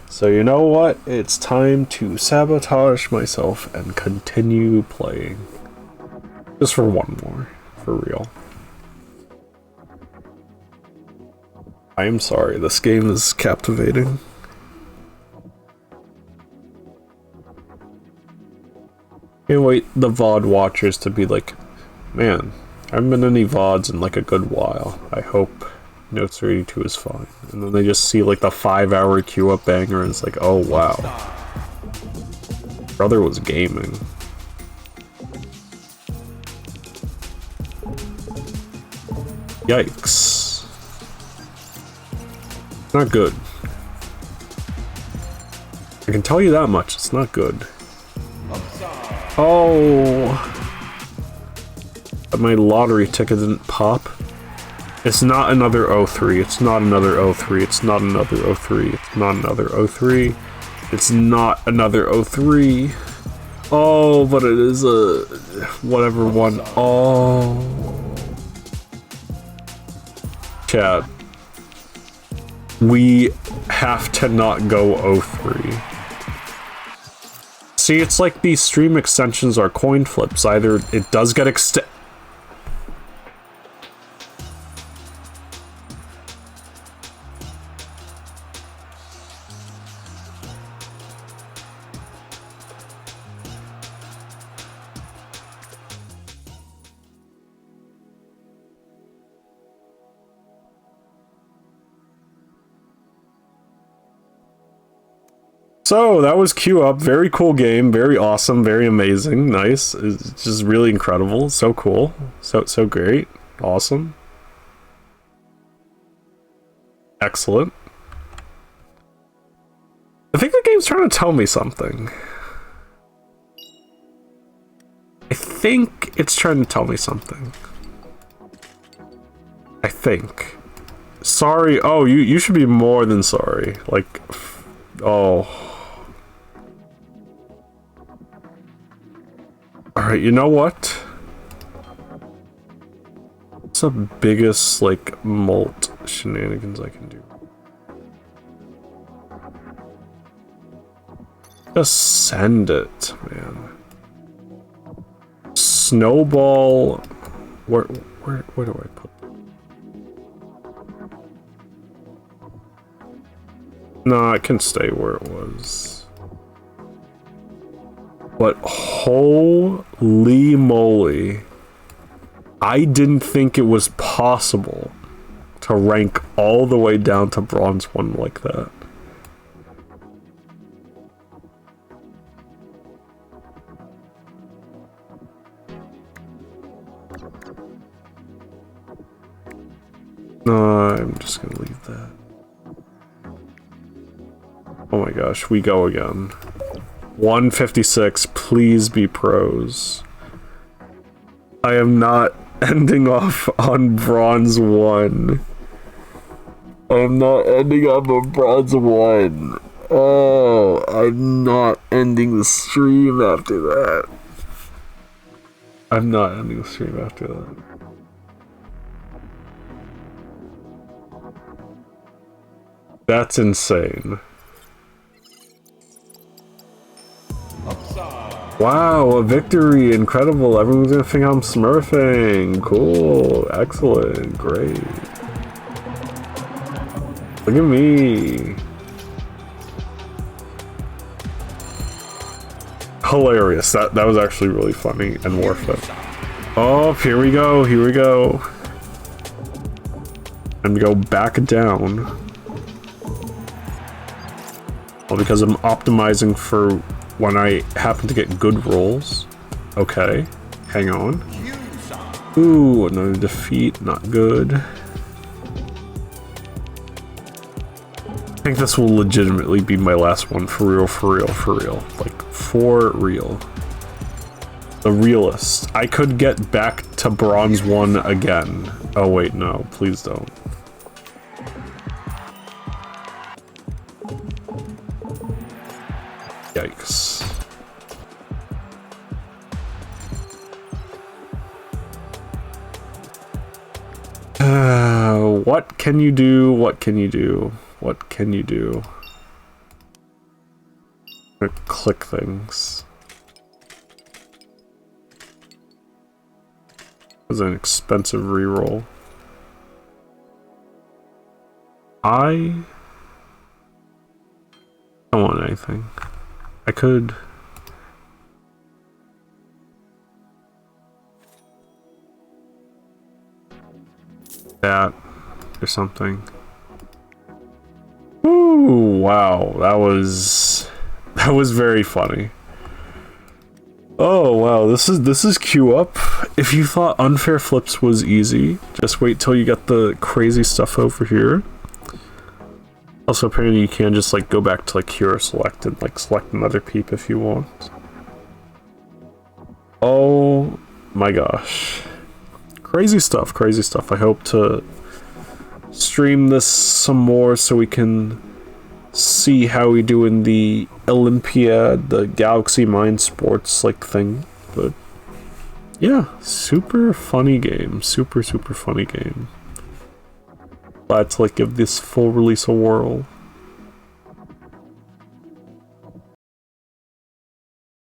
So you know what? It's time to sabotage myself and continue playing. Just for one more. For real. I am sorry, this game is captivating. Can't wait the VOD watchers to be like, man, I haven't been in any VODs in like a good while. I hope Notester82 is fine. And then they just see like the 5-hour queue up banger and it's like, oh wow. Brother was gaming. Yikes. Not good. I can tell you that much, it's not good. Oh, my lottery ticket didn't pop. It's not another 0-3, it's not another 0-3, it's not another 0-3, it's not another 0-3, it's not another 0-3. Oh, but it is a whatever one. Oh, Chad, we have to not go 0-3. See, it's like these stream extensions are coin flips. Either it does get So that was Queue Up. Very cool game, very awesome, very amazing, nice. It's just really incredible, so cool, so great, awesome, excellent. I think the game's trying to tell me something. I think it's trying to tell me something. I think. Sorry. Oh, you should be more than sorry. Like, oh. Alright, you know what? What's the biggest, like, mult shenanigans I can do? Just send it, man. Snowball... Where do I put them? No, it can stay where it was. But holy moly. I didn't think it was possible to rank all the way down to bronze 1 like that. No, I'm just gonna leave that. Oh my gosh, we go again. 156, please be pros. I am not ending off on bronze 1. I'm not ending up on bronze 1. Oh, I'm not ending the stream after that. I'm not ending the stream after that. That's insane. Wow, a victory! Incredible! Everyone's gonna think I'm smurfing! Cool! Excellent! Great! Look at me! Hilarious! That was actually really funny and worth it. Oh, here we go! Here we go! And go back down. Well, because I'm optimizing for when I happen to get good rolls. Okay, hang on. Ooh, another defeat, not good. I think this will legitimately be my last one, for real, for real, for real. Like, for real. The realist. I could get back to bronze 1 again. Oh wait, no, please don't. Yikes. What can you do? What can you do? What can you do? I'm gonna click things. It was an expensive reroll. I don't want anything. I could... that or something. Ooh, wow, that was very funny. Oh wow, this is queue up. If you thought unfair flips was easy, just wait till you get the crazy stuff over here. Also, apparently you can just like go back to like hero select and like select another peep if you want. Oh my gosh. Crazy stuff, crazy stuff. I hope to stream this some more so we can see how we do in the Olympiad, the Galaxy Mind Sports like thing. But yeah, super funny game. Super funny game. Glad to like give this full release a whirl.